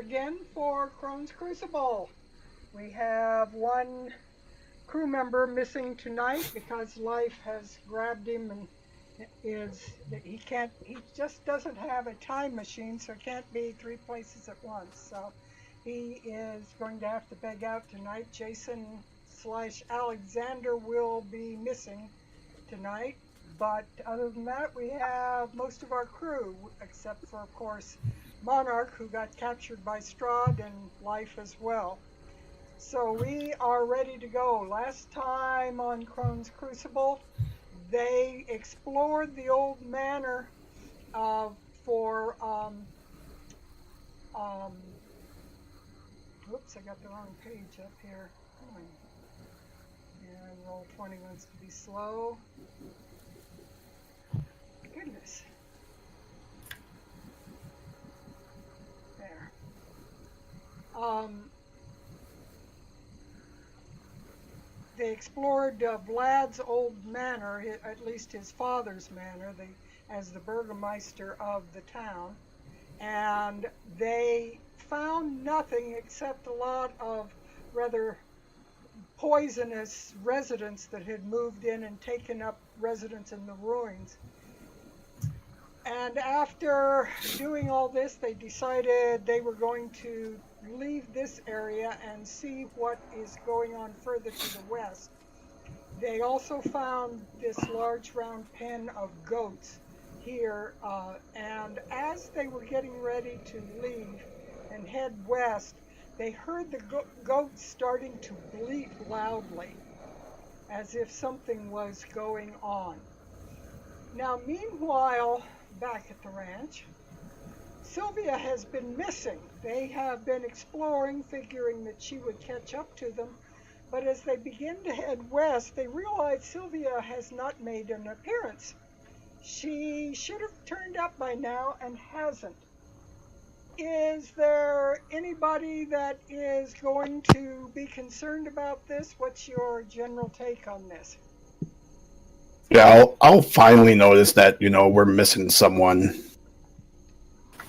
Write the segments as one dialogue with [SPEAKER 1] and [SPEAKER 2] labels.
[SPEAKER 1] again for Crone's Crucible. We have one crew member missing tonight because life has grabbed him and he just doesn't have a time machine, so can't be 3 places at once. So he is going to have to beg out tonight. Jason/Alexander will be missing tonight. But other than that, we have most of our crew, except for, of course, Monarch, who got captured by Strahd, and Life as well. So we are ready to go. Last time on Crone's Crucible, they explored the old manor for, oops, I got the wrong page up here. And Roll20 wants to be slow. Goodness. There. They explored Vlad's old manor, at least his father's manor, as the burgomeister of the town, and they found nothing except a lot of rather poisonous residents that had moved in and taken up residence in the ruins. And after doing all this, they decided they were going to leave this area and see what is going on further to the west. They also found this large round pen of goats here, and as they were getting ready to leave and head west, they heard the goats starting to bleat loudly, as if something was going on. Now, meanwhile, back at the ranch, Sylvia has been missing. They have been exploring, figuring that she would catch up to them, but as they begin to head west, they realize Sylvia has not made an appearance. She should have turned up by now and hasn't. Is there anybody that is going to be concerned about this? What's your general take on this?
[SPEAKER 2] Yeah, I'll finally notice that, we're missing someone.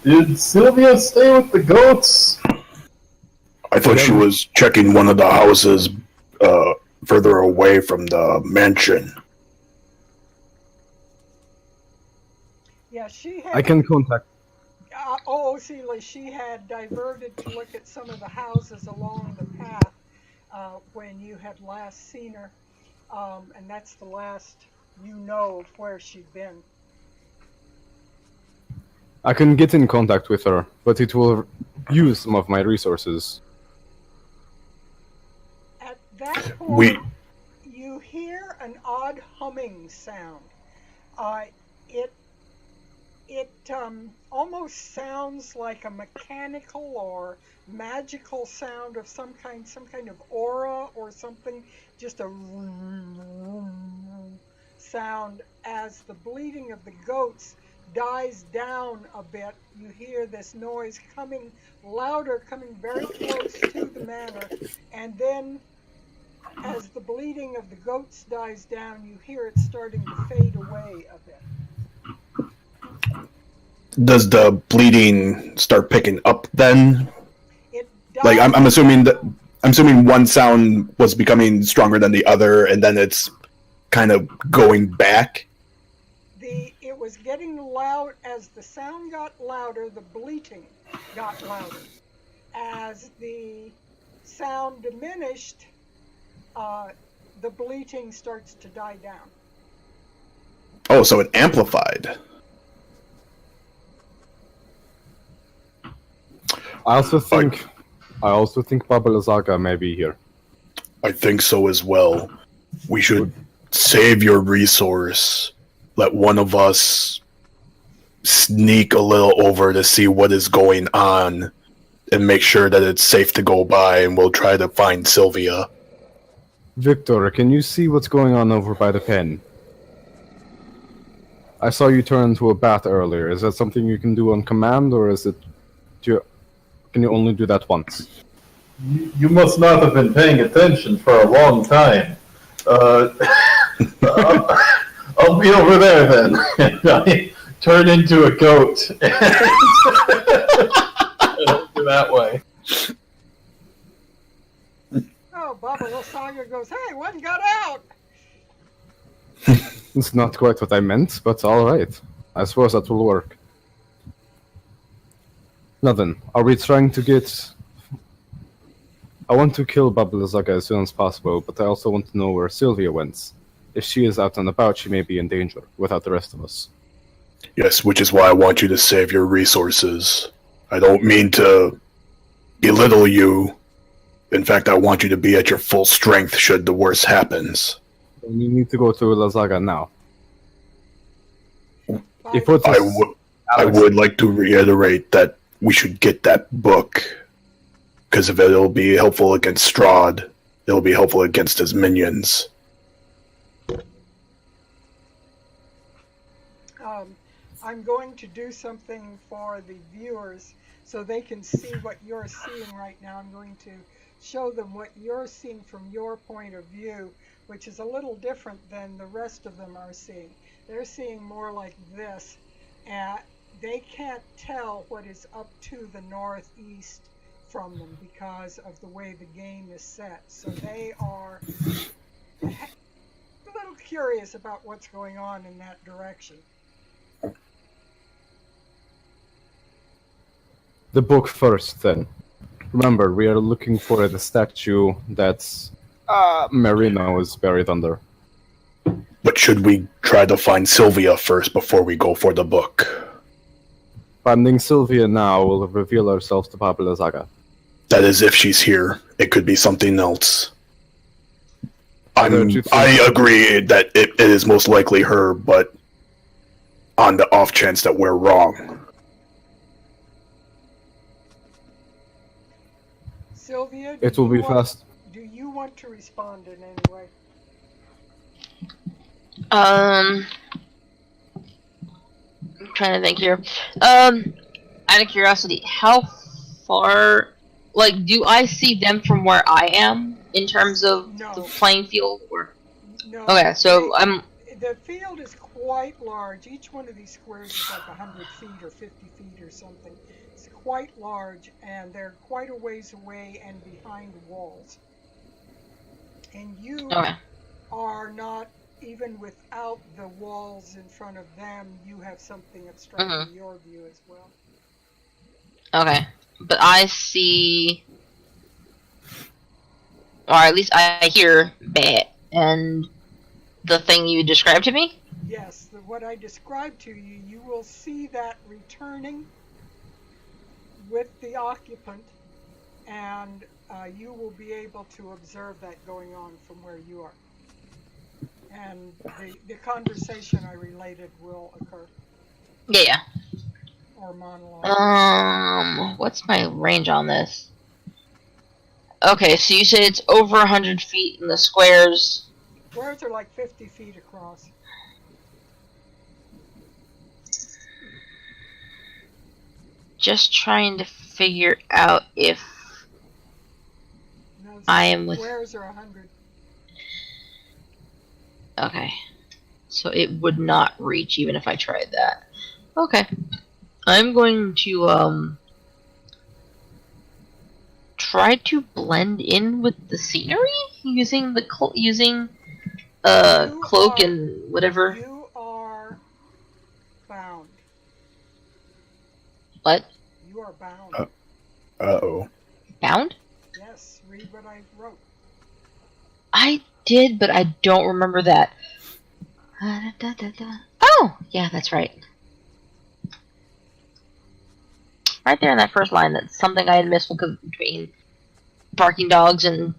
[SPEAKER 3] Did Sylvia stay with the goats?
[SPEAKER 2] I thought she was checking one of the houses further away from the mansion.
[SPEAKER 1] Yeah, she had...
[SPEAKER 4] I can contact.
[SPEAKER 1] Celia, she had diverted to look at some of the houses along the path when you had last seen her, and that's the last of where she'd been.
[SPEAKER 4] I can get in contact with her, but it will use some of my resources.
[SPEAKER 1] At that point, you hear an odd humming sound. It almost sounds like a mechanical or magical sound of some kind of aura or something, just a sound. As the bleating of the goats dies down a bit, you hear this noise coming louder, coming very close to the manor, and then as the bleating of the goats dies down, you hear it starting to fade away a bit.
[SPEAKER 2] Does the bleeding start picking up then?
[SPEAKER 1] It does.
[SPEAKER 2] Like I'm assuming one sound was becoming stronger than the other, and then it's kind of going back.
[SPEAKER 1] It was getting loud. As the sound got louder, the bleating got louder. As the sound diminished, the bleating starts to die down.
[SPEAKER 2] Oh, so it amplified.
[SPEAKER 4] I also think Baba Lazaga may be here.
[SPEAKER 2] I think so as well. We should save your resource. Let one of us sneak a little over to see what is going on and make sure that it's safe to go by, and we'll try to find Sylvia.
[SPEAKER 4] Victor, can you see what's going on over by the pen? I saw you turn into a bat earlier. Is that something you can do on command, or can you only do that once?
[SPEAKER 3] You must not have been paying attention for a long time. I'll be over there then. And I turn into a goat. And that way.
[SPEAKER 1] Oh, Baba Lasaga goes, hey, one got out!
[SPEAKER 4] It's not quite what I meant, but alright. I suppose that will work. Now then, are we trying to get... I want to kill Baba Lasaga as soon as possible, but I also want to know where Sylvia went. If she is out and about, she may be in danger, without the rest of us.
[SPEAKER 2] Yes, which is why I want you to save your resources. I don't mean to belittle you. In fact, I want you to be at your full strength should the worst happens.
[SPEAKER 4] We need to go to Lasaga now.
[SPEAKER 1] By
[SPEAKER 4] If it's
[SPEAKER 2] I would like to reiterate that we should get that book. Because if it'll be helpful against Strahd, it'll be helpful against his minions.
[SPEAKER 1] I'm going to do something for the viewers so they can see what you're seeing right now. I'm going to show them what you're seeing from your point of view, which is a little different than the rest of them are seeing. They're seeing more like this, and they can't tell what is up to the northeast from them because of the way the game is set. So they are a little curious about what's going on in that direction.
[SPEAKER 4] The book first, then. Remember, we are looking for the statue that's Marino is buried under.
[SPEAKER 2] But should we try to find Sylvia first before we go for the book?
[SPEAKER 4] Finding Sylvia now will reveal ourselves to Baba Lasaga.
[SPEAKER 2] That is if she's here. It could be something else. I agree that it is most likely her, but on the off chance that we're wrong.
[SPEAKER 1] Sylvia,
[SPEAKER 4] It will be fast.
[SPEAKER 1] Do you want to respond in any way?
[SPEAKER 5] I'm trying to think here. Out of curiosity, how far, like, do I see them from where I am in terms of the playing field? Or
[SPEAKER 1] no.
[SPEAKER 5] Okay, so
[SPEAKER 1] the field is quite large. Each one of these squares is like 100 feet or 50 feet or something. It's quite large, and they're quite a ways away and behind walls. And you are not, even without the walls in front of them, you have something obstructing your view as well.
[SPEAKER 5] Okay, but I see, or at least I hear "bat" and the thing you described to me?
[SPEAKER 1] Yes, what I described to you, you will see that returning with the occupant, and you will be able to observe that going on from where you are. And the conversation I related will occur.
[SPEAKER 5] Yeah.
[SPEAKER 1] Or monologue.
[SPEAKER 5] What's my range on this? Okay, so you said it's over 100 feet in the squares.
[SPEAKER 1] Squares are like 50 feet across.
[SPEAKER 5] Just trying to figure out if I am with...
[SPEAKER 1] Squares are 100.
[SPEAKER 5] Okay. So it would not reach even if I tried that. Okay. I'm going to, try to blend in with the scenery using the cloak and whatever.
[SPEAKER 1] You are bound.
[SPEAKER 5] What?
[SPEAKER 1] You are bound.
[SPEAKER 2] Uh-oh.
[SPEAKER 5] Bound?
[SPEAKER 1] Yes, read what I wrote.
[SPEAKER 5] I did, but I don't remember that. Oh, yeah, that's right. Right there in that first line, that's something I had missed because between barking dogs and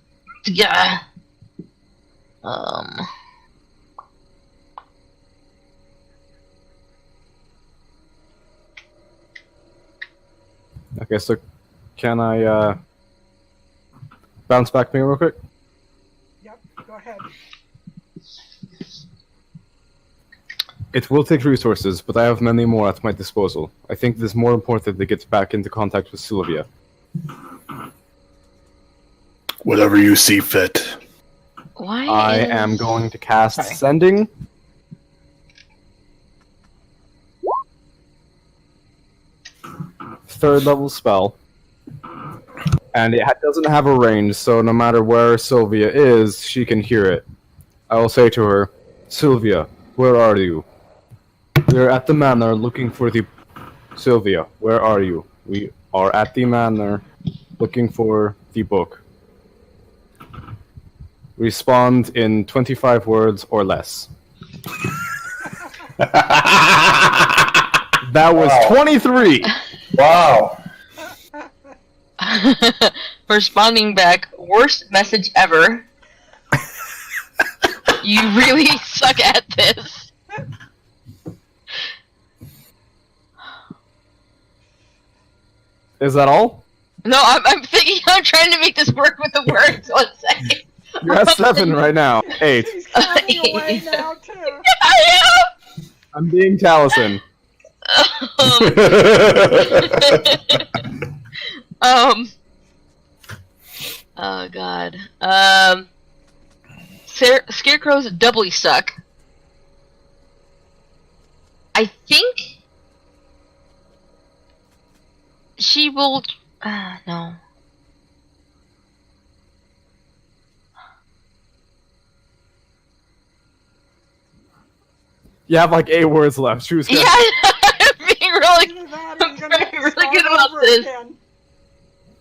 [SPEAKER 4] Okay, so can I bounce back me real quick?
[SPEAKER 1] Yep, go ahead.
[SPEAKER 4] It will take resources, but I have many more at my disposal. I think it is more important to get back into contact with Sylvia.
[SPEAKER 2] Whatever you see fit.
[SPEAKER 4] I am going to cast Sending. Third level spell. And it doesn't have a range, so no matter where Sylvia is, she can hear it. I will say to her, Sylvia, where are you? We are at the manor looking for the... Sylvia, where are you? We are at the manor looking for the book. Respond in 25 words or less. That was 23!
[SPEAKER 3] Wow.
[SPEAKER 5] Responding back, worst message ever. You really suck at this.
[SPEAKER 4] Is that all?
[SPEAKER 5] No, I'm thinking, I'm trying to make this work with the words. 1 second.
[SPEAKER 4] You're at 7 right now. 8.
[SPEAKER 1] He's counting away now too.
[SPEAKER 5] I
[SPEAKER 4] I'm being Taliesin.
[SPEAKER 5] am! Oh god. Scarecrows doubly suck. I think she will. No.
[SPEAKER 4] You have like 8 words left. Choose.
[SPEAKER 5] Yeah, I'm being really,
[SPEAKER 1] Either that or you're gonna have to
[SPEAKER 5] really
[SPEAKER 1] start
[SPEAKER 5] good about
[SPEAKER 1] over
[SPEAKER 5] this.
[SPEAKER 1] again.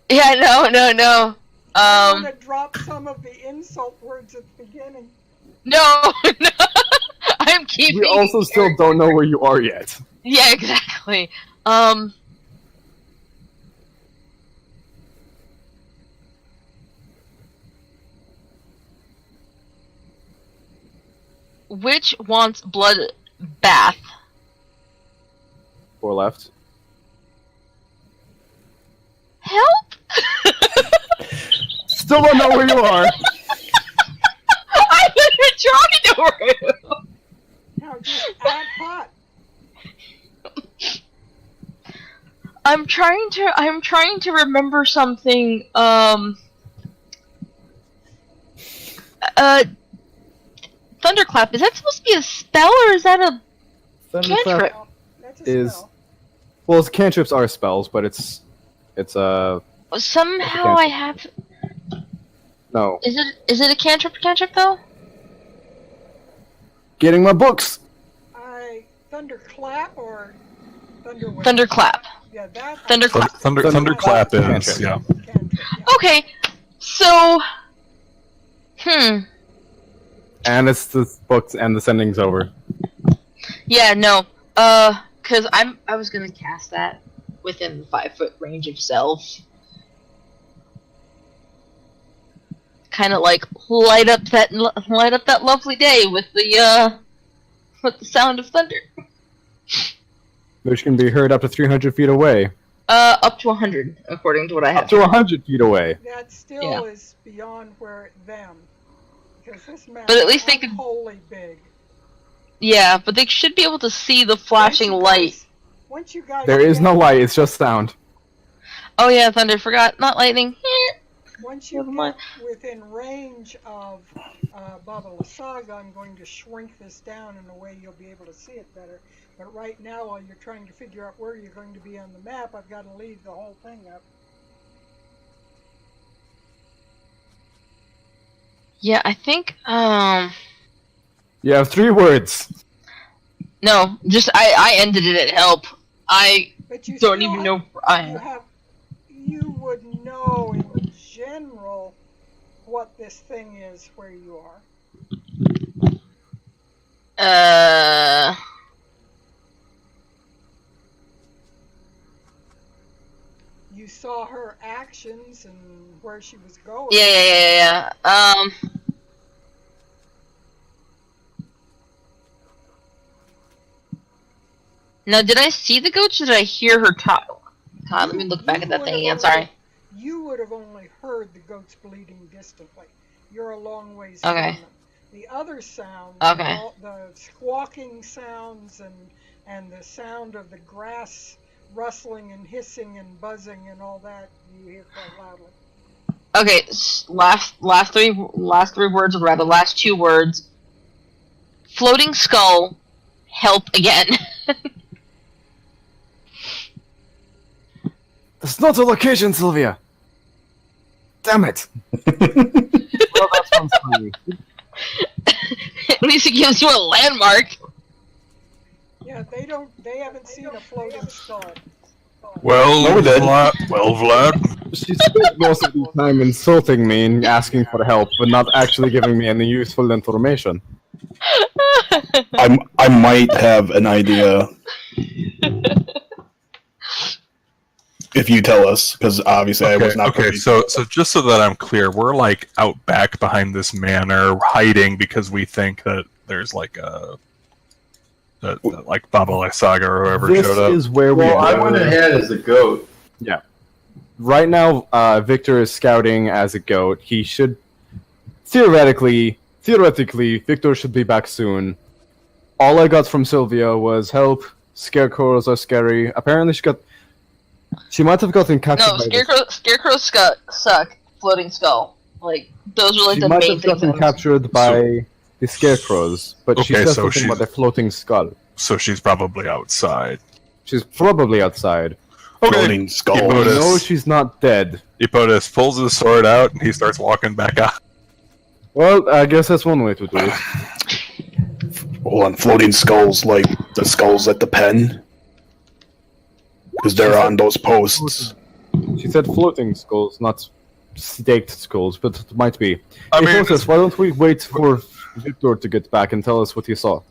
[SPEAKER 5] Yeah, no.
[SPEAKER 1] I'm gonna drop some of the insult words at the beginning.
[SPEAKER 5] No. I'm keeping.
[SPEAKER 4] We also still don't know where you are yet.
[SPEAKER 5] Yeah, exactly. Which wants blood bath?
[SPEAKER 4] 4 left.
[SPEAKER 5] Help!
[SPEAKER 4] Still don't know where you are.
[SPEAKER 5] I've been trying to work.
[SPEAKER 1] Now just add hot.
[SPEAKER 5] I'm trying to remember something. Thunderclap. Is that supposed to be a spell or is that a cantrip?
[SPEAKER 1] Well, that's a
[SPEAKER 4] Is-
[SPEAKER 1] spell.
[SPEAKER 4] Well, cantrips are spells, but it's
[SPEAKER 5] Somehow I have.
[SPEAKER 4] no.
[SPEAKER 5] Is it a cantrip though?
[SPEAKER 4] Getting my books.
[SPEAKER 1] Thunderclap or thunderwave?
[SPEAKER 5] Thunderclap.
[SPEAKER 1] Yeah, that.
[SPEAKER 5] Thunderclap.
[SPEAKER 6] Thunderclap is,
[SPEAKER 4] Cantrip.
[SPEAKER 6] yeah.
[SPEAKER 1] Cantrip, yeah.
[SPEAKER 5] Okay, so.
[SPEAKER 4] And it's the books and the sending's over.
[SPEAKER 5] Yeah, no. Cause I was gonna cast that within 5-foot range of self. Kind of like light up that lovely day with the sound of thunder.
[SPEAKER 4] Which can be heard up to 300 feet away.
[SPEAKER 5] Up to 100, according to what I have.
[SPEAKER 4] Up to 100 feet away.
[SPEAKER 1] That still
[SPEAKER 5] Yeah.
[SPEAKER 1] is beyond where them. Because this map
[SPEAKER 5] But at least
[SPEAKER 1] is
[SPEAKER 5] they could-
[SPEAKER 1] unholy big.
[SPEAKER 5] Yeah, but they should be able to see the flashing light.
[SPEAKER 1] Once you guys
[SPEAKER 4] There is
[SPEAKER 1] get-
[SPEAKER 4] no light, it's just sound.
[SPEAKER 5] Oh yeah, thunder. Forgot, not lightning.
[SPEAKER 1] Once you
[SPEAKER 5] Never mind.
[SPEAKER 1] get within range of Baba Lysaga, I'm going to shrink this down in a way you'll be able to see it better. But right now, while you're trying to figure out where you're going to be on the map, I've got to leave the whole thing up.
[SPEAKER 5] Yeah, I think.
[SPEAKER 4] You have 3 words.
[SPEAKER 5] No, just I ended it at help. I
[SPEAKER 1] But you
[SPEAKER 5] don't
[SPEAKER 1] still
[SPEAKER 5] even
[SPEAKER 1] have-
[SPEAKER 5] know where I
[SPEAKER 1] You
[SPEAKER 5] am.
[SPEAKER 1] have, you would know in general what this thing is where you are. You saw her actions and where she was going.
[SPEAKER 5] Yeah. Now, did I see the goats or did I hear her talk? God, let me look back at that thing again, sorry.
[SPEAKER 1] You would have only heard the goats bleeding distantly. You're a long ways
[SPEAKER 5] Okay.
[SPEAKER 1] from them. The other sounds,
[SPEAKER 5] Okay.
[SPEAKER 1] the squawking sounds and the sound of the grass rustling and hissing and buzzing and all that, you hear quite loudly.
[SPEAKER 5] Okay, last three words, or rather, last 2 words. Floating skull, help again.
[SPEAKER 4] That's not the location, Sylvia. Damn it! Well, that sounds funny.
[SPEAKER 5] At least it gives you a landmark.
[SPEAKER 1] Yeah, they haven't seen a floating skull.
[SPEAKER 2] No, we did.
[SPEAKER 6] Vlad.
[SPEAKER 4] She spent most of the time insulting me and asking for help, but not actually giving me any useful information.
[SPEAKER 2] I might have an idea if you tell us, because obviously I was not.
[SPEAKER 6] Okay, so just so that I'm clear, we're like out back behind this manor, hiding because we think that there's like like Baba Saga or whoever
[SPEAKER 4] This
[SPEAKER 6] showed up.
[SPEAKER 4] is where we
[SPEAKER 3] Well, I
[SPEAKER 4] were.
[SPEAKER 3] went ahead as a goat.
[SPEAKER 4] Yeah. Right now, Victor is scouting as a goat. He should theoretically, Victor should be back soon. All I got from Sylvia was help. Scarecrows are scary. Apparently, she might have gotten captured.
[SPEAKER 5] No, scarecrows suck. Floating skull. Like those are like
[SPEAKER 4] She
[SPEAKER 5] the
[SPEAKER 4] might
[SPEAKER 5] main
[SPEAKER 4] have
[SPEAKER 5] things.
[SPEAKER 4] gotten captured by the scarecrows, but she
[SPEAKER 6] Okay,
[SPEAKER 4] says
[SPEAKER 6] so
[SPEAKER 4] something about a floating skull.
[SPEAKER 6] So she's probably outside.
[SPEAKER 4] She's probably outside.
[SPEAKER 2] Floating skull.
[SPEAKER 6] Otis.
[SPEAKER 4] No, she's not dead.
[SPEAKER 6] Epotus pulls his sword out and he starts walking back out.
[SPEAKER 4] Well, I guess that's one way to do it.
[SPEAKER 2] Hold on, floating skulls like the skulls at the pen? Because they're on those posts.
[SPEAKER 4] She said floating skulls, not staked skulls, but it might be.
[SPEAKER 6] I
[SPEAKER 4] Hey,
[SPEAKER 6] mean,
[SPEAKER 4] Francis, why don't we wait for Victor to get back and tell us what he saw?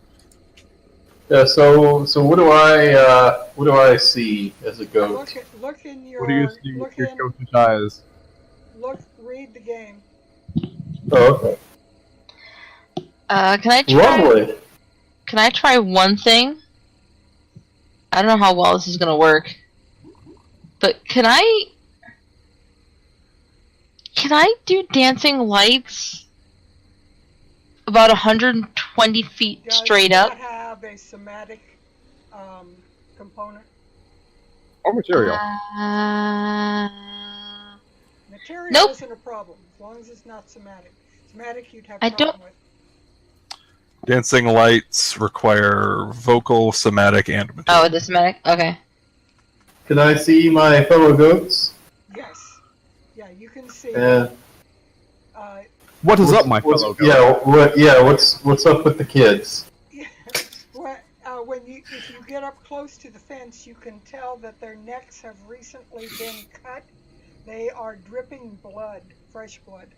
[SPEAKER 3] Yeah. So what do I see as a goat?
[SPEAKER 1] Look in your
[SPEAKER 4] What do you see
[SPEAKER 1] look
[SPEAKER 4] with your
[SPEAKER 1] in
[SPEAKER 4] goatish eyes?
[SPEAKER 1] read the game.
[SPEAKER 3] Oh, okay.
[SPEAKER 5] Can I try?
[SPEAKER 3] Lovely.
[SPEAKER 5] Can I try one thing? I don't know how well this is gonna work, but can I do dancing lights about 120 feet straight
[SPEAKER 1] Does
[SPEAKER 5] up?
[SPEAKER 1] that have a somatic component?
[SPEAKER 4] Or material.
[SPEAKER 1] Material
[SPEAKER 5] Nope.
[SPEAKER 1] isn't a problem as long as it's not somatic. Somatic you'd have
[SPEAKER 5] I
[SPEAKER 1] a problem
[SPEAKER 5] don't-
[SPEAKER 1] with.
[SPEAKER 6] dancing lights require vocal, somatic, and material.
[SPEAKER 5] Oh, the somatic. Okay.
[SPEAKER 3] Can I see my fellow goats?
[SPEAKER 1] Yes. Yeah, you can see.
[SPEAKER 3] And
[SPEAKER 4] What is up, my
[SPEAKER 3] what's-
[SPEAKER 4] fellow goat?
[SPEAKER 3] what's up with the kids?
[SPEAKER 1] If you get up close to the fence, you can tell that their necks have recently been cut. They are dripping blood, fresh blood.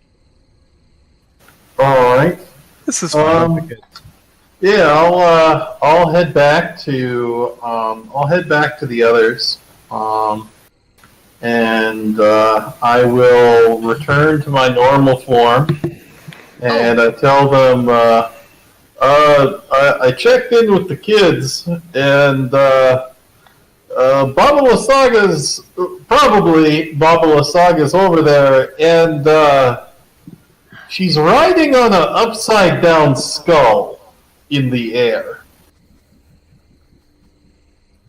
[SPEAKER 3] All right.
[SPEAKER 6] This is fun.
[SPEAKER 3] Yeah, I'll head back to the others, and I will return to my normal form, and I tell them I checked in with the kids, and Baba Lasaga's over there, and she's riding on an upside down skull in the air.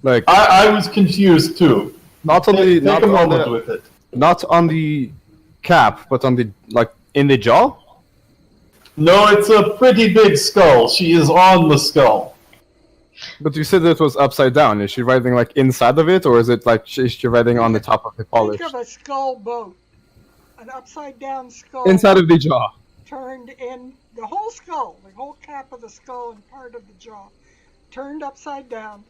[SPEAKER 4] Like,
[SPEAKER 3] I was confused too.
[SPEAKER 4] not on the,
[SPEAKER 3] Take
[SPEAKER 4] not
[SPEAKER 3] a
[SPEAKER 4] on
[SPEAKER 3] moment
[SPEAKER 4] the,
[SPEAKER 3] with it.
[SPEAKER 4] not on the cap, but on the, like, in the jaw?
[SPEAKER 3] No, it's a pretty big skull. She is on the skull.
[SPEAKER 4] But you said it was upside down. Is she riding, like, inside of it, or is it, like, is she riding on the top of the polish?
[SPEAKER 1] Think of a skull boat. An upside down skull
[SPEAKER 4] Inside of the jaw.
[SPEAKER 1] turned in, the whole skull, the whole cap of the skull and part of the jaw, turned upside down,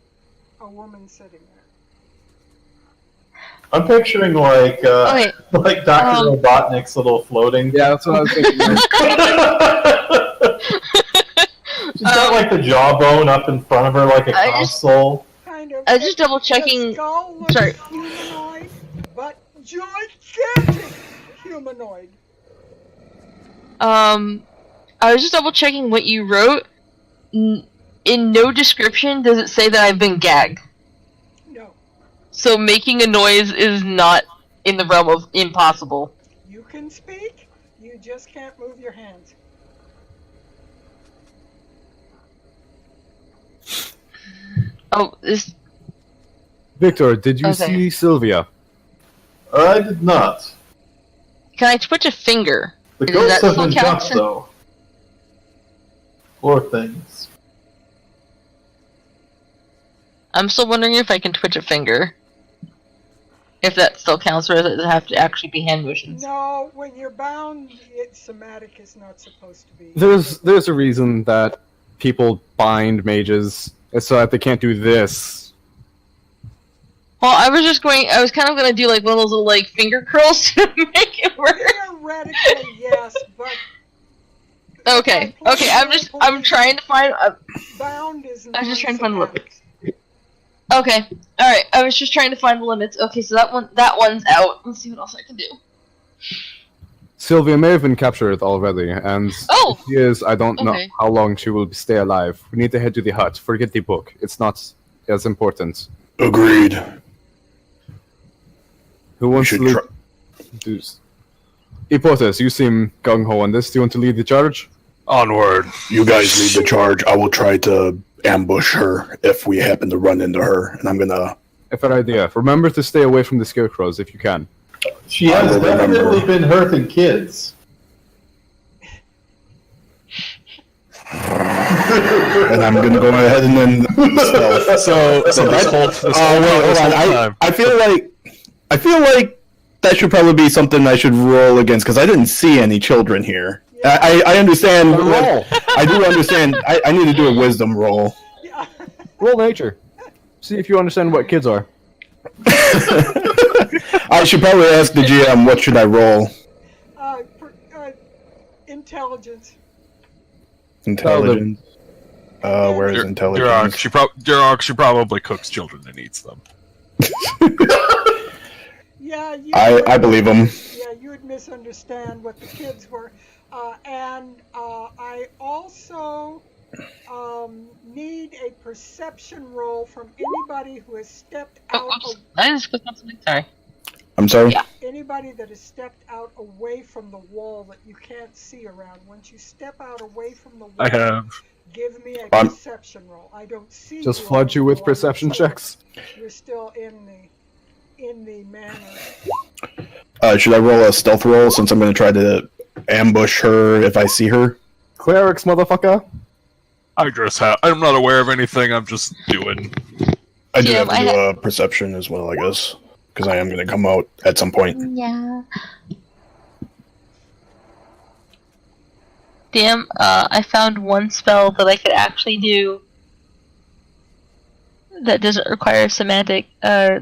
[SPEAKER 1] a woman sitting there.
[SPEAKER 3] I'm picturing like
[SPEAKER 5] Okay.
[SPEAKER 3] like Dr. Robotnik's little floating.
[SPEAKER 4] Yeah, that's what I was thinking.
[SPEAKER 3] She's got like the jawbone up in front of her like a
[SPEAKER 5] I just-
[SPEAKER 3] console.
[SPEAKER 1] Kind of.
[SPEAKER 5] I was just double
[SPEAKER 1] The
[SPEAKER 5] checking.
[SPEAKER 1] skull looks
[SPEAKER 5] Sorry.
[SPEAKER 1] humanoid, but gigantic humanoid.
[SPEAKER 5] I was just double checking what you wrote. In no description does it say that I've been gagged.
[SPEAKER 1] No,
[SPEAKER 5] So making a noise is not in the realm of impossible.
[SPEAKER 1] you can speak, you just can't move your hands.
[SPEAKER 5] Oh, this.
[SPEAKER 4] Victor, did you
[SPEAKER 5] Okay.
[SPEAKER 4] see Sylvia?
[SPEAKER 3] I did not.
[SPEAKER 5] Can I twitch a finger?
[SPEAKER 3] The
[SPEAKER 5] Does
[SPEAKER 3] ghosts
[SPEAKER 5] that
[SPEAKER 3] have
[SPEAKER 5] still
[SPEAKER 3] been
[SPEAKER 5] count?
[SPEAKER 3] tough though. Poor things.
[SPEAKER 5] I'm still wondering if I can twitch a finger. If that still counts, or does it have to actually be hand motions?
[SPEAKER 1] No, when you're bound, somatic is not supposed to be.
[SPEAKER 4] There's a reason that people bind mages so that they can't do this.
[SPEAKER 5] Well, I was kind of gonna do like one of those little like finger curls to make it work.
[SPEAKER 1] Theoretically, yes, but.
[SPEAKER 5] Okay. I'm trying to find.
[SPEAKER 1] Bound is not.
[SPEAKER 5] I'm just trying to find the limits. Okay. Alright, I was just trying to find the limits. Okay, so that one's out. Let's see what else I can do.
[SPEAKER 4] Sylvia may have been captured already, and
[SPEAKER 5] Oh!
[SPEAKER 4] if she is, I don't know
[SPEAKER 5] Okay.
[SPEAKER 4] how long she will stay alive. We need to head to the hut. Forget the book. It's not as important.
[SPEAKER 2] Agreed.
[SPEAKER 4] Who wants to
[SPEAKER 2] should
[SPEAKER 4] lead? Hippotes, you seem gung-ho on this. Do you want to lead the charge?
[SPEAKER 2] Onward. You guys lead the charge. I will try to ambush her if we happen to run into her, and I'm gonna...
[SPEAKER 4] A fair idea. Remember to stay away from the scarecrows if you can.
[SPEAKER 3] She has
[SPEAKER 2] will
[SPEAKER 3] definitely
[SPEAKER 2] remember.
[SPEAKER 3] been hurting kids.
[SPEAKER 2] And I'm gonna go ahead and then stealth.
[SPEAKER 6] So this whole time.
[SPEAKER 2] I feel like that should probably be something I should roll against, because I didn't see any children here. I understand.
[SPEAKER 4] Roll.
[SPEAKER 2] I do understand. I need to do a wisdom roll.
[SPEAKER 1] Yeah.
[SPEAKER 4] Roll nature. See if you understand what kids are.
[SPEAKER 2] I should probably ask the GM, what should I roll?
[SPEAKER 1] Intelligence.
[SPEAKER 2] Intelligence. Where's intelligence?
[SPEAKER 6] She probably cooks children and eats them.
[SPEAKER 1] Yeah,
[SPEAKER 2] I believe him.
[SPEAKER 1] Yeah, you would misunderstand what the kids were. And I also need a perception roll from anybody who has stepped out.
[SPEAKER 5] I just clicked on something. Sorry.
[SPEAKER 2] I'm sorry?
[SPEAKER 5] Yeah.
[SPEAKER 1] Anybody that has stepped out away from the wall that you can't see around. Once you step out away from the wall,
[SPEAKER 6] I have.
[SPEAKER 1] give me a
[SPEAKER 2] I'm-
[SPEAKER 1] perception roll. I don't see
[SPEAKER 4] Just
[SPEAKER 1] you
[SPEAKER 4] flood
[SPEAKER 1] on
[SPEAKER 4] you
[SPEAKER 1] the
[SPEAKER 4] with
[SPEAKER 1] wall,
[SPEAKER 4] perception
[SPEAKER 1] so
[SPEAKER 4] checks.
[SPEAKER 1] You're still in the manor.
[SPEAKER 2] Should I roll a stealth roll, since I'm going to try to ambush her if I see her?
[SPEAKER 4] Clerics, motherfucker.
[SPEAKER 6] I'm not aware of anything. I'm just doing.
[SPEAKER 2] I do
[SPEAKER 5] Yeah,
[SPEAKER 2] have to do a perception as well, I guess, because I am going to come out at some point.
[SPEAKER 5] Yeah. Damn, I found one spell that I could actually do that doesn't require semantic, whatever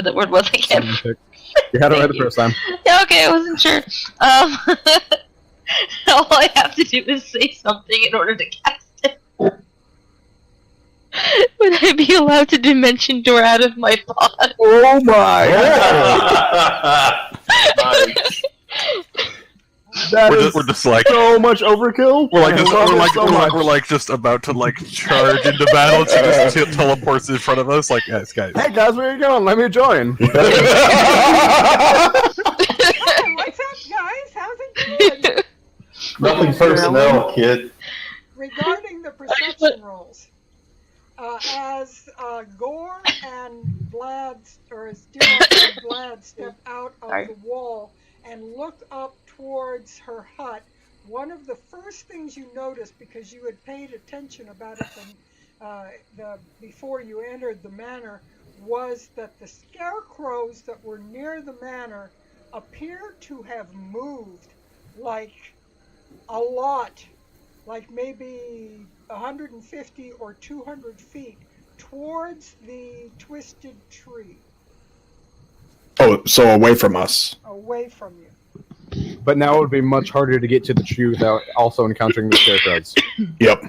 [SPEAKER 5] that word was, I can't.
[SPEAKER 4] You had it right the
[SPEAKER 5] Thank you.
[SPEAKER 4] first time.
[SPEAKER 5] Yeah, okay, I wasn't sure. All I have to do is say something in order to cast it. Would I be allowed to dimension door out of my pod?
[SPEAKER 2] Oh my!
[SPEAKER 6] We're just like
[SPEAKER 4] so much overkill.
[SPEAKER 6] we're like just about to like charge into battle. She just teleports in front of us. Like, guys.
[SPEAKER 4] Hey guys, where are you going? Let me join.
[SPEAKER 1] Hey, what's up, guys? How's it going?
[SPEAKER 3] Nothing personnel, kid.
[SPEAKER 1] Regarding the perception rolls, as Gore and Vlad, or as Dirk and Vlad step out of the wall and look up towards her hut, one of the first things you notice, because you had paid attention about it before you entered the manor, was that the scarecrows that were near the manor appear to have moved like a lot, like maybe 150 or 200 feet towards the twisted tree,
[SPEAKER 2] Oh, so away from us.
[SPEAKER 1] away from you.
[SPEAKER 4] But now it would be much harder to get to the tree without also encountering the scarecrows.
[SPEAKER 2] Yep.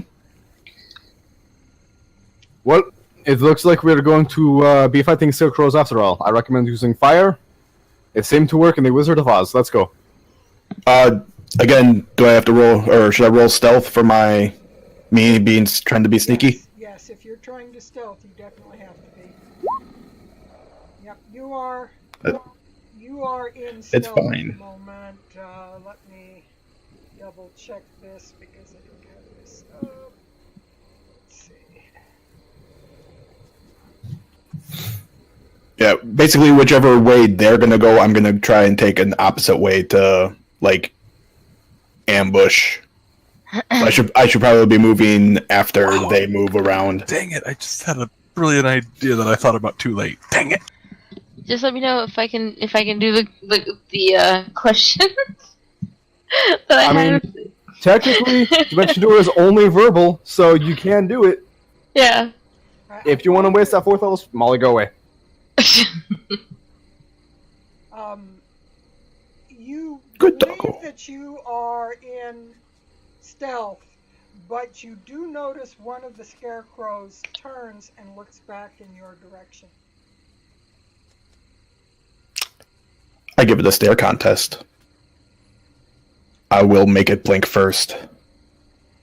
[SPEAKER 4] Well, it looks like we're going to be fighting scarecrows after all. I recommend using fire. It seemed to work in the Wizard of Oz. Let's go.
[SPEAKER 2] Again, do I have to roll, or should I roll stealth for me being trying to be sneaky?
[SPEAKER 1] Yes, if you're trying to stealth, you definitely have to be. Yep, you are in stealth
[SPEAKER 2] It's
[SPEAKER 1] at
[SPEAKER 2] fine.
[SPEAKER 1] the moment. Let me double check this because I don't have this up. Let's see.
[SPEAKER 2] Yeah, basically whichever way they're gonna go, I'm gonna try and take an opposite way to like ambush. I should probably be moving after they move around.
[SPEAKER 6] dang it! I just had a brilliant idea that I thought about too late. Dang it!
[SPEAKER 5] Just let me know if I can do the questions that I
[SPEAKER 4] mean,
[SPEAKER 5] have.
[SPEAKER 4] Technically, Dimension Door is only verbal, so you can do it.
[SPEAKER 5] Yeah.
[SPEAKER 4] If you want to waste that 4th level, Molly, go away.
[SPEAKER 1] You
[SPEAKER 2] Good
[SPEAKER 1] believe
[SPEAKER 2] doggo.
[SPEAKER 1] that you are in stealth, but you do notice one of the scarecrows turns and looks back in your direction.
[SPEAKER 2] I give it a stare contest. I will make it blink first.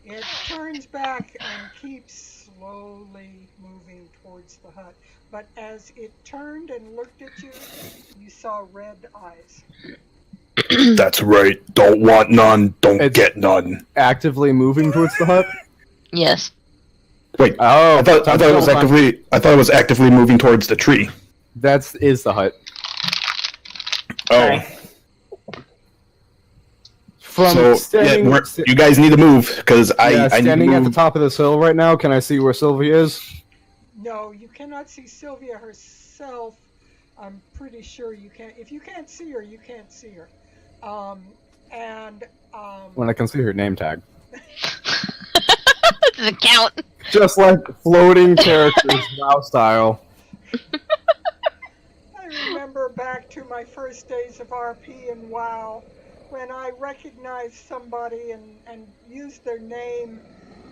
[SPEAKER 1] It turns back and keeps slowly moving towards the hut. But as it turned and looked at you, you saw red eyes.
[SPEAKER 2] That's right. Don't want none. Don't
[SPEAKER 4] It's-
[SPEAKER 2] get none.
[SPEAKER 4] Actively moving towards the hut?
[SPEAKER 5] Yes.
[SPEAKER 2] Wait.
[SPEAKER 4] Oh,
[SPEAKER 2] I thought it was actively. I thought it was actively moving towards the tree.
[SPEAKER 4] That is the hut.
[SPEAKER 2] Oh.
[SPEAKER 4] From
[SPEAKER 2] So
[SPEAKER 4] standing,
[SPEAKER 2] yeah, you guys need to move because I need to
[SPEAKER 4] standing at the
[SPEAKER 2] move.
[SPEAKER 4] top of this hill right now, can I see where Sylvia is?
[SPEAKER 1] No, you cannot see Sylvia herself. I'm pretty sure you can't. If you can't see her, you can't see her.
[SPEAKER 4] When I can see her name tag.
[SPEAKER 5] Does it count?
[SPEAKER 4] Just like floating characters, WoW style.
[SPEAKER 1] I remember back to my first days of RP and WoW, when I recognized somebody and used their name,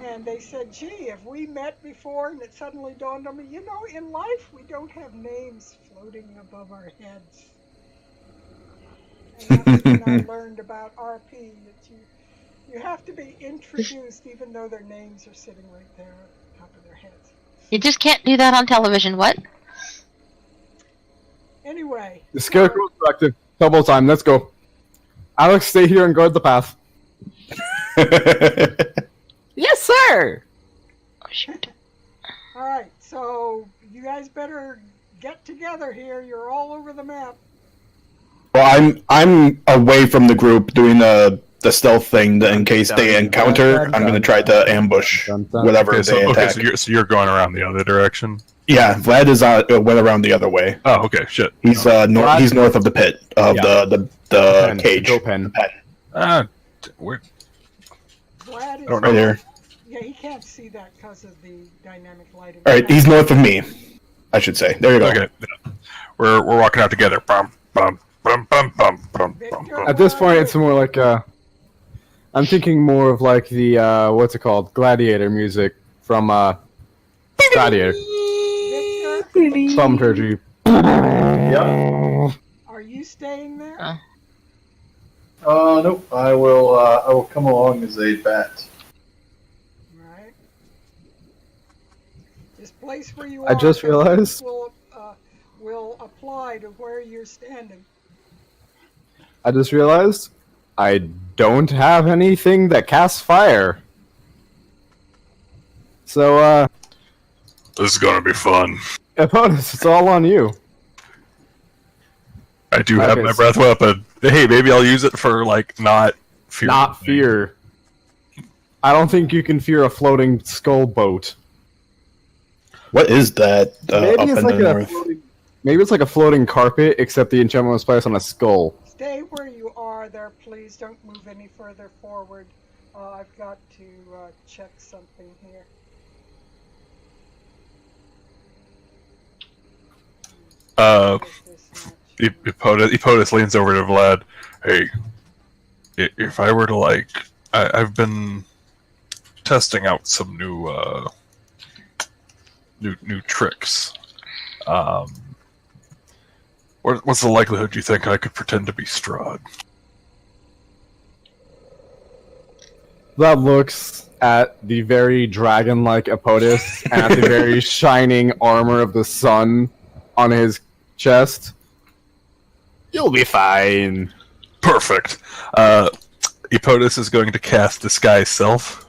[SPEAKER 1] and they said, gee, have we met before? And it suddenly dawned on me, you know, in life we don't have names floating above our heads. And that's when I learned about RP, that you have to be introduced even though their names are sitting right there at the top of their heads.
[SPEAKER 5] You just can't do that on television. What?
[SPEAKER 1] Anyway.
[SPEAKER 4] The scarecrow is active. Double time, let's go. Alex, stay here and guard the path. Yes, sir!
[SPEAKER 5] Oh, shoot.
[SPEAKER 1] Alright, so you guys better get together here. You're all over the map.
[SPEAKER 2] Well, I'm away from the group doing the stealth thing in case they encounter. I'm going to try to ambush whatever they attack.
[SPEAKER 6] So you're going around the other direction.
[SPEAKER 2] Yeah, Vlad is went around the other way.
[SPEAKER 6] Oh, okay, shit.
[SPEAKER 2] He's he's north of the pit of the cage.
[SPEAKER 4] Go pen.
[SPEAKER 6] Where?
[SPEAKER 1] Vlad is
[SPEAKER 2] Right here.
[SPEAKER 1] Yeah, he can't see that because of the dynamic lighting.
[SPEAKER 2] All right, he's north of me. I should say. There you go.
[SPEAKER 6] Okay, we're walking out together. Bum bum bum bum bum bum bum.
[SPEAKER 4] At this point, it's more like I'm thinking more of like the what's it called? Gladiator music from Gladiator.
[SPEAKER 1] Victor,
[SPEAKER 4] Thaumaturgy.
[SPEAKER 3] Yeah.
[SPEAKER 1] are you staying there?
[SPEAKER 3] Nope. I will come along as a bat.
[SPEAKER 1] Right. This place where you are.
[SPEAKER 4] I just realized-
[SPEAKER 1] Will apply to where you're standing.
[SPEAKER 4] I just realized I don't have anything that casts fire. So,
[SPEAKER 6] This is gonna be fun.
[SPEAKER 4] Eponus, it's all on you.
[SPEAKER 6] I do have
[SPEAKER 4] Okay,
[SPEAKER 6] my
[SPEAKER 4] so-
[SPEAKER 6] breath weapon. Hey, maybe I'll use it for not fear.
[SPEAKER 4] Not fear. I don't think you can fear a floating skull boat.
[SPEAKER 2] What is that
[SPEAKER 4] Maybe
[SPEAKER 2] up
[SPEAKER 4] it's
[SPEAKER 2] in
[SPEAKER 4] like
[SPEAKER 2] the
[SPEAKER 4] a
[SPEAKER 2] north?
[SPEAKER 4] maybe it's like a floating carpet, except the enchantment was placed on a skull.
[SPEAKER 1] Stay where you are there, please. Don't move any further forward. I've got to check something here.
[SPEAKER 6] Eponus leans over to Vlad. Hey, if I were to I've been testing out some new tricks. What's the likelihood you think I could pretend to be Strahd?
[SPEAKER 4] That looks at the very dragon-like Eponus and at the very shining armor of the sun on his chest. You'll be fine.
[SPEAKER 6] Perfect. Eponus is going to cast Disguise Self.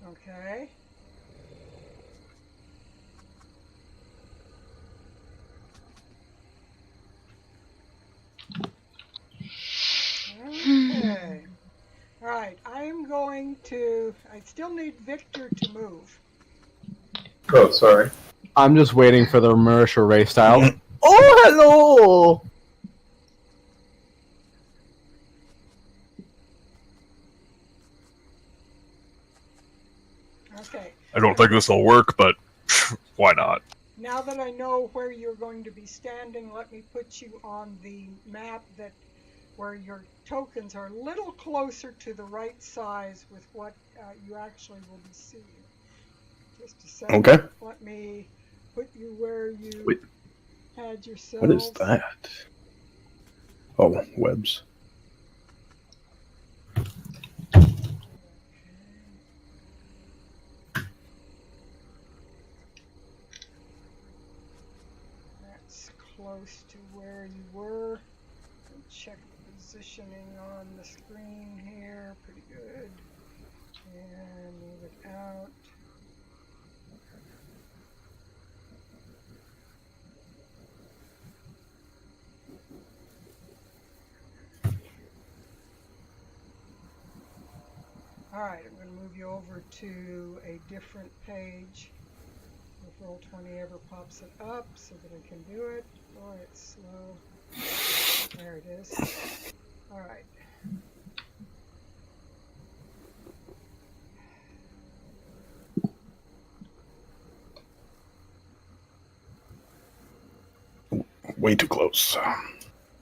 [SPEAKER 1] Okay. Okay. Alright, I am going to... I still need Victor to move.
[SPEAKER 3] Oh, sorry.
[SPEAKER 4] I'm just waiting for the Marisha race out.
[SPEAKER 2] Oh, hello!
[SPEAKER 1] Okay.
[SPEAKER 6] I don't think this will work, but why not?
[SPEAKER 1] Now that I know where you're going to be standing, let me put you on the map where your tokens are a little closer to the right size with what you actually will be seeing. Just a second.
[SPEAKER 2] Okay.
[SPEAKER 1] Let me put you where you
[SPEAKER 2] Wait.
[SPEAKER 1] had yourself.
[SPEAKER 2] What is that? Oh, webs.
[SPEAKER 1] That's close to where you were. Check the positioning on the screen here. Pretty good. And move it out. All right, I'm going to move you over to a different page. If Roll20 ever pops it up so that I can do it. Boy, it's slow. There it is. All right.
[SPEAKER 2] Way too close.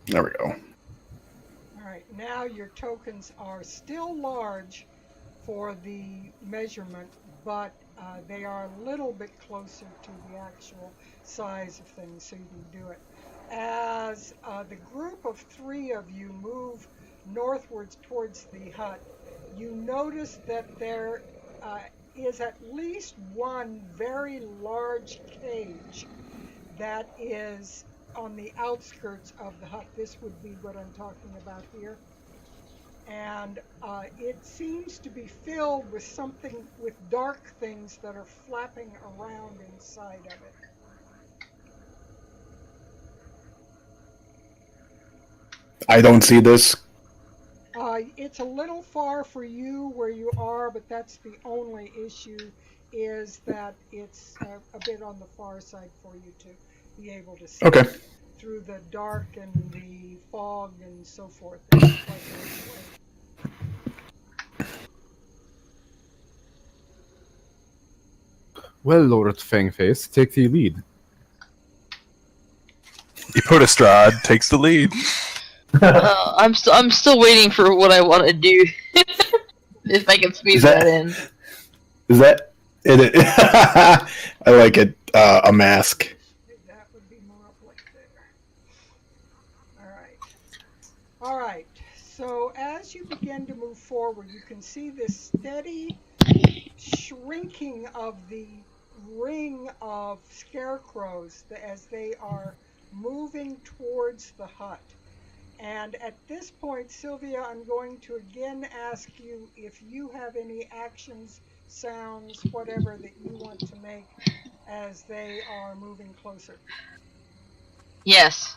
[SPEAKER 2] There we go.
[SPEAKER 1] All right, now your tokens are still large for the measurement, but they are a little bit closer to the actual size of things, so you can do it. As the group of 3 of you move northwards towards the hut, you notice that there is at least one very large cage that is on the outskirts of the hut. This would be what I'm talking about here. And it seems to be filled with something, with dark things that are flapping around inside of it.
[SPEAKER 2] I don't see this.
[SPEAKER 1] It's a little far for you where you are, but that's the only issue, is that it's a bit on the far side for you to be able to see.
[SPEAKER 2] Okay.
[SPEAKER 1] Through the dark and the fog and so forth. It's quite a ways away.
[SPEAKER 4] Well, Lord Fangface, take the lead.
[SPEAKER 6] Epodestrad takes the lead.
[SPEAKER 5] I'm still waiting for what I want to do. If I can squeeze that in.
[SPEAKER 2] Is that it? I like it. A mask.
[SPEAKER 1] That would be more up like there. All right. So as you begin to move forward, you can see this steady shrinking of the ring of scarecrows as they are moving towards the hut. And at this point, Sylvia, I'm going to again ask you if you have any actions, sounds, whatever that you want to make as they are moving closer.
[SPEAKER 5] Yes.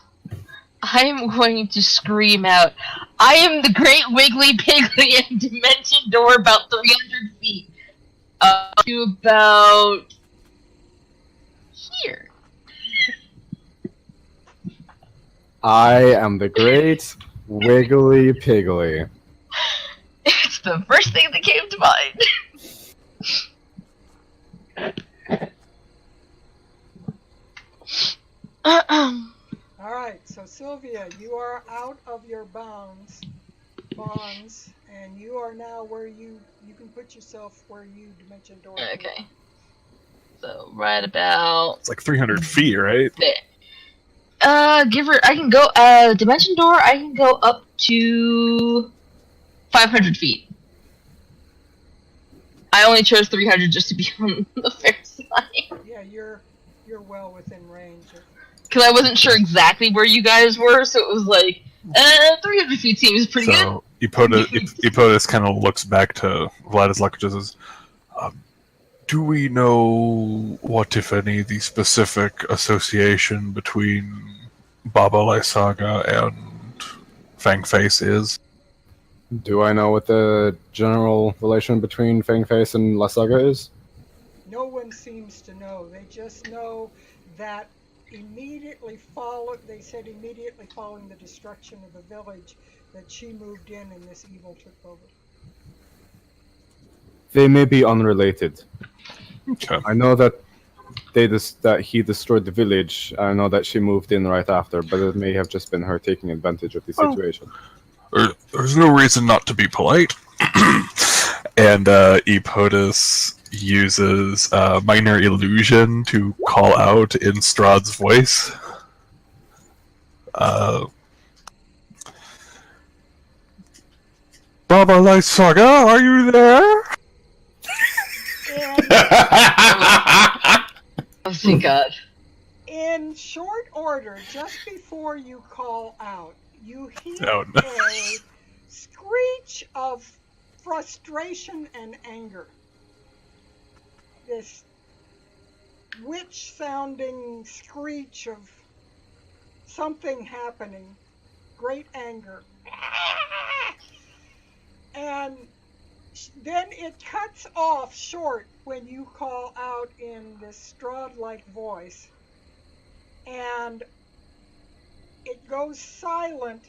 [SPEAKER 5] I'm going to scream out, I am the Great Wiggly Piggly and Dimension Door about 300 feet. To about here.
[SPEAKER 4] I am the Great Wiggly Piggly.
[SPEAKER 5] It's the first thing that came to mind.
[SPEAKER 1] All right, so Sylvia, you are out of your bonds, and you are now where you can put yourself where you dimension door.
[SPEAKER 5] Okay. So right about
[SPEAKER 6] It's like 300 feet, right?
[SPEAKER 5] there. I can go, dimension door, I can go up to 500 feet. I only chose 300 just to be on the fair side.
[SPEAKER 1] Yeah, you're well within range.
[SPEAKER 5] Because I wasn't sure exactly where you guys were, so it was like, 300 feet seems pretty good.
[SPEAKER 6] So Epodus kind of looks back to Vladislav and says, do we know what, if any, the specific association between Baba Lysaga and Fangface is?
[SPEAKER 4] Do I know what the general relation between Fangface and Lysaga is?
[SPEAKER 1] No one seems to know. They just know that immediately followed. They said immediately following the destruction of the village that she moved in and this evil took over.
[SPEAKER 4] They may be unrelated.
[SPEAKER 6] Okay.
[SPEAKER 4] I know that that he destroyed the village. I know that she moved in right after, but it may have just been her taking advantage of the situation.
[SPEAKER 6] There's no reason not to be polite. And Epotus uses minor illusion to call out in Strahd's voice. Baba Lysaga, are you there?
[SPEAKER 5] Oh, thank God.
[SPEAKER 1] In short order, just before you call out, you hear
[SPEAKER 6] Oh, no.
[SPEAKER 1] a screech of frustration and anger. This witch-sounding screech of something happening. Great anger. And then it cuts off short when you call out in this Strahd-like voice. And it goes silent,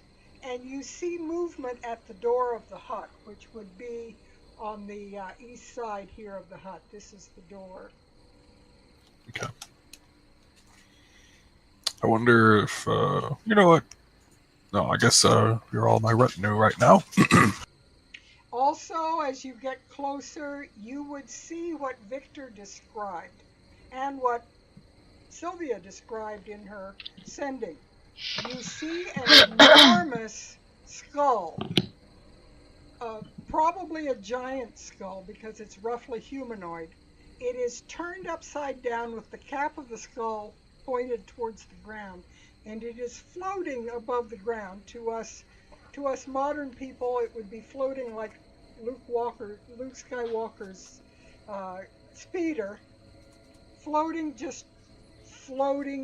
[SPEAKER 1] and you see movement at the door of the hut, which would be on the east side here of the hut. This is the door.
[SPEAKER 6] Okay. I wonder if, you know what? No, I guess you're all my retinue right now.
[SPEAKER 1] Also, as you get closer, you would see what Victor described and what Sylvia described in her sending. You see an enormous skull, probably a giant skull because it's roughly humanoid. It is turned upside down with the cap of the skull pointed towards the ground, and it is floating above the ground. To us modern people, it would be floating like Luke Skywalker's speeder, floating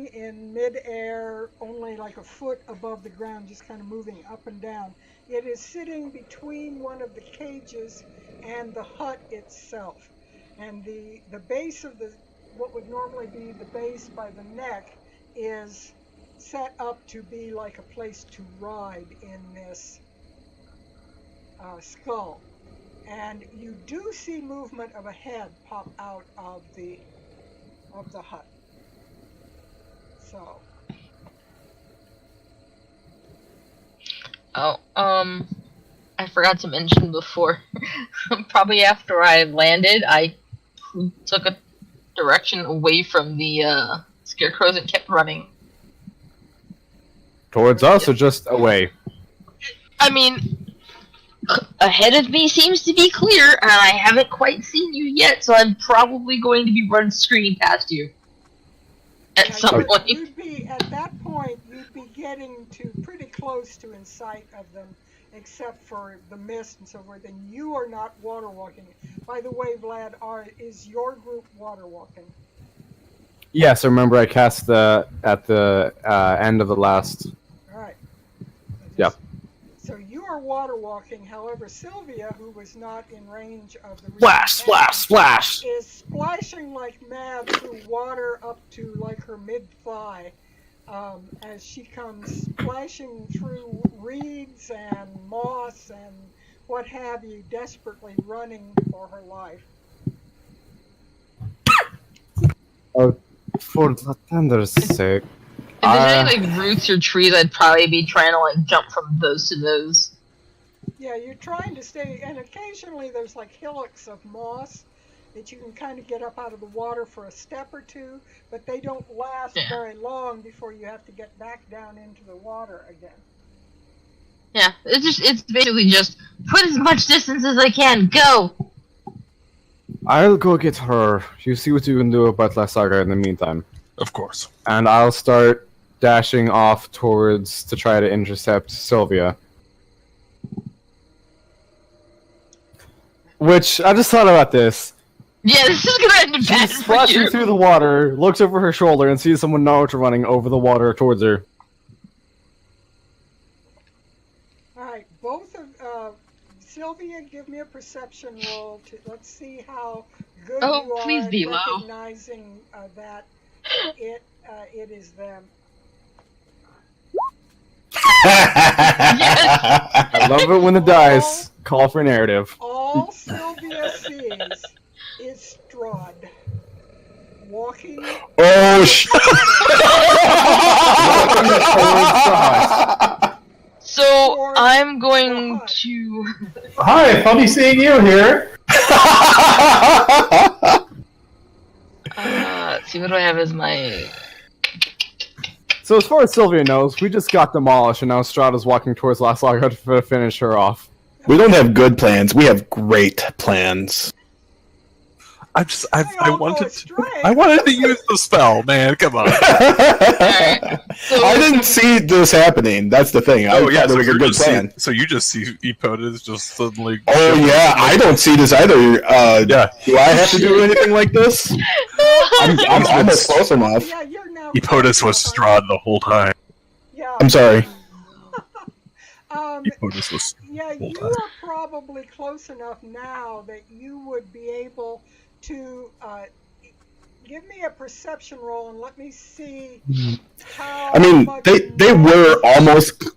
[SPEAKER 1] in midair, only like a foot above the ground, just kind of moving up and down. It is sitting between one of the cages and the hut itself. And the base of what would normally be the base by the neck is set up to be like a place to ride in this skull. And you do see movement of a head pop out of the hut. So.
[SPEAKER 5] Oh, I forgot to mention before. Probably after I landed, I took a direction away from the scarecrows and kept running.
[SPEAKER 4] Towards us or just away?
[SPEAKER 5] I mean, ahead of me seems to be clear, and I haven't quite seen you yet, so I'm probably going to be screaming past you at some point.
[SPEAKER 1] At that point, you'd be getting to pretty close to in sight of them, except for the mist and so forth, and you are not water walking. By the way, Vlad, is your group water walking?
[SPEAKER 4] Yes, I remember I cast at the end of the last.
[SPEAKER 1] All right.
[SPEAKER 4] Yep.
[SPEAKER 1] So you are water walking. However, Sylvia, who was not in range of the
[SPEAKER 4] Splash!
[SPEAKER 1] is splashing like mad through water up to like her mid-thigh, as she comes splashing through reeds and moss and what have you, desperately running for her life.
[SPEAKER 4] Oh, for the thunder's sake.
[SPEAKER 5] If there's any like roots or trees, I'd probably be trying to like jump from those to those.
[SPEAKER 1] Yeah, you're trying to stay, and occasionally there's like hillocks of moss that you can kind of get up out of the water for a step or two, but they don't last very long before you have to get back down into the water again.
[SPEAKER 5] Yeah, it's basically just put as much distance as I can. Go.
[SPEAKER 4] I'll go get her. You see what you can do about Lysaga in the meantime.
[SPEAKER 6] Of course.
[SPEAKER 4] And I'll start dashing off to try to intercept Sylvia. Which, I just thought about this.
[SPEAKER 5] Yeah, this is gonna end bad
[SPEAKER 4] She's
[SPEAKER 5] for
[SPEAKER 4] splashing
[SPEAKER 5] you.
[SPEAKER 4] through the water, looks over her shoulder, and sees someone Naruto running over the water towards her.
[SPEAKER 1] Alright, both of Sylvia, give me a perception roll. Let's see how good you are
[SPEAKER 5] please
[SPEAKER 1] at
[SPEAKER 5] be low.
[SPEAKER 1] recognizing that it is them.
[SPEAKER 4] I love it when the dice call for narrative.
[SPEAKER 1] All Sylvia sees is Strahd walking.
[SPEAKER 2] Oh,
[SPEAKER 5] So I'm going to.
[SPEAKER 3] Hi, funny seeing you here.
[SPEAKER 5] Let's see, what do I have as my?
[SPEAKER 4] So as far as Sylvia knows, we just got demolished, and now Strahd walking towards Last Saga to finish her off.
[SPEAKER 2] we don't have good plans. We have great plans.
[SPEAKER 6] I wanted to use the spell, man. Come on.
[SPEAKER 5] Alright. So,
[SPEAKER 2] I didn't see this happening. That's the thing. I thought it was a good plan.
[SPEAKER 6] So you just see Epotis just suddenly.
[SPEAKER 2] Oh yeah, I don't see this either.
[SPEAKER 6] Yeah.
[SPEAKER 2] Do I have to do anything like this? I'm almost close enough.
[SPEAKER 1] Yeah, you're now.
[SPEAKER 6] Epotis was Strahd the whole time.
[SPEAKER 1] Yeah.
[SPEAKER 2] I'm sorry.
[SPEAKER 6] Epotis was.
[SPEAKER 1] Yeah, you are probably close enough now that you would be able to give me a perception roll and let me see how.
[SPEAKER 2] I mean,
[SPEAKER 1] much
[SPEAKER 2] they were almost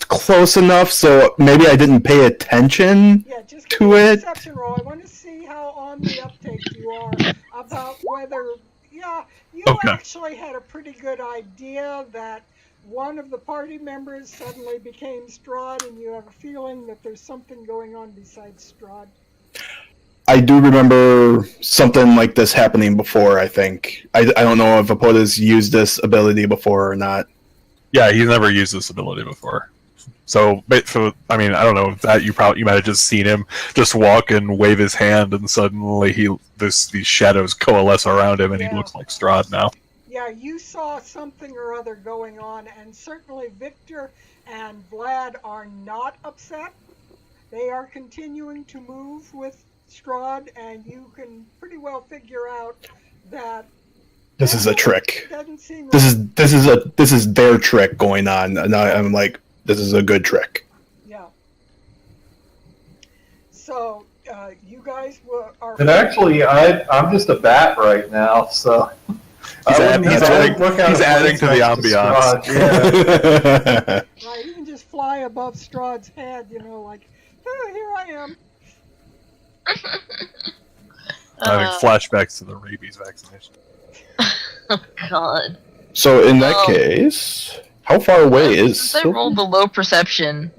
[SPEAKER 2] close enough, so maybe I didn't pay attention.
[SPEAKER 1] Yeah, just
[SPEAKER 2] to
[SPEAKER 1] give me a
[SPEAKER 2] it.
[SPEAKER 1] perception roll. I want to see how on the uptake you are about whether. Yeah, you
[SPEAKER 6] Okay.
[SPEAKER 1] actually had a pretty good idea that one of the party members suddenly became Strahd, and you have a feeling that there's something going on besides Strahd.
[SPEAKER 2] I do remember something like this happening before, I think. I don't know if Apoda's used this ability before or not.
[SPEAKER 6] Yeah, he's never used this ability before. So, I mean, I don't know if that you might have just seen him just walk and wave his hand, and suddenly these shadows coalesce around him, and
[SPEAKER 1] Yeah.
[SPEAKER 6] he looks like Strahd now.
[SPEAKER 1] Yeah, you saw something or other going on, and certainly Victor and Vlad are not upset. They are continuing to move with Strahd, and you can pretty well figure out that
[SPEAKER 2] This is a trick.
[SPEAKER 1] doesn't seem
[SPEAKER 2] This
[SPEAKER 1] right.
[SPEAKER 2] this is their trick going on, and I'm like, this is a good trick.
[SPEAKER 1] Yeah. So you guys are.
[SPEAKER 3] And actually, I'm just a bat right now, so.
[SPEAKER 6] He's
[SPEAKER 3] I wouldn't look out
[SPEAKER 6] he's
[SPEAKER 3] of
[SPEAKER 6] adding
[SPEAKER 3] place
[SPEAKER 6] to the
[SPEAKER 3] next
[SPEAKER 6] ambiance.
[SPEAKER 3] Strahd, yeah.
[SPEAKER 1] Right, you can just fly above Strahd's head, like, oh, here I am.
[SPEAKER 6] Having flashbacks to the rabies vaccination.
[SPEAKER 5] Oh God.
[SPEAKER 2] So in that case, how far away is
[SPEAKER 5] Since I rolled the low perception,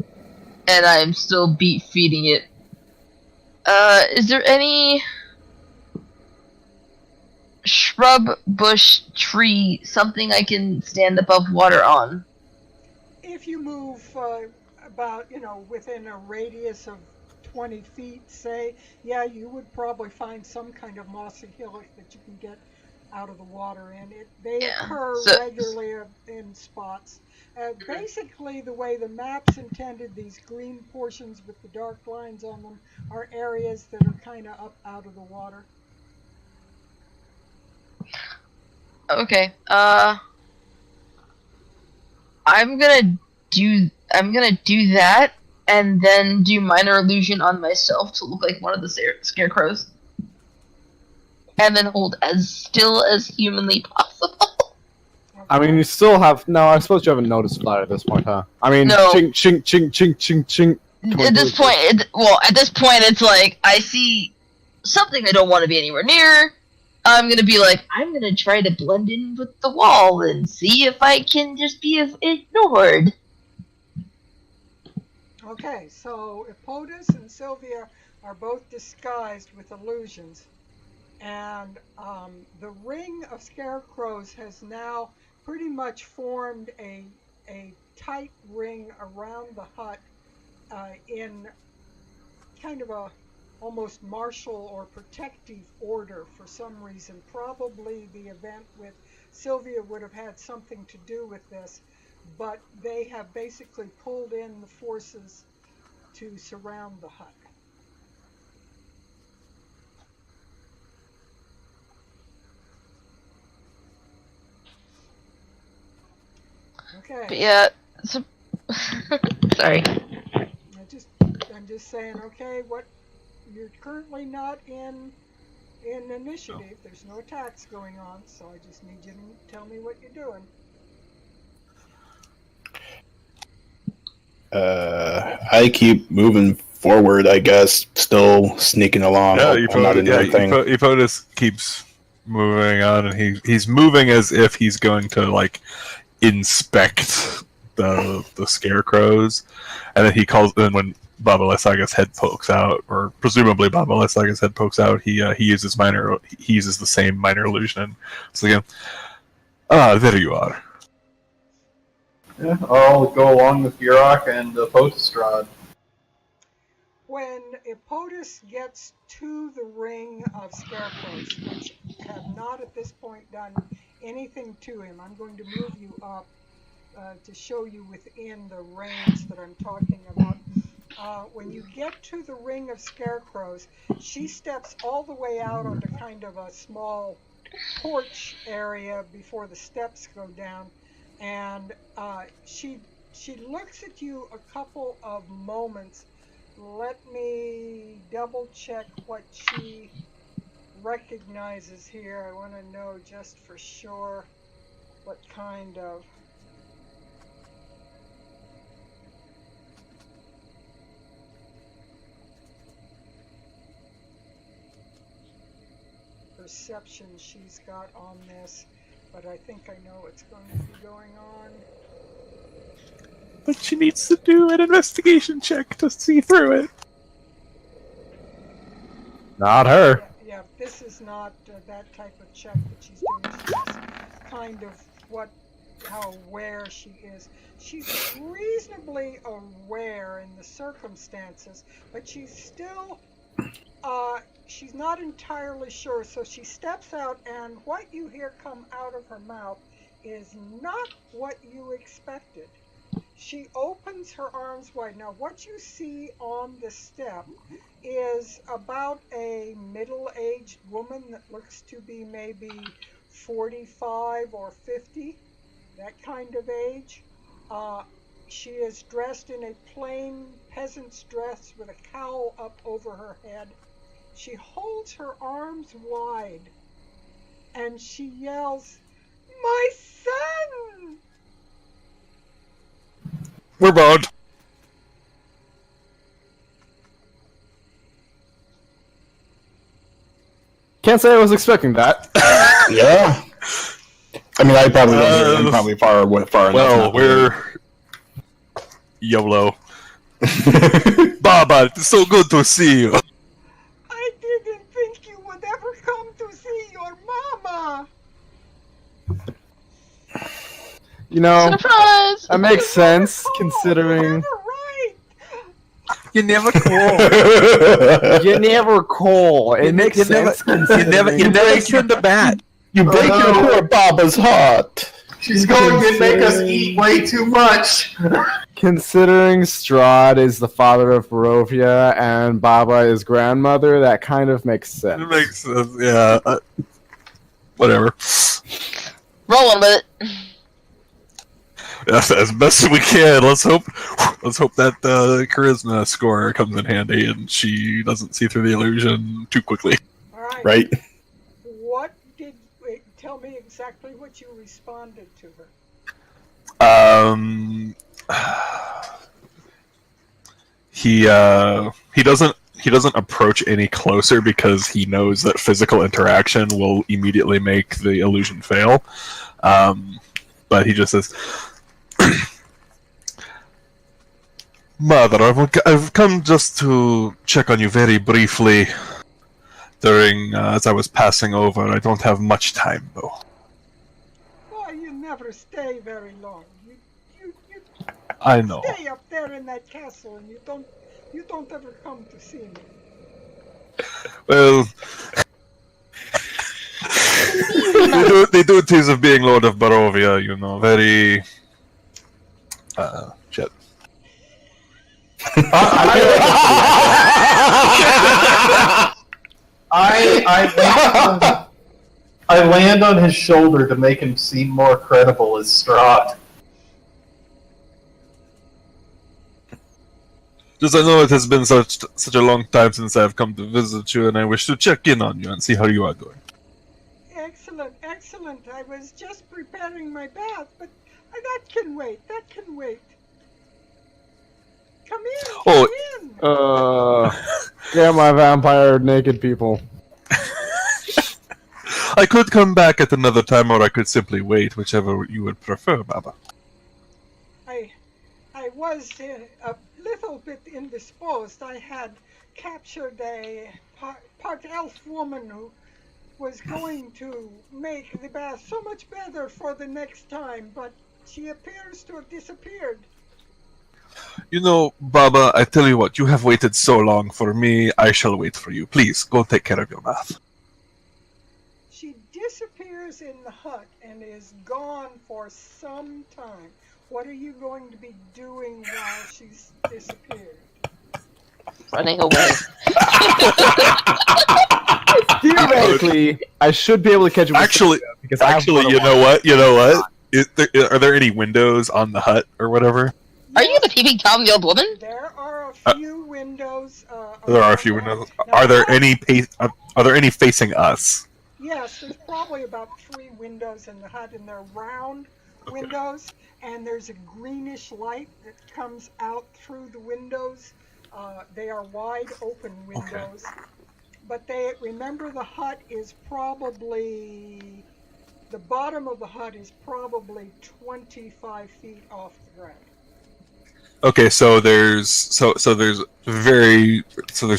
[SPEAKER 5] and I'm still feeding it. Is there any shrub, bush, tree, something I can stand above water on?
[SPEAKER 1] If you move about, within a radius of 20 feet, say, yeah, you would probably find some kind of mossy hillock that you can get out of the water in. They occur regularly in spots. Basically, the way the map's intended, these green portions with the dark lines on them are areas that are kind of up out of the water.
[SPEAKER 5] Okay. I'm gonna do that, and then do minor illusion on myself to look like one of the scarecrows, and then hold as still as humanly possible.
[SPEAKER 4] I mean, you still have... No, I suppose you haven't noticed Vlad at this point, huh? I mean,
[SPEAKER 5] No.
[SPEAKER 4] chink, chink, chink, chink, chink, chink.
[SPEAKER 5] At this point, it's like I see something I don't want to be anywhere near. I'm gonna be like, I'm gonna try to blend in with the wall and see if I can just be ignored.
[SPEAKER 1] Okay, so Epotus and Sylvia are both disguised with illusions, and the ring of scarecrows has now pretty much formed a tight ring around the hut in kind of a almost martial or protective order for some reason. Probably the event with Sylvia would have had something to do with this, but they have basically pulled in the forces to surround the hut. Okay.
[SPEAKER 5] But yeah, so sorry.
[SPEAKER 1] I'm just saying, okay, what you're currently not in in initiative. There's no attacks going on, so I just need you to tell me what you're doing.
[SPEAKER 2] I keep moving forward, I guess, still sneaking along.
[SPEAKER 6] Yeah,
[SPEAKER 2] Epodus
[SPEAKER 6] keeps moving on, and he's moving as if he's going to like inspect the scarecrows, and then he calls. Then when Baba Lesaga's head pokes out, or presumably Baba Lesaga's head pokes out, he uses the same minor illusion. And so again, there you are.
[SPEAKER 3] Yeah, I'll go along with Yurok and Potestrad.
[SPEAKER 1] When Epodus gets to the ring of scarecrows, which have not at this point done anything to him, I'm going to move you up to show you within the range that I'm talking about. When you get to the ring of scarecrows, she steps all the way out onto kind of a small porch area before the steps go down, and she looks at you a couple of moments. Let me double check what she recognizes here. I want to know just for sure what kind of perception she's got on this, but I think I know what's going to be going on.
[SPEAKER 6] But she needs to do an investigation check to see through it.
[SPEAKER 4] Not her.
[SPEAKER 1] Yeah, this is not that type of check that she's doing. She's kind of how aware she is. She's reasonably aware in the circumstances, but she's still, she's not entirely sure. So she steps out, and what you hear come out of her mouth is not what you expected. She opens her arms wide. Now, what you see on the step is about a middle-aged woman that looks to be maybe 45 or 50, that kind of age. She is dressed in a plain peasant's dress with a cowl up over her head. She holds her arms wide, and she yells, "My son!"
[SPEAKER 6] We're boned.
[SPEAKER 4] Can't say I was expecting that.
[SPEAKER 2] Yeah. I mean, I probably don't. I'm probably far enough.
[SPEAKER 6] Well, we're YOLO. Baba, it's so good to see you.
[SPEAKER 1] I didn't think you would ever come to see your mama.
[SPEAKER 4] You know,
[SPEAKER 5] Surprise!
[SPEAKER 4] that makes sense
[SPEAKER 1] Never
[SPEAKER 4] considering.
[SPEAKER 1] never right.
[SPEAKER 6] You never call.
[SPEAKER 4] You never call. It makes sense.
[SPEAKER 6] You never turn the bat.
[SPEAKER 2] You break your poor Baba's heart.
[SPEAKER 3] She's going to make us eat way too much.
[SPEAKER 4] Considering Strahd is the father of Barovia and Baba is grandmother, that kind of makes sense.
[SPEAKER 6] It makes sense, yeah. Whatever.
[SPEAKER 5] Rolling with it.
[SPEAKER 6] Yes, as best as we can. Let's hope that charisma score comes in handy and she doesn't see through the illusion too quickly.
[SPEAKER 1] All right.
[SPEAKER 2] Right?
[SPEAKER 1] Tell me exactly what you responded to her.
[SPEAKER 6] He doesn't approach any closer because he knows that physical interaction will immediately make the illusion fail. But he just says, "Mother, I've come just to check on you very briefly. During as I was passing over, I don't have much time though."
[SPEAKER 1] Boy, you never stay very long. You
[SPEAKER 6] I know.
[SPEAKER 1] stay up there in that castle, and you don't ever come to see me.
[SPEAKER 6] Well, they do tease of being Lord of Barovia, you know, very shit.
[SPEAKER 3] I land on his shoulder to make him seem more credible as Strahd.
[SPEAKER 6] Just I know it has been such a long time since I have come to visit you, and I wish to check in on you and see how you are doing.
[SPEAKER 1] Excellent, excellent. I was just preparing my bath, but that can wait. That can wait. Come in. Come in.
[SPEAKER 4] Yeah, my vampire naked people.
[SPEAKER 6] I could come back at another time, or I could simply wait, whichever you would prefer, Baba.
[SPEAKER 1] I was a little bit indisposed. I had captured a part elf woman who was going to make the bath so much better for the next time, but she appears to have disappeared.
[SPEAKER 6] You know, Baba, I tell you what, you have waited so long for me, I shall wait for you. Please, go take care of your bath.
[SPEAKER 1] She disappears in the hut and is gone for some time. What are you going to be doing while she's disappeared?
[SPEAKER 5] Running away.
[SPEAKER 4] Theoretically, I should be able to catch him.
[SPEAKER 6] Actually, you know what? Are there any windows on the hut or whatever?
[SPEAKER 5] Are you the peeping Tom, the old woman?
[SPEAKER 1] There are a few windows.
[SPEAKER 6] There are a few windows. Are there any facing us?
[SPEAKER 1] Yes, there's probably about 3 windows in the hut, and they're round windows, and there's a greenish light that comes out through the windows. They are wide open windows, but remember the hut is probably, the bottom of the hut is probably 25 feet off the ground.
[SPEAKER 6] Okay, so there's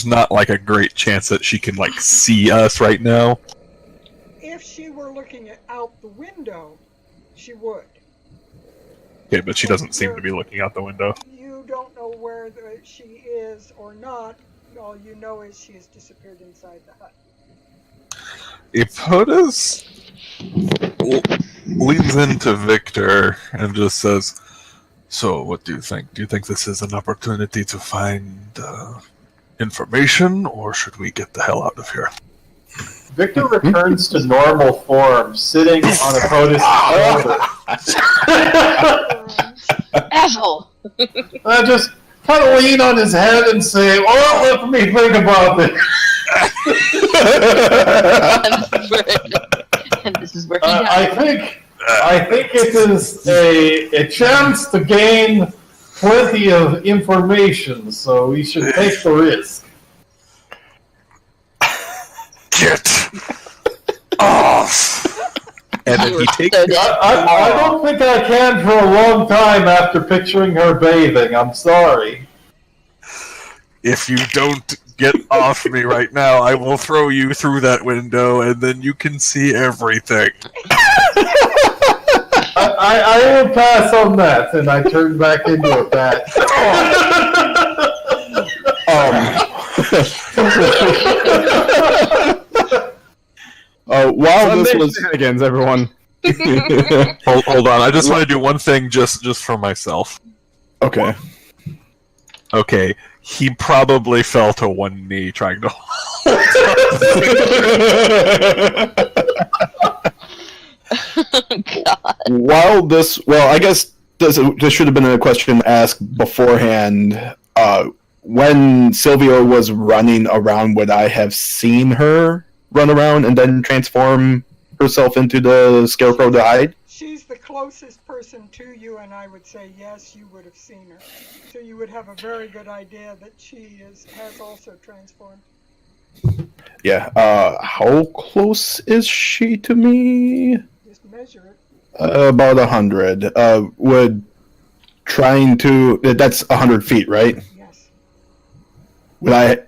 [SPEAKER 6] not like a great chance that she can like see us right now.
[SPEAKER 1] If she were looking out the window, she would.
[SPEAKER 6] Okay, but she doesn't seem to be looking out the window.
[SPEAKER 1] You don't know where she is or not. All you know is she has disappeared inside the hut.
[SPEAKER 6] Epotus leans into Victor and just says, "So, what do you think? Do you think this is an opportunity to find information, or should we get the hell out of here?"
[SPEAKER 3] Victor returns to normal form, sitting on Epotus' shoulder.
[SPEAKER 5] Asshole!
[SPEAKER 3] I just kind of lean on his head and say, "Oh, let me think about this."
[SPEAKER 5] and this is where he
[SPEAKER 3] I think it is a chance to gain plenty of information, so we should take the risk.
[SPEAKER 6] Get off! And then he takes.
[SPEAKER 3] I don't think I can for a long time after picturing her bathing. I'm sorry.
[SPEAKER 6] If you don't get off me right now, I will throw you through that window, and then you can see everything.
[SPEAKER 3] I will pass on that, and I turn back into a bat.
[SPEAKER 2] While this was
[SPEAKER 4] shenanigans, everyone.
[SPEAKER 6] Hold on, I just want to do one thing just for myself.
[SPEAKER 2] okay.
[SPEAKER 6] Okay, he probably fell to one knee trying to hold
[SPEAKER 5] God.
[SPEAKER 2] While this, well, I guess this should have been a question asked beforehand. When Sylvia was running around, would I have seen her run around and then transform herself into the scarecrow to hide?
[SPEAKER 1] She's the closest person to you, and I would say yes, you would have seen her. So you would have a very good idea that she has also transformed.
[SPEAKER 2] Yeah. How close is she to me?
[SPEAKER 1] Just measure it.
[SPEAKER 2] About 100. Would trying to... That's 100 feet, right?
[SPEAKER 1] Yes.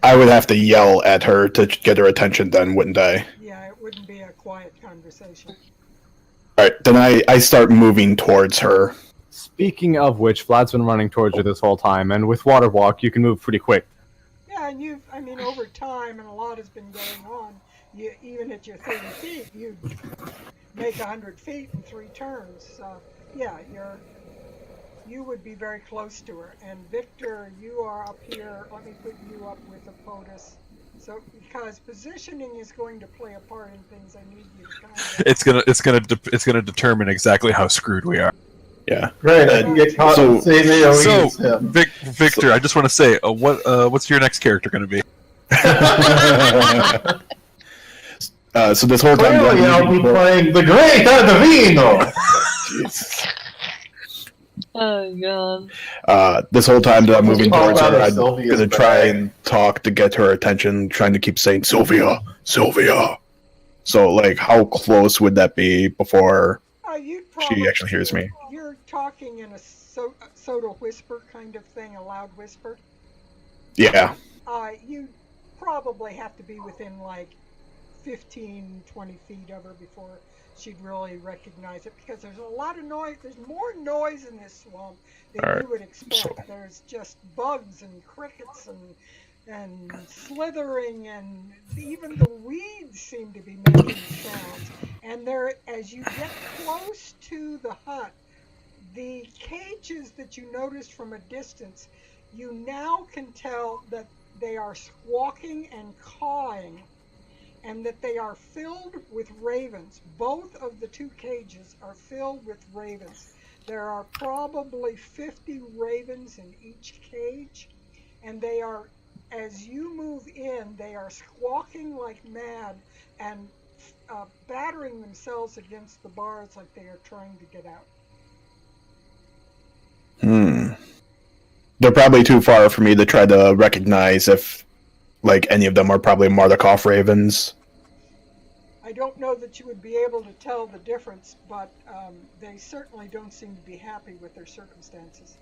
[SPEAKER 2] I would have to yell at her to get her attention then, wouldn't I?
[SPEAKER 1] Yeah, it wouldn't be a quiet conversation.
[SPEAKER 2] Alright, then I start moving towards her.
[SPEAKER 4] Speaking of which, Vlad's been running towards you this whole time, and with Water Walk, you can move pretty quick.
[SPEAKER 1] Yeah, and over time, and a lot has been going on, even at your 30 feet, you make 100 feet in 3 turns. So, yeah, you would be very close to her. And Victor, you are up here. Let me put you up with Epotus. So, because positioning is going to play a part in things, I need you to kind of...
[SPEAKER 6] It's gonna determine exactly how screwed we are.
[SPEAKER 2] Yeah.
[SPEAKER 3] Great, I can get caught in the same AoE as him.
[SPEAKER 6] Victor, I just want to say, what's your next character going to be?
[SPEAKER 2] So this whole time,
[SPEAKER 3] Clearly, I'll be playing the Great Adivino!
[SPEAKER 2] Jesus.
[SPEAKER 5] Oh god.
[SPEAKER 2] This whole time that I'm moving
[SPEAKER 3] Oh,
[SPEAKER 2] towards her,
[SPEAKER 3] that
[SPEAKER 2] I'm
[SPEAKER 3] is Sylvia's
[SPEAKER 2] gonna try
[SPEAKER 3] bag.
[SPEAKER 2] and talk to get her attention, trying to keep saying Sylvia, Sylvia. So, like, how close would that be before
[SPEAKER 1] You'd
[SPEAKER 2] she
[SPEAKER 1] probably,
[SPEAKER 2] actually hears me?
[SPEAKER 1] You're talking in a soda whisper kind of thing, a loud whisper.
[SPEAKER 2] Yeah.
[SPEAKER 1] You probably have to be within like 15, 20 feet of her before she'd really recognize it, because there's a lot of noise. There's more noise in this swamp than
[SPEAKER 2] All right,
[SPEAKER 1] you would expect.
[SPEAKER 2] so-
[SPEAKER 1] There's just bugs and crickets and slithering, and even the weeds seem to be making sounds. And there, as you get close to the hut, the cages that you noticed from a distance, you now can tell that they are squawking and cawing, and that they are filled with ravens. Both of the two cages are filled with ravens. There are probably 50 ravens in each cage, and they are, as you move in, they are squawking like mad and battering themselves against the bars like they are trying to get out.
[SPEAKER 2] They're probably too far for me to try to recognize if, like, any of them are probably Mardukov ravens.
[SPEAKER 1] I don't know that you would be able to tell the difference, but they certainly don't seem to be happy with their circumstances.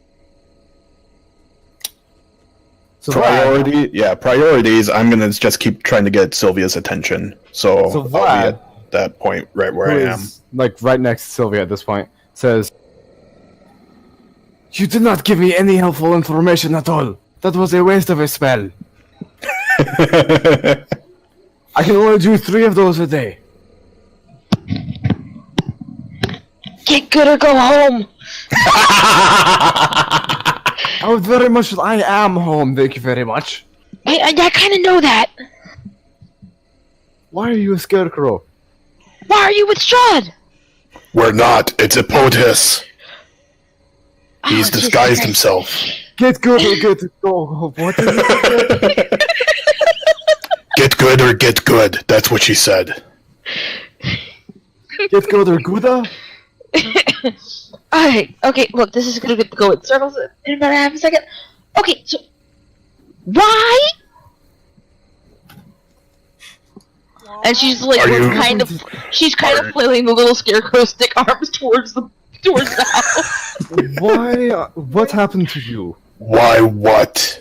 [SPEAKER 4] So
[SPEAKER 2] priorities. I'm gonna just keep trying to get Sylvia's attention. So I'll be
[SPEAKER 4] Vlad,
[SPEAKER 2] at that point right where
[SPEAKER 4] who
[SPEAKER 2] I am.
[SPEAKER 4] is, like, right next to Sylvia at this point, says, "You did not give me any helpful information at all. That was a waste of a spell. I can only do 3 of those a day."
[SPEAKER 5] Get good or go home.
[SPEAKER 4] I would very much. I am home. Thank you very much.
[SPEAKER 5] I kind of know that.
[SPEAKER 4] Why are you a scarecrow?
[SPEAKER 5] Why are you with Strahd?
[SPEAKER 2] We're not. It's a POTUS. He's
[SPEAKER 5] Oh,
[SPEAKER 2] disguised
[SPEAKER 5] Jesus
[SPEAKER 2] himself.
[SPEAKER 4] Get good or get go. What did you say?
[SPEAKER 2] Get good or get good. That's what she said.
[SPEAKER 4] Get good or gooda?
[SPEAKER 5] Alright, okay, look, this is gonna go in circles in about half a second. Okay, so why? And she's like
[SPEAKER 2] Are you-
[SPEAKER 5] she's kind of flailing the little scarecrow stick arms towards the house.
[SPEAKER 4] Why? What happened to you?
[SPEAKER 2] Why what?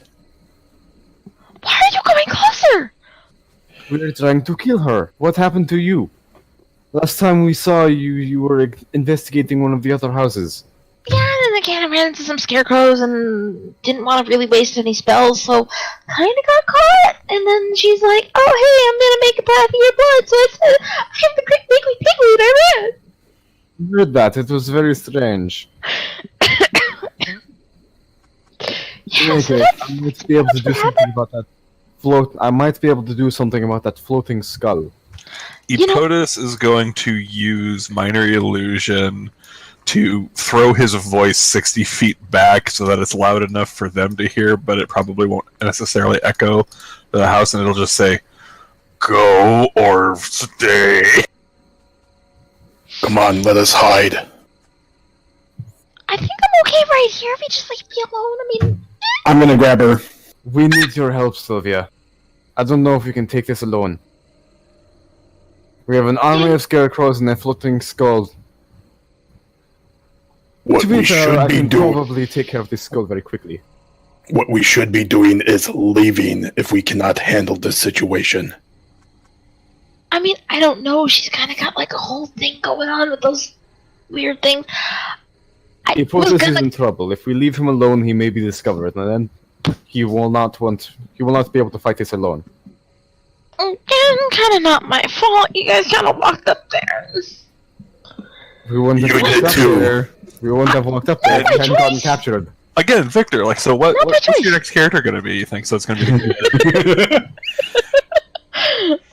[SPEAKER 5] Why are you coming closer?
[SPEAKER 4] We were trying to kill her. What happened to you? Last time we saw you, you were investigating one of the other houses.
[SPEAKER 5] Yeah, and then again I ran into some scarecrows and didn't want to really waste any spells, so kinda got caught. And then she's like, "Oh hey, I'm gonna make a path in your blood," so I said, "I am the great wiggly piglet," and I ran.
[SPEAKER 4] I heard that. It was very strange.
[SPEAKER 5] Yeah, so
[SPEAKER 4] Okay,
[SPEAKER 5] that's,
[SPEAKER 4] I might be able to
[SPEAKER 5] that's
[SPEAKER 4] do
[SPEAKER 5] what
[SPEAKER 4] something about that I might be able to do something about that floating skull.
[SPEAKER 5] You know-
[SPEAKER 6] Epotus is going to use minor illusion to throw his voice 60 feet back so that it's loud enough for them to hear, but it probably won't necessarily echo the house, and it'll just say, "Go or stay."
[SPEAKER 2] Come on, let us hide.
[SPEAKER 5] I think I'm okay right here if you just leave me alone. I mean,
[SPEAKER 2] I'm gonna grab her.
[SPEAKER 4] We need your help, Sylvia. I don't know if we can take this alone. We have an army of scarecrows and a floating skull.
[SPEAKER 2] What
[SPEAKER 4] To be
[SPEAKER 2] we
[SPEAKER 4] fair, I
[SPEAKER 2] should be
[SPEAKER 4] can
[SPEAKER 2] doing.
[SPEAKER 4] probably take care of this skull very quickly.
[SPEAKER 2] What we should be doing is leaving if we cannot handle this situation.
[SPEAKER 5] I mean, I don't know. She's kind of got like a whole thing going on with those weird things. I
[SPEAKER 4] If
[SPEAKER 5] was
[SPEAKER 4] Otis is
[SPEAKER 5] gonna.
[SPEAKER 4] in trouble, if we leave him alone, he may be discovered, and then he will not be able to fight this alone.
[SPEAKER 5] Kind of not my fault. You guys kind of walked up there.
[SPEAKER 4] We wouldn't have
[SPEAKER 2] You
[SPEAKER 4] walked
[SPEAKER 2] did
[SPEAKER 4] up
[SPEAKER 2] too.
[SPEAKER 4] there. We wouldn't have walked up there if
[SPEAKER 5] Not
[SPEAKER 4] we
[SPEAKER 5] my
[SPEAKER 4] hadn't gotten
[SPEAKER 5] choice.
[SPEAKER 4] captured.
[SPEAKER 6] Again, Victor, like, so
[SPEAKER 5] Not my
[SPEAKER 6] what's
[SPEAKER 5] choice.
[SPEAKER 6] your next character going to be, you think? So it's going to be...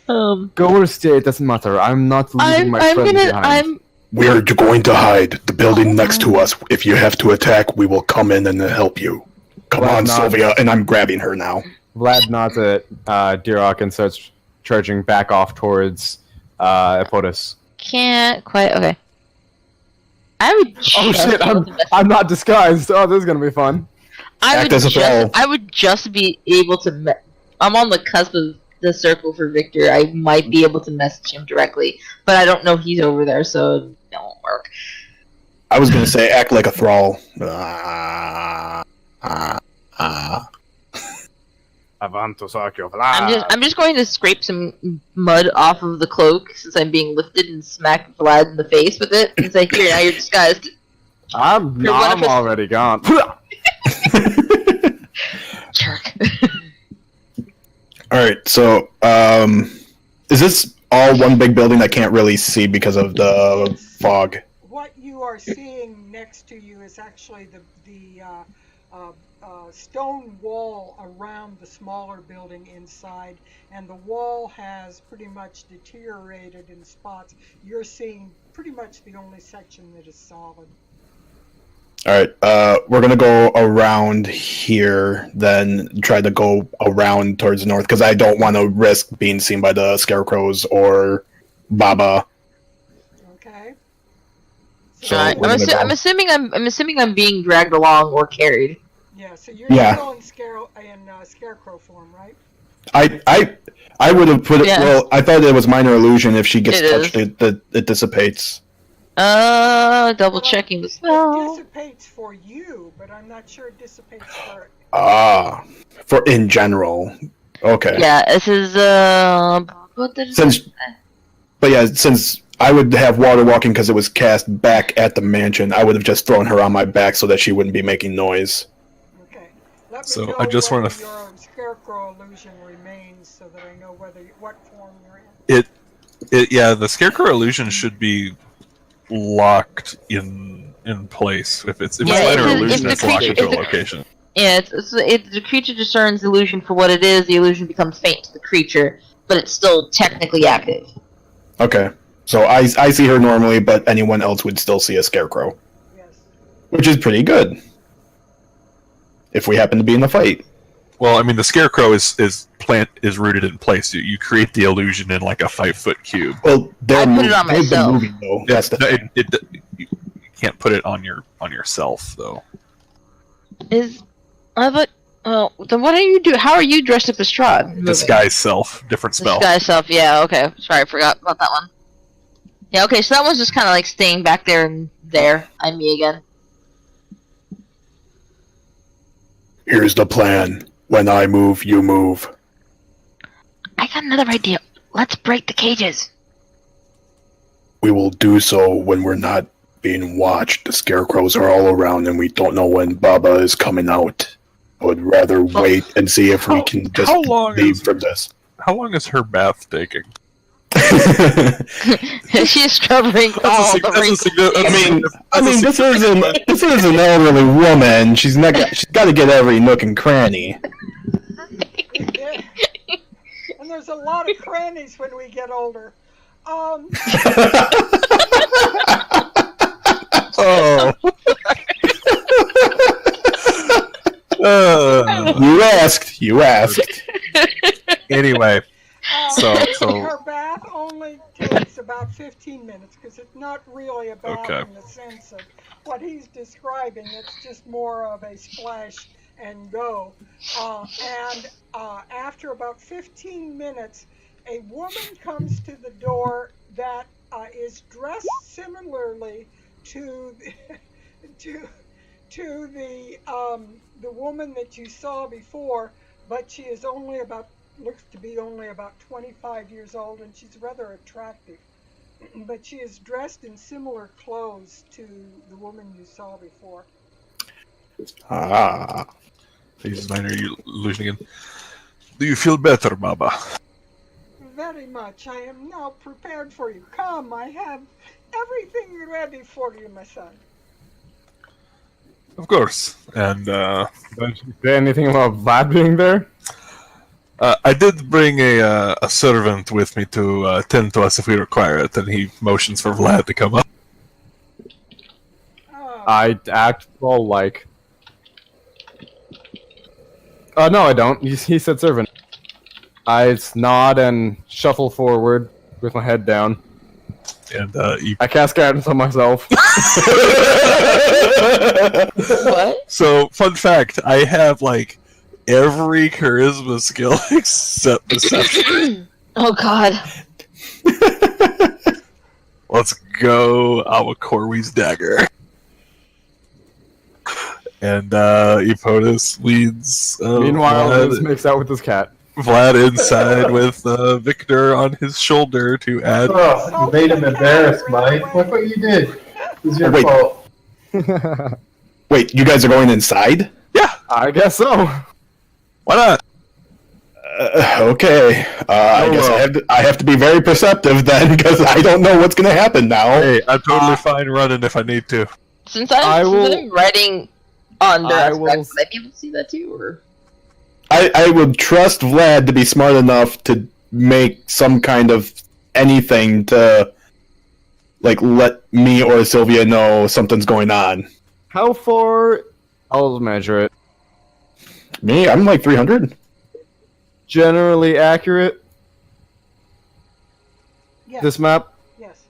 [SPEAKER 4] Go or stay, it doesn't matter. I'm not leaving my friend behind.
[SPEAKER 2] We're going to hide the building next to us. If you have to attack, we will come in and help you. Come on, Sylvia, and I'm grabbing her now.
[SPEAKER 4] Vlad nods at Dirok and starts charging back off towards Epotus.
[SPEAKER 5] Can't quite. Okay. I would.
[SPEAKER 4] Oh shit! I'm not disguised. Oh, this is gonna be fun.
[SPEAKER 5] I would just be able to. I'm on the cusp of the circle for Victor. I might be able to message him directly, but I don't know he's over there, so it won't work.
[SPEAKER 2] I was gonna say act like a thrall.
[SPEAKER 5] I'm just going to scrape some mud off of the cloak since I'm being lifted and smack Vlad in the face with it and say, "Here, now you're disguised."
[SPEAKER 4] I'm already gone.
[SPEAKER 5] Jerk.
[SPEAKER 2] Alright, so, is this all one big building I can't really see because of the fog?
[SPEAKER 1] What you are seeing next to you is actually the stone wall around the smaller building inside, and the wall has pretty much deteriorated in spots. You're seeing pretty much the only section that is solid.
[SPEAKER 2] Alright, we're gonna go around here, then try to go around towards the north, because I don't want to risk being seen by the scarecrows or Baba.
[SPEAKER 1] Okay.
[SPEAKER 2] So
[SPEAKER 5] I'm assuming I'm being dragged along or carried.
[SPEAKER 1] Yeah, so you're still in scarecrow form, right?
[SPEAKER 2] I would have put it. Yeah. Well, I thought it was minor illusion. If she gets touched, it dissipates.
[SPEAKER 5] Double checking the spell.
[SPEAKER 1] It dissipates for you, but I'm not sure it dissipates for.
[SPEAKER 2] For in general. Okay.
[SPEAKER 5] Yeah, this is what did it
[SPEAKER 2] since I would have water walking because it was cast back at the mansion, I would have just thrown her on my back so that she wouldn't be making noise.
[SPEAKER 1] Okay. Let me
[SPEAKER 6] So
[SPEAKER 1] know
[SPEAKER 6] I just want to.
[SPEAKER 1] Your scarecrow illusion remains, so that I know what form you're in.
[SPEAKER 6] Yeah, the scarecrow illusion should be locked in place. If it's minor illusion, it's locked into a location.
[SPEAKER 5] Yeah, it's the creature discerns the illusion for what it is. The illusion becomes faint to the creature, but it's still technically active.
[SPEAKER 2] Okay, so I see her normally, but anyone else would still see a scarecrow.
[SPEAKER 1] Yes.
[SPEAKER 2] Which is pretty good. If we happen to be in the fight.
[SPEAKER 6] Well, I mean, the scarecrow is rooted in place. You create the illusion in like a 5-foot cube.
[SPEAKER 2] Well,
[SPEAKER 5] I put it on myself.
[SPEAKER 2] Moving, though. That's the thing.
[SPEAKER 6] You can't put it on yourself though.
[SPEAKER 5] Then what do you do? How are you dressed up as Strahd?
[SPEAKER 6] Disguise self, different spell.
[SPEAKER 5] Disguise self, yeah, okay. Sorry, I forgot about that one. Yeah, okay, so that one's just kind of like staying back there and there. I'm me again.
[SPEAKER 2] Here's the plan. When I move, you move.
[SPEAKER 5] I got another idea. Let's break the cages.
[SPEAKER 2] We will do so when we're not being watched. The scarecrows are all around and we don't know when Baba is coming out. I would rather wait and see if we can just leave from this.
[SPEAKER 6] How long is her bath taking?
[SPEAKER 5] She's covering all the wrinkles.
[SPEAKER 2] I mean, this is an elderly woman. She's got to get every nook and cranny.
[SPEAKER 1] Yeah. And there's a lot of crannies when we get older.
[SPEAKER 2] Oh. You asked.
[SPEAKER 6] Anyway, so
[SPEAKER 1] her bath only takes about 15 minutes because it's not really a bath in the sense of what he's describing. It's just more of a splash and go. And after about 15 minutes, a woman comes to the door that is dressed similarly to the woman that you saw before, but she is looks to be only about 25 years old, and she's rather attractive. But she is dressed in similar clothes to the woman you saw before.
[SPEAKER 6] This minor illusion again. Do you feel better, Baba?
[SPEAKER 1] Very much. I am now prepared for you. Come, I have everything ready for you, my son.
[SPEAKER 6] Of course. And
[SPEAKER 4] don't you say anything about Vlad being there?
[SPEAKER 6] I did bring a servant with me to tend to us if we require it, and he motions for Vlad to come up.
[SPEAKER 4] I act all like. No, I don't. He said servant. I nod and shuffle forward with my head down.
[SPEAKER 6] And
[SPEAKER 4] I cast guidance on myself.
[SPEAKER 5] What?
[SPEAKER 6] So, fun fact, I have, like, every charisma skill except deception.
[SPEAKER 5] Oh god.
[SPEAKER 6] Let's go Awakorwi's dagger. And Epotus leads
[SPEAKER 4] Meanwhile,
[SPEAKER 6] Vlad,
[SPEAKER 4] Liz makes out with this cat.
[SPEAKER 6] Vlad inside with Victor on his shoulder to add.
[SPEAKER 3] Oh, you made him embarrassed, Mike. Look what you did. It's your
[SPEAKER 2] Wait.
[SPEAKER 3] fault.
[SPEAKER 2] Wait, you guys are going inside?
[SPEAKER 6] Yeah,
[SPEAKER 4] I guess so.
[SPEAKER 6] why not?
[SPEAKER 2] Okay. I guess I have to be very perceptive then, because I don't know what's going to happen now.
[SPEAKER 6] Hey, I'm totally fine running if I need to.
[SPEAKER 5] Since I'm writing on the
[SPEAKER 4] I
[SPEAKER 5] aspect,
[SPEAKER 4] will-
[SPEAKER 5] would I be able to see that too, or?
[SPEAKER 2] I would trust Vlad to be smart enough to make some kind of anything to, like, let me or Sylvia know something's going on.
[SPEAKER 4] How far? I'll measure it.
[SPEAKER 2] Me? I'm like 300.
[SPEAKER 4] Generally accurate.
[SPEAKER 1] Yes.
[SPEAKER 4] This map.
[SPEAKER 1] Yes.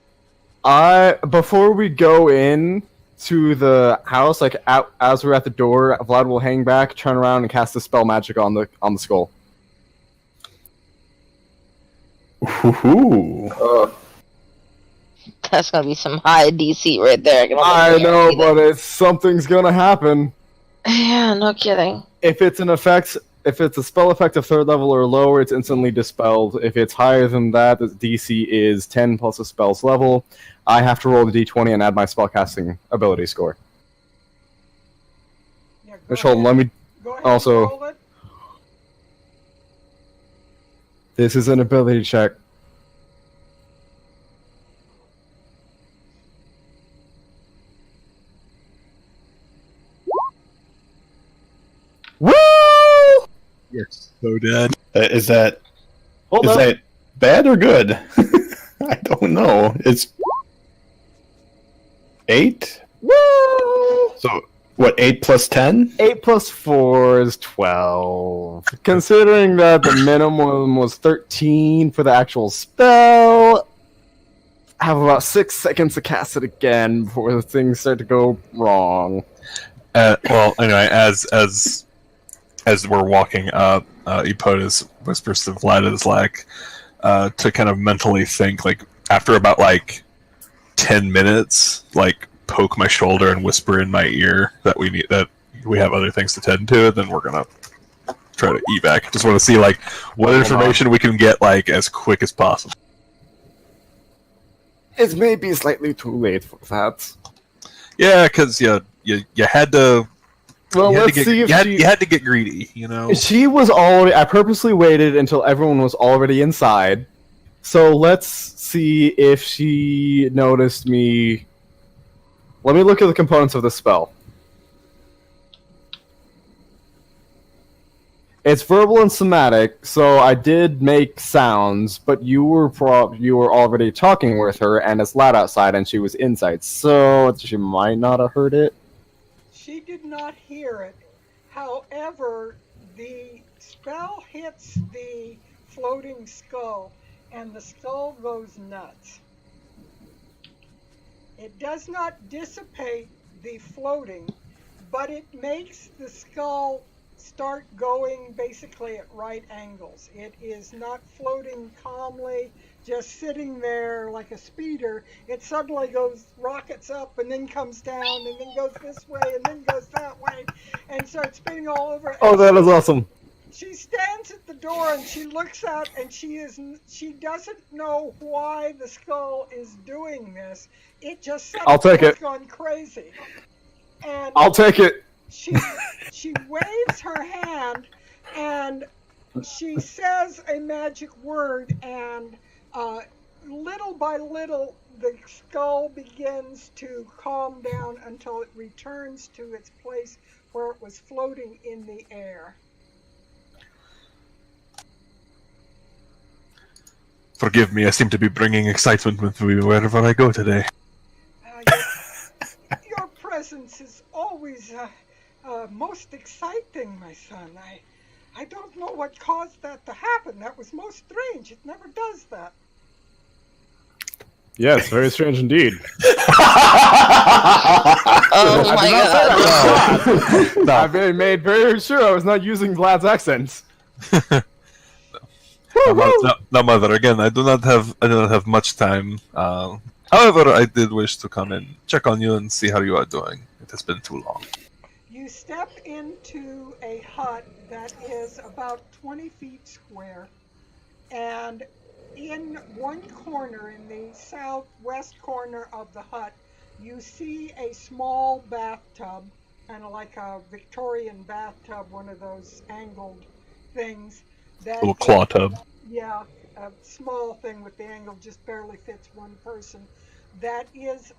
[SPEAKER 4] Before we go in to the house, like as we're at the door, Vlad will hang back, turn around, and cast the spell magic on the skull.
[SPEAKER 2] Ooh.
[SPEAKER 5] That's gonna be some high DC right there.
[SPEAKER 4] I know, but something's gonna happen.
[SPEAKER 5] Yeah, no kidding.
[SPEAKER 4] If it's a spell effect of 3rd level or lower, it's instantly dispelled. If it's higher than that, the DC is 10 plus a spell's level. I have to roll the d20 and add my spellcasting ability score.
[SPEAKER 1] Yeah, go
[SPEAKER 4] Which, hold on,
[SPEAKER 1] ahead.
[SPEAKER 4] let me...
[SPEAKER 1] Go ahead
[SPEAKER 4] also-
[SPEAKER 1] and roll it.
[SPEAKER 4] This is an ability check. Woo!
[SPEAKER 6] You're so dead.
[SPEAKER 2] Is that
[SPEAKER 4] Hold
[SPEAKER 2] is
[SPEAKER 4] up.
[SPEAKER 2] that bad or good? I don't know. It's 8?
[SPEAKER 4] Woo!
[SPEAKER 2] So, what, 8 plus 10?
[SPEAKER 4] 8 plus 4 is 12. Considering that the minimum was 13 for the actual spell, I have about 6 seconds to cast it again before things start to go wrong.
[SPEAKER 6] Well, anyway, as we're walking up, Epotus whispers to Vlad is like to kind of mentally think, like, after about like 10 minutes, like, poke my shoulder and whisper in my ear that we have other things to tend to, and then we're gonna try to evac. Just want to see, like, what information we can get, like, as quick as possible.
[SPEAKER 4] It may be slightly too late for that.
[SPEAKER 6] Yeah, because you had to.
[SPEAKER 4] Well,
[SPEAKER 6] you had
[SPEAKER 4] let's
[SPEAKER 6] to get,
[SPEAKER 4] see if
[SPEAKER 6] you had to get greedy, you know.
[SPEAKER 4] She was already... I purposely waited until everyone was already inside. So let's see if she noticed me... Let me look at the components of the spell. It's verbal and somatic, so I did make sounds, but you were already talking with her, and it's loud outside, and she was inside, so she might not have heard it.
[SPEAKER 1] She did not hear it. However, the spell hits the floating skull, and the skull goes nuts. It does not dissipate the floating, but it makes the skull start going basically at right angles. It is not floating calmly, just sitting there like a speeder. It suddenly rockets up and then comes down and then goes this way and then goes that way and starts spinning all over.
[SPEAKER 4] Oh, that is awesome.
[SPEAKER 1] She stands at the door and she looks out and she doesn't know why the skull is doing this. It just
[SPEAKER 4] I'll take it.
[SPEAKER 1] gone crazy. And
[SPEAKER 4] I'll take it.
[SPEAKER 1] she waves her hand and she says a magic word, and little by little the skull begins to calm down until it returns to its place where it was floating in the air.
[SPEAKER 6] Forgive me, I seem to be bringing excitement with me wherever I go today.
[SPEAKER 1] Your presence my son. I don't know what caused that to happen. That was most strange. It never does that.
[SPEAKER 4] Yes, very strange indeed.
[SPEAKER 5] Oh my god.
[SPEAKER 4] No. I made very sure I was not using Vlad's accents.
[SPEAKER 6] No, mother. Again, I do not have much time. However, I did wish to come and check on you and see how you are doing. It has been too long.
[SPEAKER 1] You step into a hut that is about 20 feet square, and in one corner, in the southwest corner of the hut, you see a small bathtub, kind of like a Victorian bathtub, one of those angled things. That
[SPEAKER 6] Little claw tub.
[SPEAKER 1] Yeah, a small thing with the angle just barely fits one person. That is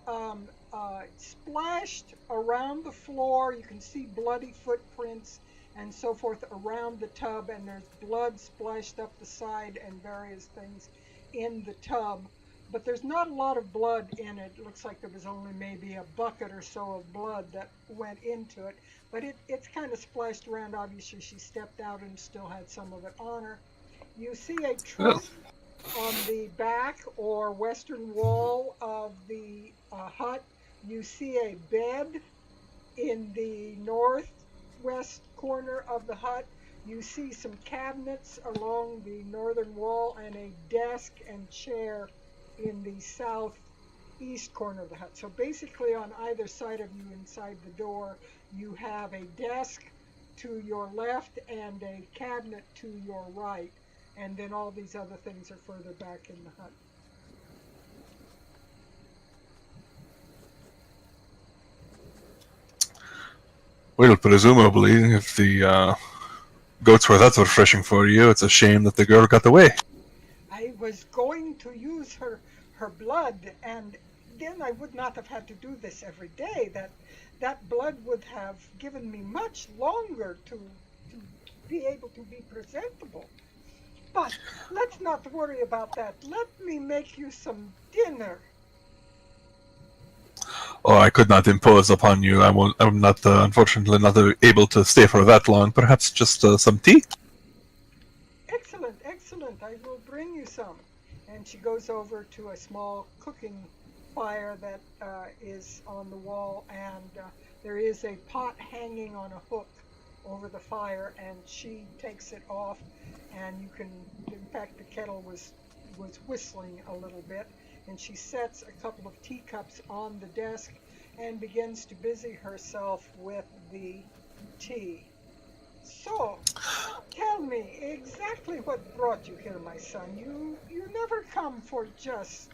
[SPEAKER 1] splashed around the floor. You can see bloody footprints and so forth around the tub, and there's blood splashed up the side and various things in the tub. But there's not a lot of blood in it. It looks like there was only maybe a bucket or so of blood that went into it. But it's kind of splashed around. Obviously, she stepped out and still had some of it on her. You see a truss on the back or western wall of the hut. You see a bed in the northwest corner of the hut. You see some cabinets along the northern wall and a desk and chair in the southeast corner of the hut. So basically on either side of you inside the door, you have a desk to your left and a cabinet to your right. And then all these other things are further back in the hut.
[SPEAKER 6] Well, presumably, if the goats were that refreshing for you, it's a shame that the girl got away.
[SPEAKER 1] I was going to use her blood, and then I would not have had to do this every day. That blood would have given me much longer to be able to be presentable. But let's not worry about that. Let me make you some dinner.
[SPEAKER 6] Oh, I could not impose upon you. I'm not, unfortunately, not able to stay for that long. Perhaps just some tea?
[SPEAKER 1] Excellent, excellent. I will bring you some. And she goes over to a small cooking fire that is on the wall, and there is a pot hanging on a hook over the fire, and she takes it off, and you can, in fact, the kettle was whistling a little bit, and she sets a couple of teacups on the desk and begins to busy herself with the tea. So, tell me exactly what brought you here, my son. You never come for just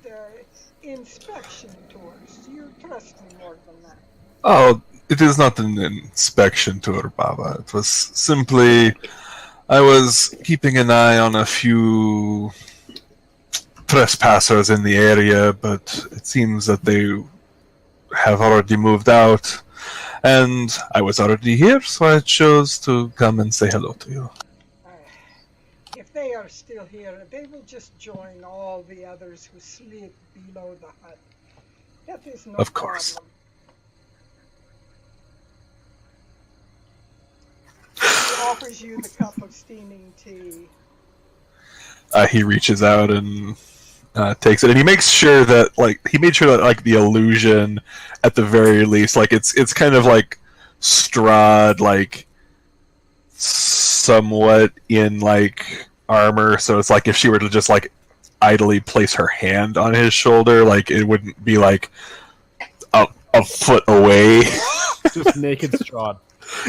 [SPEAKER 1] inspection tours. You trust me more than that.
[SPEAKER 6] Oh, it is not an inspection tour, Baba. It was simply... I was keeping an eye on a few trespassers in the area, but it seems that they have already moved out. And I was already here, so I chose to come and say hello to you.
[SPEAKER 1] If they are still here, they will just join all the others who sleep below the hut. That is no
[SPEAKER 6] Of course.
[SPEAKER 1] problem. He offers you the cup of steaming tea.
[SPEAKER 6] He reaches out and takes it, and he makes sure that, the illusion, at the very least, like it's kind of like Strahd, like somewhat in like armor, so it's like if she were to just like idly place her hand on his shoulder, like it wouldn't be like a foot away.
[SPEAKER 4] Just naked Strahd.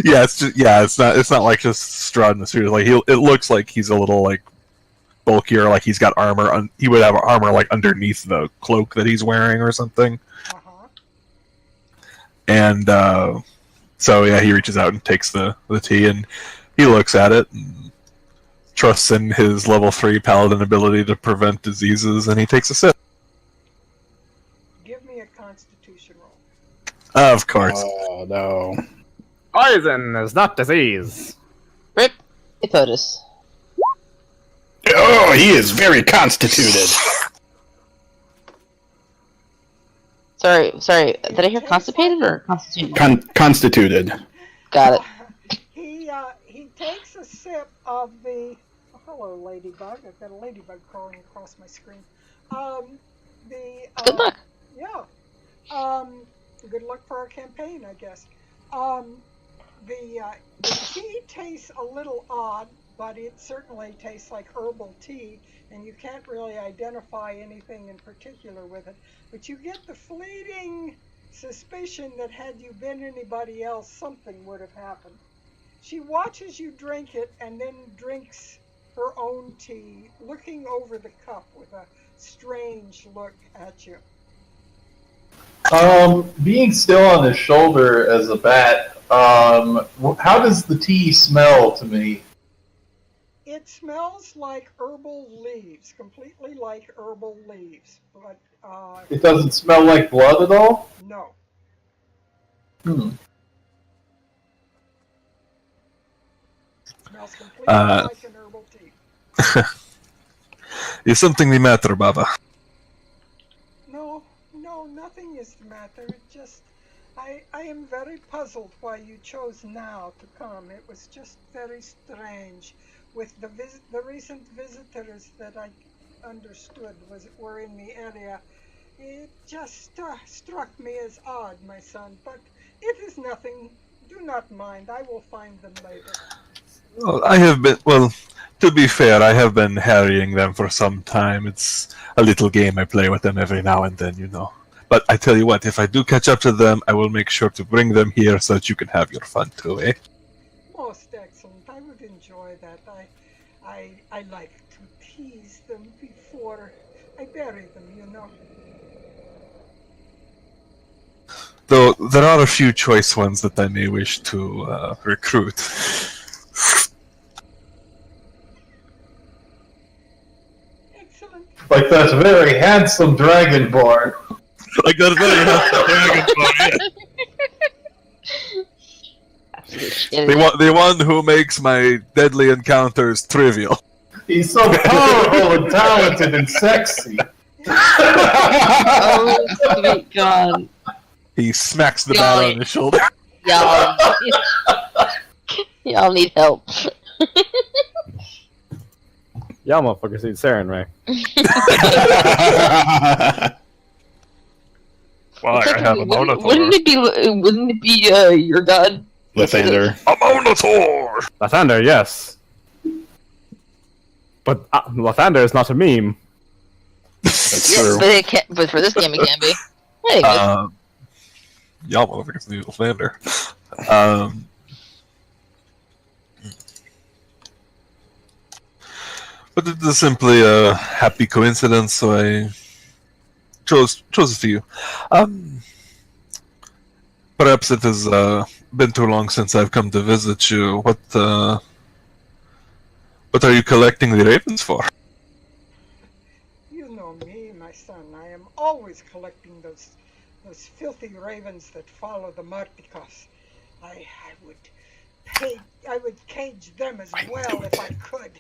[SPEAKER 6] Yeah, it's not like just Strahd in the suit. Like it looks like he's a little like bulkier, like he's got armor. He would have armor like underneath the cloak that he's wearing or something.
[SPEAKER 1] Uh-huh.
[SPEAKER 6] And so yeah, he reaches out and takes the tea, and he looks at it and trusts in his level 3 paladin ability to prevent diseases, and he takes a sip.
[SPEAKER 1] Give me a constitution roll.
[SPEAKER 6] Of course.
[SPEAKER 2] Oh no.
[SPEAKER 4] Poison is not disease.
[SPEAKER 5] Rip Hippotus.
[SPEAKER 2] Oh, he is very constituted.
[SPEAKER 5] Sorry. Did I hear constipated or constituted?
[SPEAKER 2] Constituted.
[SPEAKER 5] Got it.
[SPEAKER 1] He takes a sip of the. Oh, hello, ladybug. I've got a ladybug crawling across my screen.
[SPEAKER 5] Good luck.
[SPEAKER 1] Yeah. Good luck for our campaign, I guess. The tea tastes a little odd, but it certainly tastes like herbal tea, and you can't really identify anything in particular with it. But you get the fleeting suspicion that had you been anybody else, something would have happened. She watches you drink it and then drinks her own tea, looking over the cup with a strange look at you.
[SPEAKER 3] Being still on his shoulder as a bat, how does the tea smell to me?
[SPEAKER 1] It smells like herbal leaves, completely like herbal leaves, but
[SPEAKER 3] It doesn't smell like blood at all?
[SPEAKER 1] no. Smells completely like an herbal tea.
[SPEAKER 6] Is something the matter, Baba?
[SPEAKER 1] No, nothing is the matter. It just, I am very puzzled why you chose now to come. It was just very strange. With the recent visitors that I understood were in the area, it just struck me as odd, my son. But it is nothing. Do not mind. I will find them later.
[SPEAKER 6] Well, I have been. Well, to be fair, I have been harrying them for some time. It's a little game I play with them every now and then, you know. But I tell you what, if I do catch up to them, I will make sure to bring them here so that you can have your fun too, eh?
[SPEAKER 1] Most excellent. I would enjoy that. I like to tease them before I bury them, you know.
[SPEAKER 6] Though there are a few choice ones that I may wish to recruit.
[SPEAKER 1] Excellent.
[SPEAKER 3] Like that very handsome dragonborn.
[SPEAKER 6] Like that very handsome dragonborn, yeah. The one who makes my deadly encounters trivial.
[SPEAKER 3] He's so powerful and talented and sexy.
[SPEAKER 5] Oh, sweet God.
[SPEAKER 6] He smacks the bat on his shoulder.
[SPEAKER 5] Y'all need help.
[SPEAKER 4] Yeah, motherfuckers need Saren, right?
[SPEAKER 6] Well, I have a Minotaur.
[SPEAKER 5] Wouldn't it be your god?
[SPEAKER 2] Lathander.
[SPEAKER 6] A Minotaur!
[SPEAKER 4] Lathander, yes. But Lathander is not a meme.
[SPEAKER 2] That's
[SPEAKER 5] Yes,
[SPEAKER 2] true.
[SPEAKER 5] but for this game it can be. Hey,
[SPEAKER 6] Y'all motherfuckers need Lathander. But it is simply a happy coincidence, so I chose a few. Perhaps it has been too long since I've come to visit you. What are you collecting the ravens for?
[SPEAKER 1] You know me, my son. I am always collecting those filthy ravens that follow the Marticos. I would cage them as well if I could.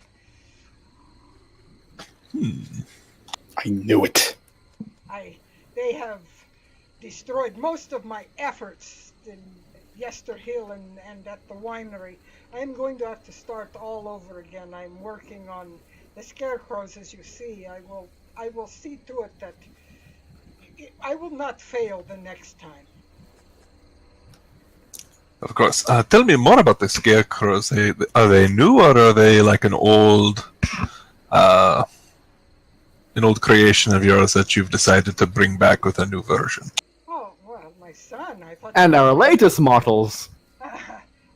[SPEAKER 2] I knew it.
[SPEAKER 1] They have destroyed most of my efforts in Yester Hill and at the winery. I am going to have to start all over again. I'm working on the scarecrows, as you see. I will see to it that I will not fail the next time.
[SPEAKER 6] Of course. Tell me more about the scarecrows. Are they new, or are they like an old creation of yours that you've decided to bring back with a new version?
[SPEAKER 1] Oh, well, my son, I thought...
[SPEAKER 4] And our latest models.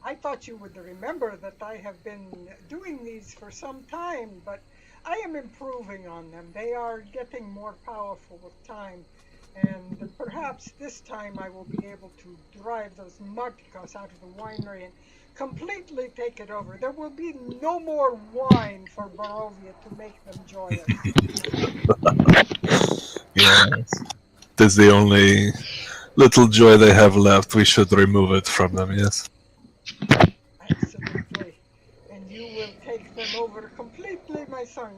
[SPEAKER 1] I thought you would remember that I have been doing these for some time, but I am improving on them. They are getting more powerful with time, and perhaps this time I will be able to drive those Marticos out of the winery and completely take it over. There will be no more wine for Barovia to make them joyous.
[SPEAKER 6] Yes. It is the only little joy they have left. We should remove it from them, yes.
[SPEAKER 1] Absolutely. And you will take them over completely, my son.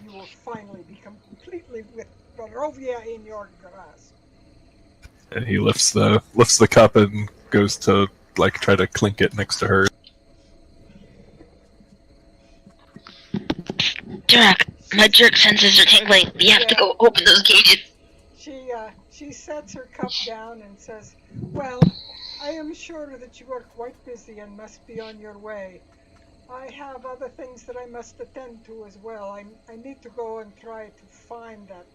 [SPEAKER 1] You will finally be completely with Barovia in your grasp.
[SPEAKER 6] And he lifts the cup and goes to try to clink it next to her.
[SPEAKER 5] Jack, my jerk senses are tingling. We have to go open those cages.
[SPEAKER 1] She sets her cup down and says, "Well, I am sure that you are quite busy and must be on your way. I have other things that I must attend to as well. I need to go and try to find that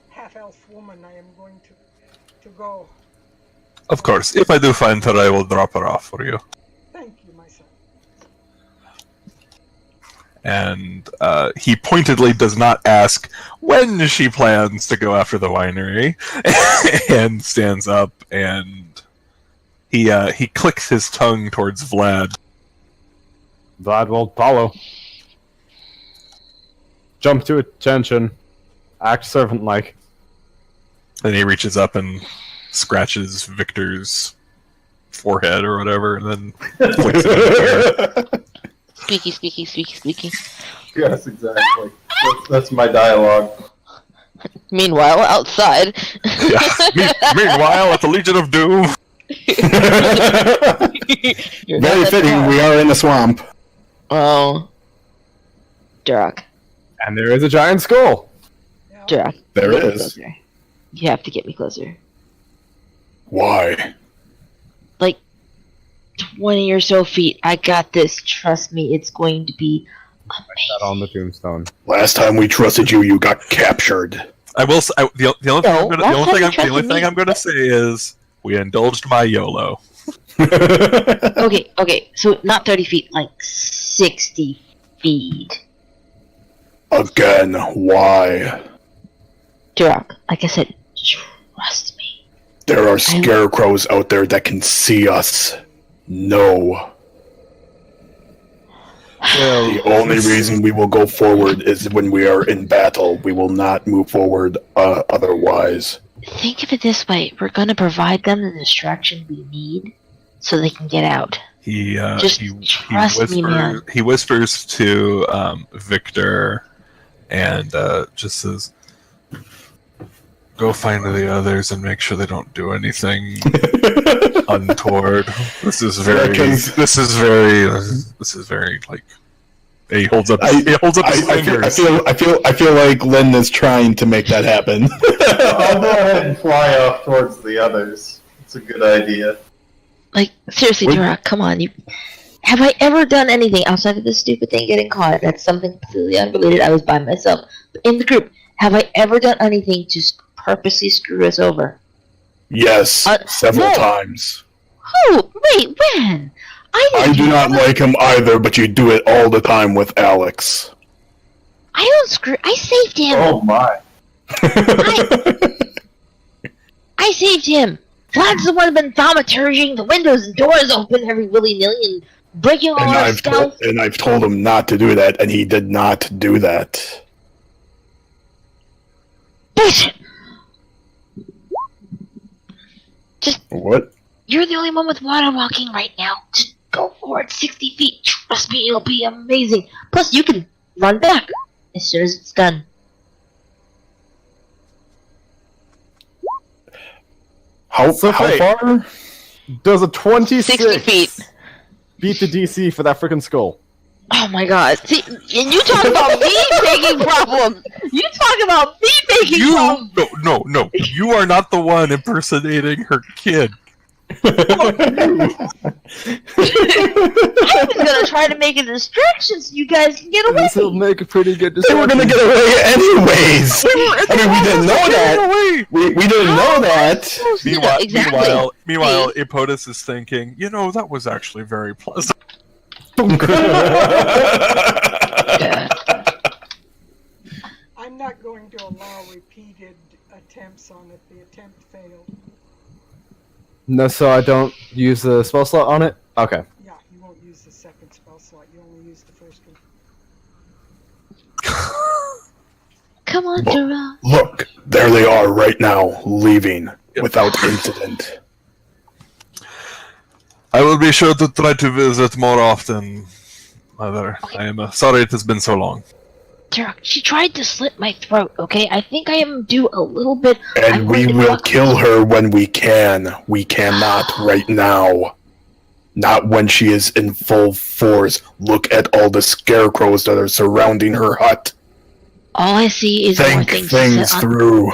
[SPEAKER 1] half-elf woman. I am going to go."
[SPEAKER 6] Of course, if I do find her, I will drop her off for you.
[SPEAKER 1] Thank you, my son.
[SPEAKER 6] And he pointedly does not ask when she plans to go after the winery, and stands up and he clicks his tongue towards Vlad.
[SPEAKER 4] Vlad will follow. Jump to attention. Act servant-like.
[SPEAKER 6] Then he reaches up and scratches Victor's forehead or whatever, and then flicks it in the air.
[SPEAKER 5] Squeaky.
[SPEAKER 3] Yes, exactly. That's my dialogue.
[SPEAKER 5] Meanwhile, outside.
[SPEAKER 6] Yeah. Meanwhile, at the Legion of Doom.
[SPEAKER 7] Very fitting, we are in the swamp.
[SPEAKER 5] Oh. Durak.
[SPEAKER 4] And there is a giant skull.
[SPEAKER 5] Durak.
[SPEAKER 2] There
[SPEAKER 5] get me
[SPEAKER 2] is.
[SPEAKER 5] closer. You have to get me closer.
[SPEAKER 2] Why?
[SPEAKER 5] Like 20 or so feet. I got this. Trust me, it's going to be
[SPEAKER 4] That on the tombstone.
[SPEAKER 2] Last time we trusted you, you got captured.
[SPEAKER 6] I will. The only thing I'm going to say is we indulged my YOLO.
[SPEAKER 5] Okay, so not 30 feet, like 60 feet.
[SPEAKER 2] Again, why?
[SPEAKER 5] Durak, like I said, trust me.
[SPEAKER 2] There are scarecrows out there that can see us. No. The only reason we will go forward is when we are in battle. We will not move forward otherwise.
[SPEAKER 5] Think of it this way: we're gonna provide them the distraction we need, so they can get out.
[SPEAKER 6] He
[SPEAKER 5] Trust me, man.
[SPEAKER 6] He whispers to Victor, and just says, "Go find the others and make sure they don't do anything untoward." This is very like. He holds up his fingers.
[SPEAKER 7] I feel like Lynn is trying to make that happen.
[SPEAKER 3] I'll go ahead and fly off towards the others. It's a good idea.
[SPEAKER 5] Like, seriously, Durak, come on. Have I ever done anything outside of this stupid thing getting caught? That's something completely unrelated. I was by myself. But in the group, have I ever done anything to purposely screw us over?
[SPEAKER 2] Yes, several times.
[SPEAKER 5] Oh, wait, when?
[SPEAKER 2] I do not like him either, but you do it all the time with Alex.
[SPEAKER 5] I saved him.
[SPEAKER 3] Oh my.
[SPEAKER 5] I saved him. Vlad's the one who's been thaumaturging the windows and doors open every willy-nilly and breaking all our stuff.
[SPEAKER 2] And I've told him not to do that, and he did not do that.
[SPEAKER 5] Bullshit. Just
[SPEAKER 2] What?
[SPEAKER 5] You're the only one with water walking right now. Just go forward 60 feet. Trust me, it'll be amazing. Plus, you can run back as soon as it's done.
[SPEAKER 2] How
[SPEAKER 4] Hey.
[SPEAKER 2] far?
[SPEAKER 4] Does a 26
[SPEAKER 5] 60 feet.
[SPEAKER 4] beat the DC for that freaking skull?
[SPEAKER 5] Oh my god. See, and you talk about me making problems. You talk about me making problems.
[SPEAKER 6] No. You are not the one impersonating her kid.
[SPEAKER 5] I was gonna try to make a distraction so you guys can get away.
[SPEAKER 4] This will make a pretty good
[SPEAKER 7] They were gonna get away anyways! I mean, we didn't know that! We didn't know that!
[SPEAKER 6] Meanwhile, Ipodis is thinking, that was actually very pleasant.
[SPEAKER 1] I'm not going to allow repeated attempts on it. The attempt failed.
[SPEAKER 4] No, so I don't use the spell slot on it? Okay.
[SPEAKER 1] Yeah, you won't use the second spell slot. You only use the first one.
[SPEAKER 5] Come on, Dora.
[SPEAKER 2] Look, there they are right now, leaving without incident.
[SPEAKER 6] I will be sure to try to visit more often, Mother. I am sorry it has been so long.
[SPEAKER 5] Dora, she tried to slit my throat, okay? I think I am due a little bit.
[SPEAKER 2] And we will kill her when we can. We cannot right now. Not when she is in full force. Look at all the scarecrows that are surrounding her hut.
[SPEAKER 8] All I see is more
[SPEAKER 2] Think
[SPEAKER 8] things.
[SPEAKER 2] things through.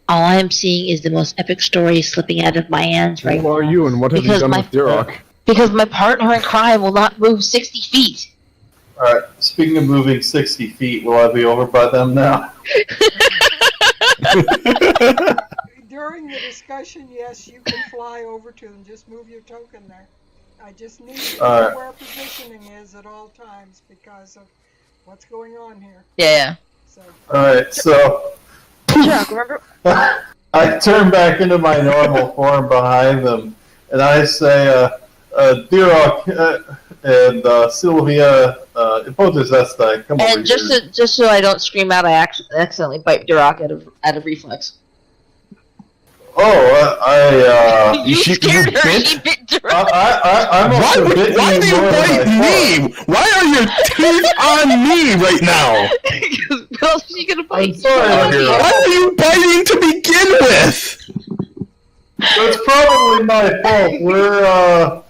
[SPEAKER 8] All I am seeing is the most epic story slipping out of my hands right
[SPEAKER 4] Who
[SPEAKER 8] now.
[SPEAKER 4] are you and what have you
[SPEAKER 8] Because
[SPEAKER 4] done
[SPEAKER 8] my-
[SPEAKER 4] with Duroc?
[SPEAKER 8] Because my partner in crime will not move 60 feet.
[SPEAKER 3] Alright, speaking of moving 60 feet, will I be over by them now?
[SPEAKER 1] During the discussion, yes, you can fly over to them. Just move your token there. I just need to know where positioning is at all times because of what's going on here.
[SPEAKER 5] Yeah.
[SPEAKER 1] So,
[SPEAKER 3] Alright, so
[SPEAKER 5] Chuck, remember?
[SPEAKER 3] I turn back into my normal form behind them, and I say, Duroc and Sylvia, Impotus Esta, come over
[SPEAKER 5] And
[SPEAKER 3] here.
[SPEAKER 5] just so I don't scream out, I accidentally bite Duroc out of reflex.
[SPEAKER 3] Oh,
[SPEAKER 5] You scared her.
[SPEAKER 2] bit?
[SPEAKER 5] She bit Duroc.
[SPEAKER 3] I must have bitten
[SPEAKER 2] Why do you
[SPEAKER 3] more than I
[SPEAKER 2] bite
[SPEAKER 3] thought.
[SPEAKER 2] me? Why are your teeth on me right now?
[SPEAKER 5] What else is she gonna bite?
[SPEAKER 3] sorry,
[SPEAKER 2] Why are you biting to begin with?
[SPEAKER 3] That's probably my fault. We're,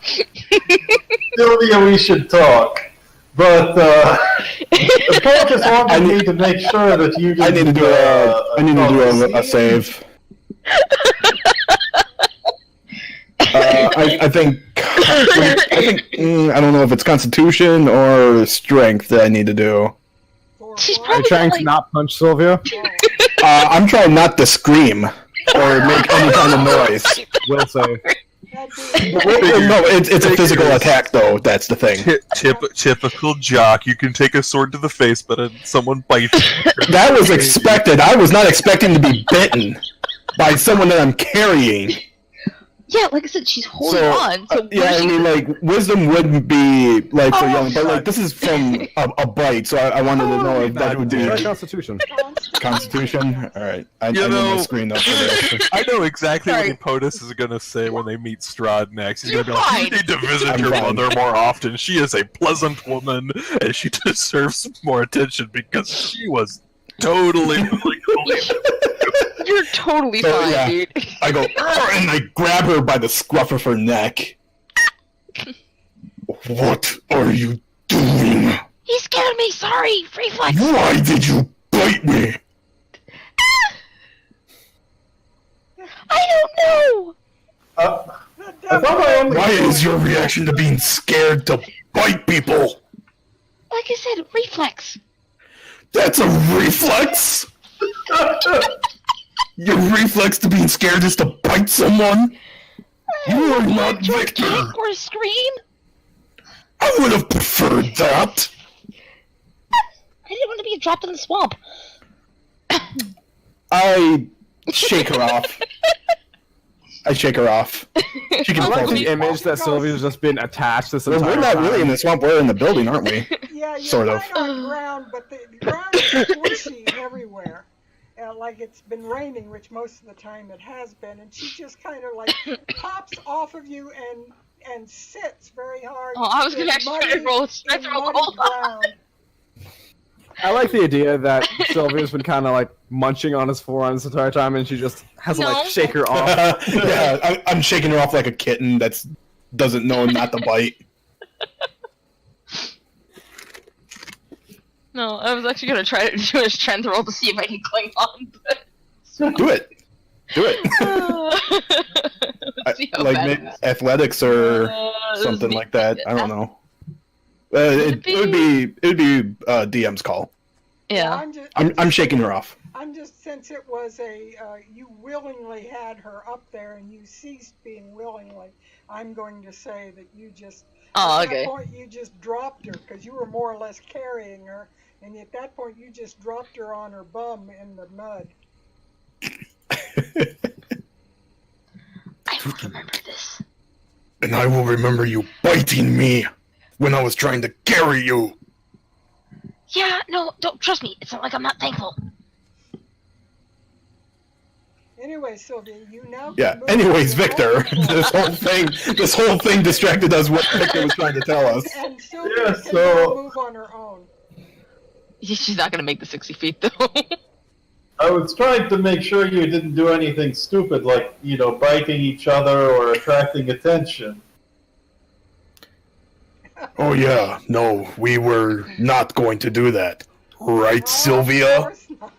[SPEAKER 3] Sylvia, we should talk. But, the coach just wanted me to make sure that you
[SPEAKER 2] I need to do a save. I think I don't know if it's Constitution or Strength that I need to do.
[SPEAKER 5] She's
[SPEAKER 4] Are you
[SPEAKER 5] probably
[SPEAKER 4] trying
[SPEAKER 5] like,
[SPEAKER 4] to not punch Sylvia?
[SPEAKER 2] I'm trying not to scream or make any kind of noise.
[SPEAKER 4] Will say.
[SPEAKER 2] No, it's a physical attack though. That's the thing.
[SPEAKER 6] Typical jock. You can take a sword to the face, but someone bites you.
[SPEAKER 2] That was expected. I was not expecting to be bitten by someone that I'm carrying.
[SPEAKER 5] yeah, like I said, she's holding
[SPEAKER 2] So,
[SPEAKER 5] on. So
[SPEAKER 2] yeah, I mean, like, wisdom wouldn't be, like, for
[SPEAKER 5] Oh,
[SPEAKER 2] young, but, like, this is from a bite, so I wanted to know if that would
[SPEAKER 4] Try
[SPEAKER 2] be
[SPEAKER 4] Constitution.
[SPEAKER 2] Constitution. Alright, I need
[SPEAKER 6] You
[SPEAKER 2] to
[SPEAKER 6] know-
[SPEAKER 2] screen up for this.
[SPEAKER 6] I know exactly
[SPEAKER 5] Sorry.
[SPEAKER 6] what POTUS is gonna say when they meet Strahd next. He's
[SPEAKER 5] You're
[SPEAKER 6] gonna be like, "You
[SPEAKER 5] fine.
[SPEAKER 6] need to visit
[SPEAKER 2] I'm
[SPEAKER 6] your
[SPEAKER 2] fine.
[SPEAKER 6] mother more often. She is a pleasant woman, and she deserves more attention because she was totally like,
[SPEAKER 5] you're totally
[SPEAKER 2] So,
[SPEAKER 5] fine,
[SPEAKER 2] yeah.
[SPEAKER 5] dude.
[SPEAKER 2] I go, "Arr!" and I grab her by the scruff of her neck. What are you doing?
[SPEAKER 5] He scared me. Sorry, reflex.
[SPEAKER 2] Why did you bite me?
[SPEAKER 5] I don't know.
[SPEAKER 3] I thought I only
[SPEAKER 2] Why is your reaction to being scared to bite people?
[SPEAKER 5] Like I said, reflex.
[SPEAKER 2] That's a reflex? Your reflex to being scared is to bite someone? You are not Victor.
[SPEAKER 5] Kick or scream?
[SPEAKER 2] I would have preferred that.
[SPEAKER 5] I didn't want to be dropped in the swamp.
[SPEAKER 2] I shake her off. She
[SPEAKER 4] I
[SPEAKER 2] can
[SPEAKER 4] like
[SPEAKER 2] fall.
[SPEAKER 4] the image that Sylvia's just been attached this
[SPEAKER 2] We're
[SPEAKER 4] entire
[SPEAKER 2] not
[SPEAKER 4] time.
[SPEAKER 2] really in the swamp, we're in the building, aren't we?
[SPEAKER 1] yeah, you're
[SPEAKER 2] Sort of.
[SPEAKER 1] right on ground, but the ground is squishy everywhere. Like it's been raining, which most of the time it has been, and she just kind of like pops off of you and sits very hard.
[SPEAKER 5] Oh, I was gonna
[SPEAKER 1] in
[SPEAKER 5] actually try to
[SPEAKER 1] muddy-
[SPEAKER 5] roll
[SPEAKER 1] in
[SPEAKER 5] throw
[SPEAKER 1] muddy
[SPEAKER 5] gold.
[SPEAKER 1] ground.
[SPEAKER 4] I like the idea that Sylvia's been kind of like munching on his forearm this entire time, and she just has to
[SPEAKER 5] No.
[SPEAKER 4] like shake her off.
[SPEAKER 2] Yeah, I'm shaking her off like a kitten that doesn't know not to bite.
[SPEAKER 5] No, I was actually gonna try to do a strength roll to see if I can cling on. But...
[SPEAKER 2] Do it. Do it.
[SPEAKER 5] Let's see how
[SPEAKER 2] Like
[SPEAKER 5] bad
[SPEAKER 2] maybe athletics or
[SPEAKER 5] this
[SPEAKER 2] something
[SPEAKER 5] is-
[SPEAKER 2] like that. I don't know. It would be DM's call.
[SPEAKER 5] Yeah.
[SPEAKER 2] I'm shaking her off.
[SPEAKER 1] I'm just, since it was you willingly had her up there and you ceased being willingly, I'm going to say that you just,
[SPEAKER 5] Oh,
[SPEAKER 1] at
[SPEAKER 5] okay.
[SPEAKER 1] that point you just dropped her because you were more or less carrying her, and at that point you just dropped her on her bum in the mud.
[SPEAKER 5] I will remember this.
[SPEAKER 2] And I will remember you biting me when I was trying to carry you.
[SPEAKER 5] Yeah, no, don't trust me. It's not like I'm not thankful.
[SPEAKER 1] Anyway, Sylvia, you now can
[SPEAKER 2] Yeah.
[SPEAKER 1] move
[SPEAKER 2] Anyways,
[SPEAKER 1] to the
[SPEAKER 2] Victor,
[SPEAKER 1] roll.
[SPEAKER 2] this whole thing distracted us. What Victor was trying to tell us.
[SPEAKER 1] And Sylvia
[SPEAKER 3] Yeah,
[SPEAKER 1] can
[SPEAKER 3] so-
[SPEAKER 1] now move on her own.
[SPEAKER 5] She's not gonna make the 60 feet though.
[SPEAKER 3] I was trying to make sure you didn't do anything stupid like, biting each other or attracting attention.
[SPEAKER 2] Oh yeah, no, we were not going to do that. Right,
[SPEAKER 1] Of
[SPEAKER 2] Sylvia?
[SPEAKER 1] course not.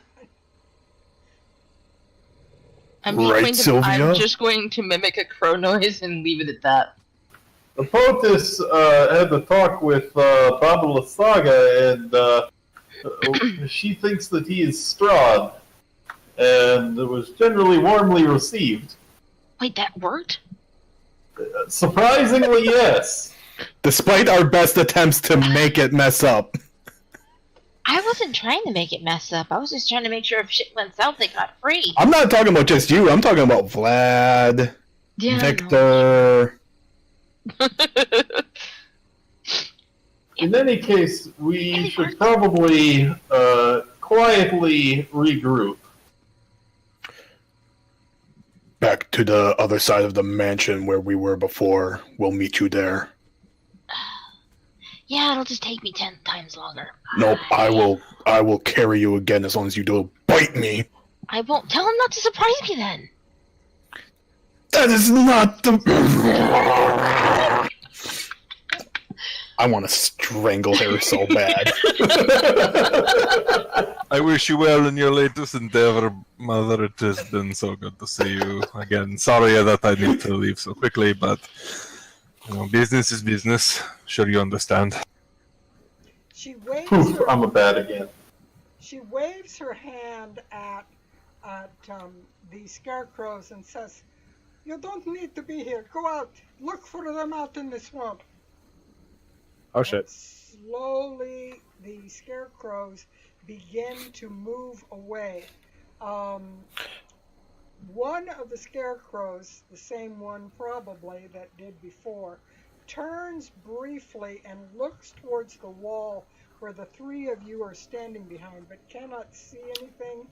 [SPEAKER 2] Right, Sylvia?
[SPEAKER 5] I'm just going to mimic a crow noise and leave it at that.
[SPEAKER 3] The POTUS had the talk with Baba Saga, and she thinks that he is Strahd, and it was generally warmly received.
[SPEAKER 5] Wait, that worked?
[SPEAKER 3] Surprisingly, yes.
[SPEAKER 7] Despite our best attempts to make it mess up.
[SPEAKER 8] I wasn't trying to make it mess up. I was just trying to make sure if shit went south, they got free.
[SPEAKER 7] I'm not talking about just you. I'm talking about Vlad,
[SPEAKER 5] Yeah.
[SPEAKER 7] Victor.
[SPEAKER 3] In any case, we should probably quietly regroup.
[SPEAKER 2] Back to the other side of the mansion where we were before. We'll meet you there.
[SPEAKER 8] Yeah, it'll just take me 10 times longer.
[SPEAKER 2] Nope, I will carry you again as long as you don't bite me.
[SPEAKER 8] I won't. Tell him not to surprise me then.
[SPEAKER 2] That is not the... I want to strangle her so bad.
[SPEAKER 6] I wish you well in your latest endeavor, Mother. It has been so good to see you again. Sorry that I need to leave so quickly, but business is business. Sure you understand.
[SPEAKER 1] She waves
[SPEAKER 3] Poof,
[SPEAKER 1] her.
[SPEAKER 3] I'm a bat again.
[SPEAKER 1] She waves her hand at the scarecrows and says, "You don't need to be here. Go out. Look for them out in the swamp."
[SPEAKER 4] Oh shit.
[SPEAKER 1] And slowly, the scarecrows begin to move away. One of the scarecrows, the same one probably that did before, turns briefly and looks towards the wall where the three of you are standing behind, but cannot see anything.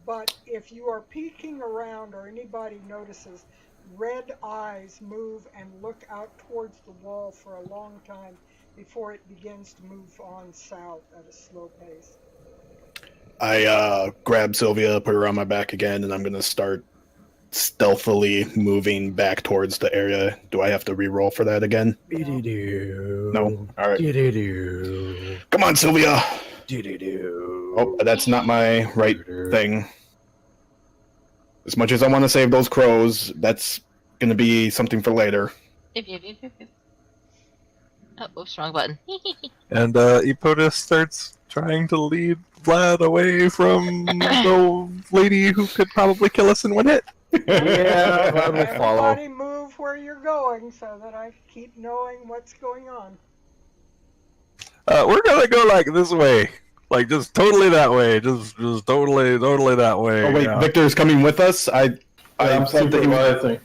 [SPEAKER 1] But if you are peeking around or anybody notices, red eyes move and look out towards the wall for a long time before it begins to move on south at a slow pace.
[SPEAKER 2] I grab Sylvia, put her on my back again, and I'm going to start stealthily moving back towards the area. Do I have to re-roll for that again? No? Alright. Come on, Sylvia! Oh, that's not my right thing. As much as I want to save those crows, that's going to be something for later.
[SPEAKER 5] Oh, oops, wrong button.
[SPEAKER 6] And Epotus starts trying to lead Vlad away from the lady who could probably kill us in one hit.
[SPEAKER 4] Yeah, Vlad will follow.
[SPEAKER 1] Everybody move where you're going so that I keep knowing what's going on.
[SPEAKER 6] We're gonna go like this way, like just totally that way, just totally that way.
[SPEAKER 7] Oh wait,
[SPEAKER 6] yeah.
[SPEAKER 7] Victor's coming with us?
[SPEAKER 3] I'm
[SPEAKER 7] thought that
[SPEAKER 3] supervising.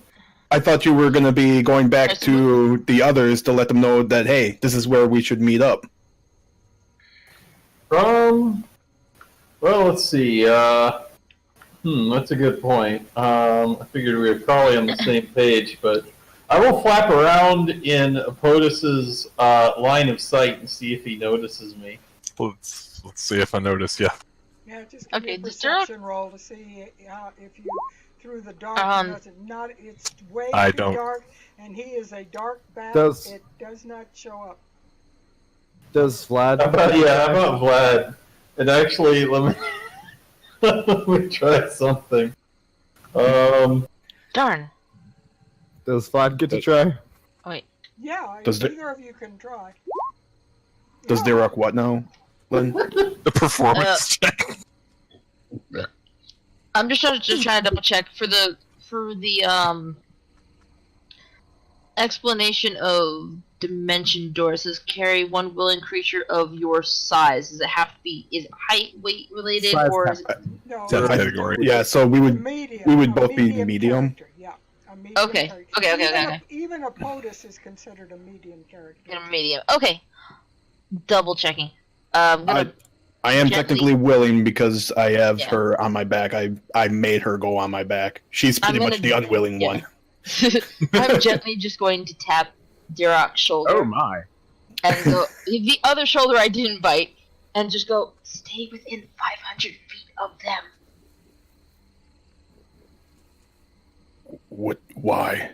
[SPEAKER 7] I thought you were going to be going back to the others to let them know that, hey, this is where we should meet up.
[SPEAKER 3] Well, let's see. That's a good point. I figured we were probably on the same page, but I will flap around in Potus's line of sight and see if he notices me.
[SPEAKER 6] Let's see if I notice. Yeah.
[SPEAKER 1] Yeah, just give me
[SPEAKER 5] Okay,
[SPEAKER 1] a
[SPEAKER 5] just direct-
[SPEAKER 1] perception roll to see if you through the dark. It's way
[SPEAKER 6] I
[SPEAKER 1] too
[SPEAKER 6] don't.
[SPEAKER 1] dark, and he is a dark bat.
[SPEAKER 4] Does-
[SPEAKER 1] It does not show up.
[SPEAKER 4] Does Vlad?
[SPEAKER 3] How about Vlad? And actually, let me try something.
[SPEAKER 5] Darn.
[SPEAKER 4] Does Vlad get to try?
[SPEAKER 5] Oh, wait.
[SPEAKER 1] Yeah,
[SPEAKER 2] Does the-
[SPEAKER 1] either of you can try.
[SPEAKER 2] Does Derek what now, Lynn?
[SPEAKER 6] The performance check.
[SPEAKER 5] I'm just trying to double check for the explanation of dimension door. It says carry one willing creature of your size. Does it have to be? Is it height, weight related,
[SPEAKER 4] Size
[SPEAKER 5] or is it?
[SPEAKER 1] No,
[SPEAKER 6] That's
[SPEAKER 1] it's
[SPEAKER 6] category.
[SPEAKER 2] Yeah, so we would...
[SPEAKER 1] medium.
[SPEAKER 2] we would
[SPEAKER 1] a
[SPEAKER 2] both be medium.
[SPEAKER 1] character, yeah, a medium
[SPEAKER 5] Okay,
[SPEAKER 1] character.
[SPEAKER 5] okay.
[SPEAKER 1] Even a POTUS is considered a medium character.
[SPEAKER 5] In a medium. Okay. Double checking. I'm gonna.
[SPEAKER 2] I am
[SPEAKER 5] Gently.
[SPEAKER 2] technically willing because I have
[SPEAKER 5] Yeah.
[SPEAKER 2] her on my back. I made her go on my back. She's pretty
[SPEAKER 5] I'm
[SPEAKER 2] much the
[SPEAKER 5] gonna-
[SPEAKER 2] unwilling
[SPEAKER 5] yeah.
[SPEAKER 2] one.
[SPEAKER 5] I'm gently just going to tap Dirok's shoulder
[SPEAKER 4] my.
[SPEAKER 5] and go the other shoulder I didn't bite, and just go stay within 500 feet of them.
[SPEAKER 2] What? Why?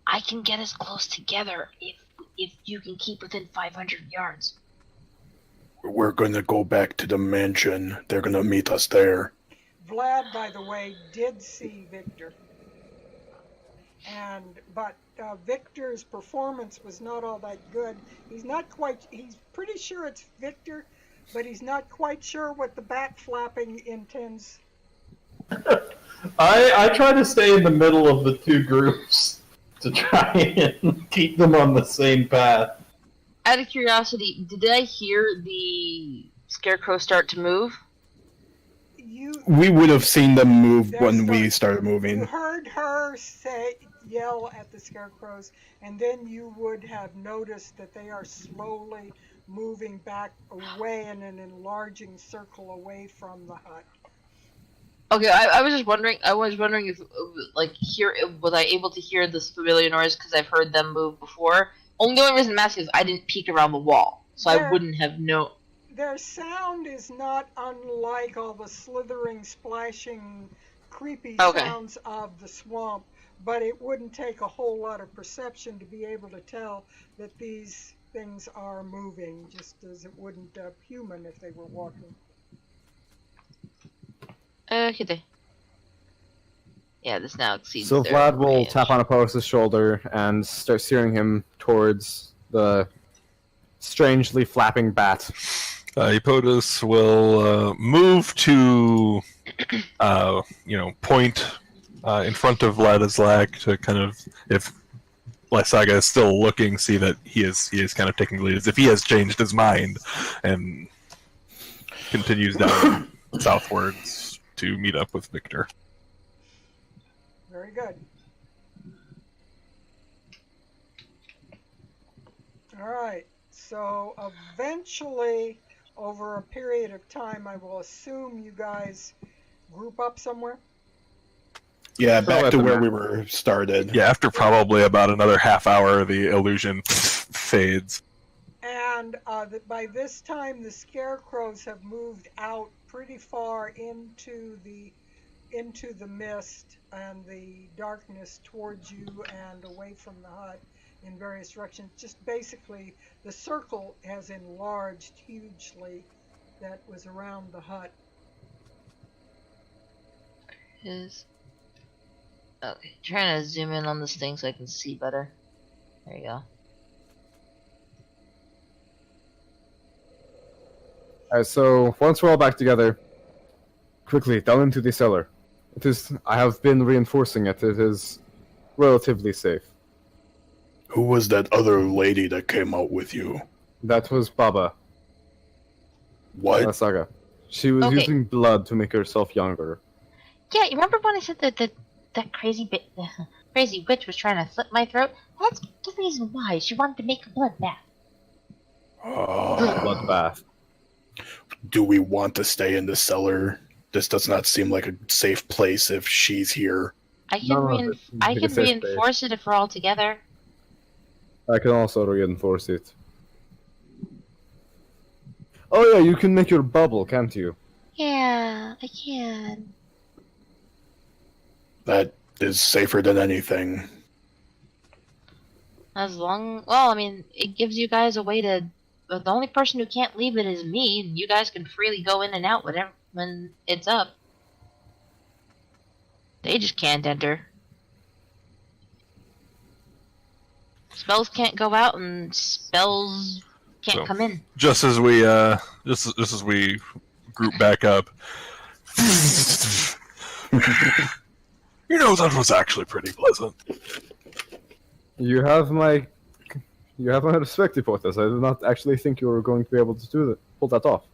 [SPEAKER 8] I can get us close together if you can keep within 500 yards.
[SPEAKER 2] We're gonna go back to the mansion. They're gonna meet us there.
[SPEAKER 1] Vlad, by the way, did see Victor. But Victor's performance was not all that good. He's pretty sure it's Victor, but he's not quite sure what the bat flapping intends.
[SPEAKER 3] I try to stay in the middle of the two groups to try and keep them on the same path.
[SPEAKER 5] Out of curiosity, did I hear the scarecrow start to move?
[SPEAKER 7] We would have seen them move when we started
[SPEAKER 1] You
[SPEAKER 7] moving.
[SPEAKER 1] heard her yell at the scarecrows, and then you would have noticed that they are slowly moving back away in an enlarging circle away from the hut.
[SPEAKER 5] Okay, I was just wondering. I was wondering if, was I able to hear this familiar noise because I've heard them move before? The only reason I'm asking is I didn't peek around the wall, so I wouldn't have known.
[SPEAKER 1] Their sound is not unlike all the slithering, splashing, creepy sounds of the swamp, but it wouldn't take a whole lot of perception to be able to tell that these things are moving, just as it wouldn't a human if they were walking.
[SPEAKER 5] Okay. Yeah, this now exceeds.
[SPEAKER 4] So
[SPEAKER 5] their
[SPEAKER 4] Vlad will
[SPEAKER 5] range.
[SPEAKER 4] tap on Apollos' shoulder and start steering him towards the strangely flapping bat.
[SPEAKER 6] Epotus will move to, point in front of Vladislav to kind of, if Lysaga is still looking, see that he is kind of taking the lead, as if he has changed his mind, and continues down southwards to meet up with Victor.
[SPEAKER 1] Very good. All right. So eventually, over a period of time, I will assume you guys group up somewhere.
[SPEAKER 7] Yeah, back to where we were started.
[SPEAKER 6] Yeah, after probably about another half hour, the illusion fades.
[SPEAKER 1] And by this time, the scarecrows have moved out pretty far into the mist and the darkness towards you and away from the hut in various directions. Just basically, the circle has enlarged hugely that was around the hut.
[SPEAKER 5] Okay, trying to zoom in on this thing so I can see better. There you go.
[SPEAKER 4] Alright, so once we're all back together, quickly, down into the cellar. I have been reinforcing it. It is relatively safe.
[SPEAKER 2] Who was that other lady that came out with you?
[SPEAKER 4] That was Baba.
[SPEAKER 2] What?
[SPEAKER 4] Saga. She was using blood to make herself younger.
[SPEAKER 8] Yeah, you remember when I said that crazy crazy witch was trying to slit my throat? That's the reason why. She wanted to make a bloodbath.
[SPEAKER 4] Bloodbath.
[SPEAKER 2] Do we want to stay in the cellar? This does not seem like a safe place if she's here.
[SPEAKER 8] I can reinforce it if we're all together.
[SPEAKER 4] I can also reinforce it. Oh yeah, you can make your bubble, can't you?
[SPEAKER 8] Yeah, I can.
[SPEAKER 2] That is safer than anything.
[SPEAKER 8] It gives you guys a way to. But the only person who can't leave it is me, and you guys can freely go in and out when it's up. They just can't enter. Spells can't go out, and spells can't come in.
[SPEAKER 6] Just as we group back up. That was actually pretty pleasant.
[SPEAKER 4] You have my respect, Hippolytus. I do not actually think you were going to be able to pull that off.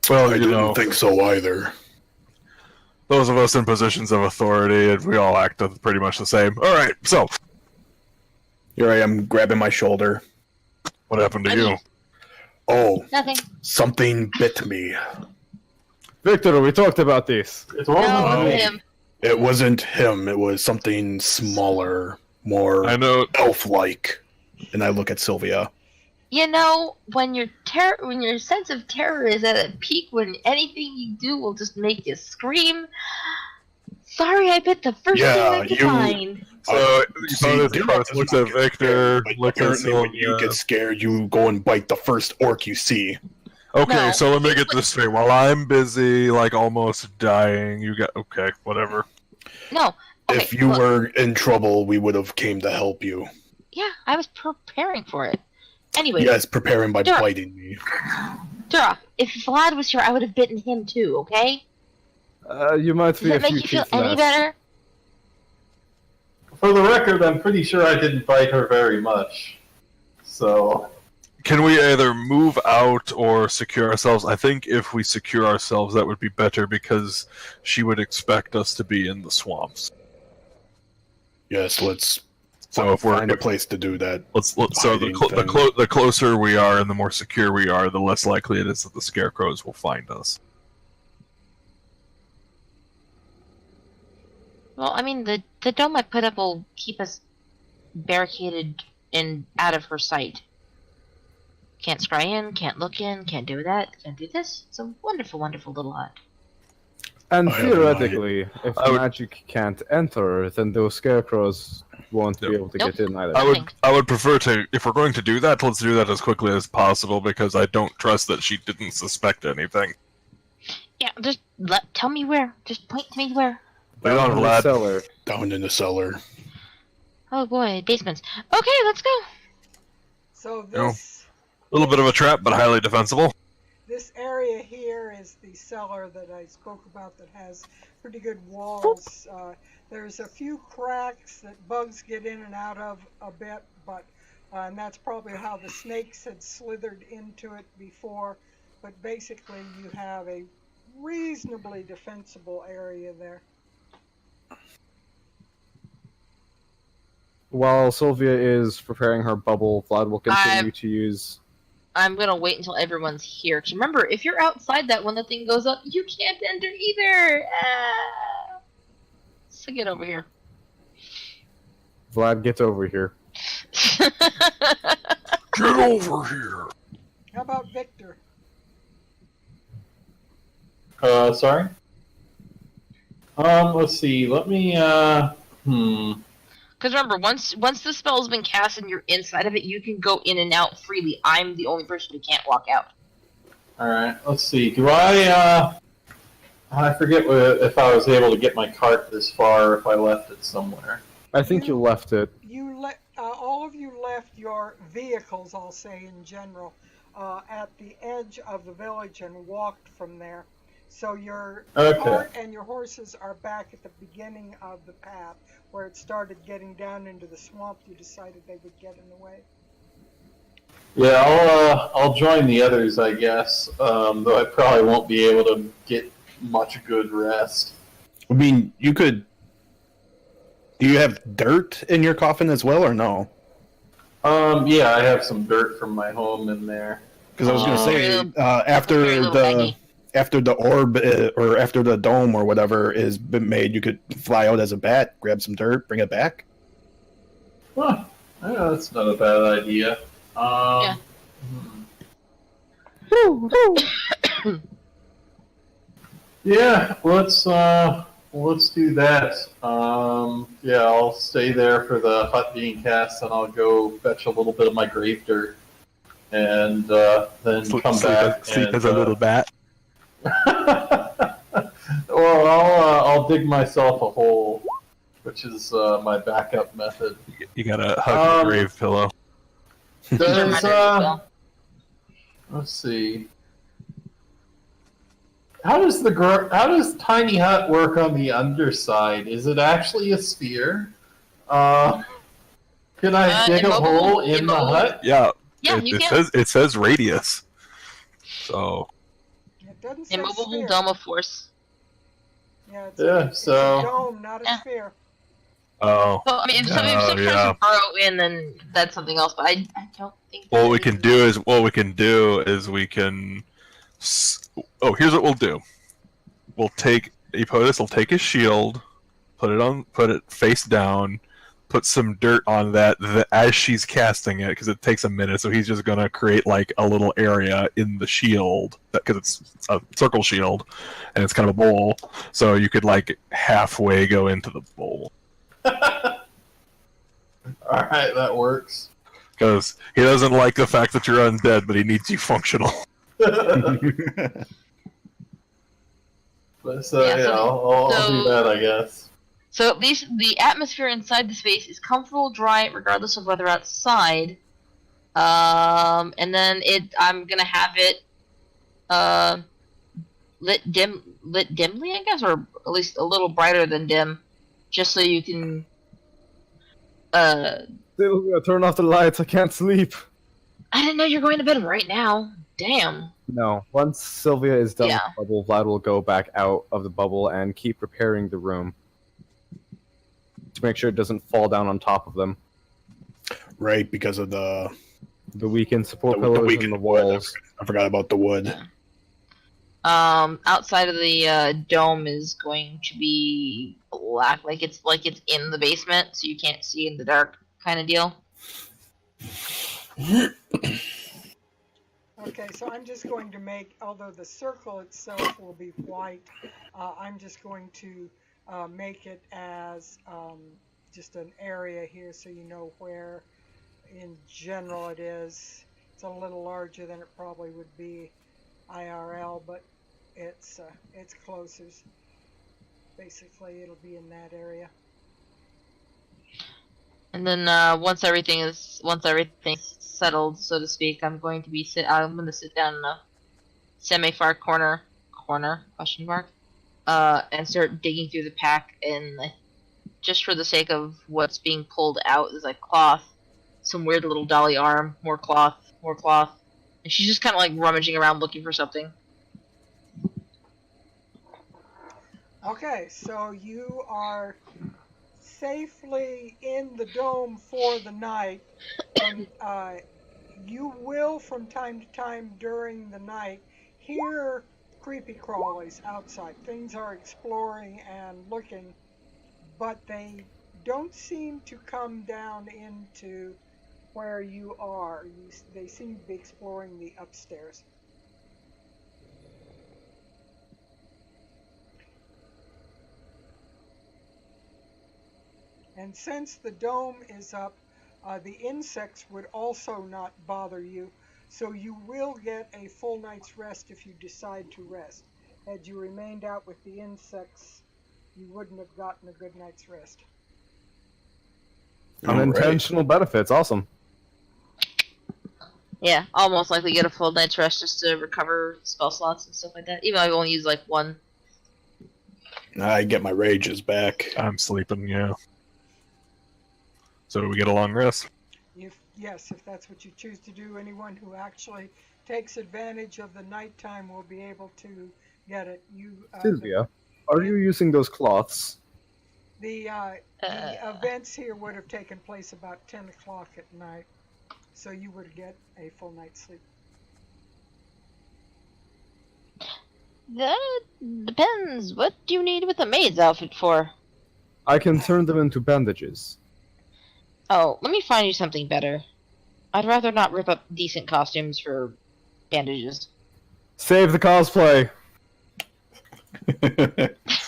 [SPEAKER 6] Well,
[SPEAKER 2] I didn't think so either.
[SPEAKER 6] Those of us in positions of authority, we all act pretty much the same. All right, so
[SPEAKER 7] Here I am, grabbing my shoulder.
[SPEAKER 6] what happened to you?
[SPEAKER 2] Oh,
[SPEAKER 8] Nothing.
[SPEAKER 2] something bit me.
[SPEAKER 4] Victor, we talked about this.
[SPEAKER 3] It wasn't
[SPEAKER 5] No,
[SPEAKER 3] me.
[SPEAKER 5] him.
[SPEAKER 2] It wasn't him. It was something smaller, more
[SPEAKER 6] I know.
[SPEAKER 2] elf-like. And I look at Sylvia.
[SPEAKER 8] You know, when your sense of terror is at a peak, when anything you do will just make you scream. Sorry, I bit the first thing I could find.
[SPEAKER 6] So
[SPEAKER 2] See,
[SPEAKER 6] Epotus looks at Victor,
[SPEAKER 2] but
[SPEAKER 6] looks at
[SPEAKER 2] apparently when you
[SPEAKER 6] Sylvia.
[SPEAKER 2] get scared, you go and bite the first orc you see.
[SPEAKER 6] Okay,
[SPEAKER 5] No.
[SPEAKER 6] so let me get this straight. While I'm busy, like almost dying, you got okay, whatever.
[SPEAKER 8] No. Okay,
[SPEAKER 2] If you
[SPEAKER 8] look,
[SPEAKER 2] were in trouble, we would have came to help you.
[SPEAKER 8] yeah, I was preparing for it. Anyway,
[SPEAKER 2] Yes, preparing by
[SPEAKER 8] Sure.
[SPEAKER 2] biting me.
[SPEAKER 8] Durok, if Vlad was here, I would have bitten him too. Okay?
[SPEAKER 4] You might
[SPEAKER 8] Does
[SPEAKER 4] be a
[SPEAKER 8] that make
[SPEAKER 4] few
[SPEAKER 8] you feel
[SPEAKER 4] teeth
[SPEAKER 8] any
[SPEAKER 4] less.
[SPEAKER 8] better?
[SPEAKER 3] For the record, I'm pretty sure I didn't bite her very much. So,
[SPEAKER 6] Can we either move out or secure ourselves? I think if we secure ourselves, that would be better because she would expect us to be in the swamps.
[SPEAKER 2] Yes, let's
[SPEAKER 6] So if we're
[SPEAKER 2] find a place to do that.
[SPEAKER 6] so the closer we are and the more secure we are, the less likely it is that the scarecrows will find us.
[SPEAKER 8] Well, I mean, the dome I put up will keep us barricaded and out of her sight. Can't scry in, can't look in, can't do that, can't do this. It's a wonderful, wonderful little hut.
[SPEAKER 4] And
[SPEAKER 2] I have
[SPEAKER 4] theoretically, if
[SPEAKER 6] I would-
[SPEAKER 4] magic can't enter, then those scarecrows won't be
[SPEAKER 6] Yep.
[SPEAKER 4] able to
[SPEAKER 8] Nope.
[SPEAKER 4] get in either.
[SPEAKER 6] I would prefer to, if we're going to do that, let's do that as quickly as possible because I don't trust that she didn't suspect anything.
[SPEAKER 8] Yeah, just tell me where. Just point to me where.
[SPEAKER 6] Wait on,
[SPEAKER 4] In the
[SPEAKER 6] Vlad.
[SPEAKER 4] cellar.
[SPEAKER 2] Down in the cellar.
[SPEAKER 8] Oh boy, basements. Okay, let's go.
[SPEAKER 1] So
[SPEAKER 6] No.
[SPEAKER 1] this
[SPEAKER 6] A little bit of a trap, but highly defensible.
[SPEAKER 1] this area here is the cellar that I spoke about that has pretty good walls. There's a few cracks that bugs get in and out of a bit, but and that's probably how the snakes had slithered into it before. But basically, you have a reasonably defensible area there.
[SPEAKER 4] While Sylvia is preparing her bubble, Vlad will continue
[SPEAKER 5] I'm-
[SPEAKER 4] to use.
[SPEAKER 5] I'm gonna wait until everyone's here. 'Cause remember, if you're outside that when the thing goes up, you can't enter either. Ah. So get over here.
[SPEAKER 4] Vlad, get over here.
[SPEAKER 6] Get over here.
[SPEAKER 1] How about Victor?
[SPEAKER 3] sorry? Let's see, let me,
[SPEAKER 5] Because remember, once the spell's been cast and you're inside of it, you can go in and out freely. I'm the only person who can't walk out.
[SPEAKER 3] Alright, let's see, do I forget if I was able to get my cart this far, or if I left it somewhere.
[SPEAKER 4] I think you left it.
[SPEAKER 1] All of you left your vehicles, I'll say in general, at the edge of the village and walked from there. So your
[SPEAKER 3] Okay.
[SPEAKER 1] cart and your horses are back at the beginning of the path where it started getting down into the swamp. You decided they would get in the way.
[SPEAKER 3] Yeah, I'll join the others, I guess, though I probably won't be able to get much good rest.
[SPEAKER 7] I mean, you could. Do you have dirt in your coffin as well, or no?
[SPEAKER 3] Yeah, I have some dirt from my home in there.
[SPEAKER 7] Because I was going to say,
[SPEAKER 5] Very
[SPEAKER 7] after
[SPEAKER 5] little
[SPEAKER 7] the
[SPEAKER 5] baggy.
[SPEAKER 7] after the orb or after the dome or whatever is been made, you could fly out as a bat, grab some dirt, bring it back.
[SPEAKER 3] Huh, yeah, that's not a bad idea.
[SPEAKER 5] Yeah.
[SPEAKER 3] Yeah, let's do that. Yeah, I'll stay there for the hut being cast, and I'll go fetch a little bit of my grave dirt, and then come back.
[SPEAKER 6] Sleep
[SPEAKER 3] and,
[SPEAKER 6] as a little bat.
[SPEAKER 3] Well, I'll dig myself a hole, which is my backup method.
[SPEAKER 6] You gotta hug the grave pillow.
[SPEAKER 3] Does,
[SPEAKER 5] Well,
[SPEAKER 3] let's see. How does tiny hut work on the underside? Is it actually a sphere? Can I dig a
[SPEAKER 5] immobile-
[SPEAKER 3] hole in the
[SPEAKER 5] immobile.
[SPEAKER 3] hut?
[SPEAKER 6] Yeah,
[SPEAKER 5] yeah,
[SPEAKER 6] it,
[SPEAKER 5] you
[SPEAKER 6] it
[SPEAKER 5] can.
[SPEAKER 6] says radius. So
[SPEAKER 1] It doesn't say
[SPEAKER 5] Immovable
[SPEAKER 1] sphere.
[SPEAKER 5] dome of force.
[SPEAKER 1] Yeah, it's,
[SPEAKER 3] Yeah,
[SPEAKER 1] it's
[SPEAKER 3] so-
[SPEAKER 1] a dome, not a
[SPEAKER 5] Yeah.
[SPEAKER 1] sphere.
[SPEAKER 6] oh.
[SPEAKER 5] Well, I mean, if somebody tries
[SPEAKER 6] yeah.
[SPEAKER 5] to burrow in, then that's something else. But I don't think.
[SPEAKER 6] What we can do is we can. Oh, here's what we'll do. We'll take Epotus. Will take his shield, put it face down, put some dirt on that as she's casting it because it takes a minute. So he's just gonna create like a little area in the shield because it's a circle shield and it's kind of a bowl. So you could like halfway go into the bowl.
[SPEAKER 3] Alright, that works.
[SPEAKER 6] Because he doesn't like the fact that you're undead, but he needs you functional.
[SPEAKER 3] But so,
[SPEAKER 5] Yeah,
[SPEAKER 3] yeah,
[SPEAKER 5] so-
[SPEAKER 3] I'll do that, I guess.
[SPEAKER 5] So at least the atmosphere inside the space is comfortable, dry, regardless of weather outside. And then I'm gonna have it lit dimly, I guess, or at least a little brighter than dim, just so you can.
[SPEAKER 4] Sylvia, turn off the lights. I can't sleep.
[SPEAKER 5] I didn't know you're going to bed right now. Damn.
[SPEAKER 4] No. Once Sylvia is done
[SPEAKER 5] Yeah.
[SPEAKER 4] with the bubble, Vlad will go back out of the bubble and keep preparing the room to make sure it doesn't fall down on top of them.
[SPEAKER 2] Right, because of the
[SPEAKER 4] weakened support
[SPEAKER 2] the
[SPEAKER 4] pillars
[SPEAKER 2] weakened
[SPEAKER 4] and the
[SPEAKER 2] wood.
[SPEAKER 4] walls.
[SPEAKER 2] I forgot about the wood.
[SPEAKER 5] Outside of the dome is going to be black, like it's in the basement, so you can't see in the dark, kind of deal.
[SPEAKER 1] Okay, so I'm just going to make, although the circle itself will be white, I'm just going to make it as just an area here so you know where in general it is. It's a little larger than it probably would be IRL, but it's closest. Basically, it'll be in that area.
[SPEAKER 5] And then once everything's settled, so to speak, I'm going to sit down in a semi-far corner question mark, and start digging through the pack. And just for the sake of what's being pulled out is like cloth, some weird little dolly arm, more cloth, and she's just kind of like rummaging around looking for something.
[SPEAKER 1] Okay, so you are safely in the dome for the night. You will, from time to time during the night, hear creepy crawlies outside. Things are exploring and looking, but they don't seem to come down into where you are. They seem to be exploring the upstairs. And since the dome is up, the insects would also not bother you, so you will get a full night's rest if you decide to rest. Had you remained out with the insects, you wouldn't have gotten a good night's rest.
[SPEAKER 4] Unintentional benefits, awesome.
[SPEAKER 5] Yeah, I'll most likely get a full night's rest just to recover spell slots and stuff like that. Even though I've only used like one.
[SPEAKER 2] I get my rages back.
[SPEAKER 6] I'm sleeping, yeah. So we get a long rest.
[SPEAKER 1] Yes, if that's what you choose to do. Anyone who actually takes advantage of the nighttime will be able to get it.
[SPEAKER 4] Sylvia, are you using those cloths?
[SPEAKER 1] The events here would have taken place about 10 o'clock at night, so you would get a full night's sleep.
[SPEAKER 5] That depends. What do you need with a maid's outfit for?
[SPEAKER 4] I can turn them into bandages.
[SPEAKER 5] Oh, let me find you something better. I'd rather not rip up decent costumes for bandages.
[SPEAKER 4] Save the cosplay!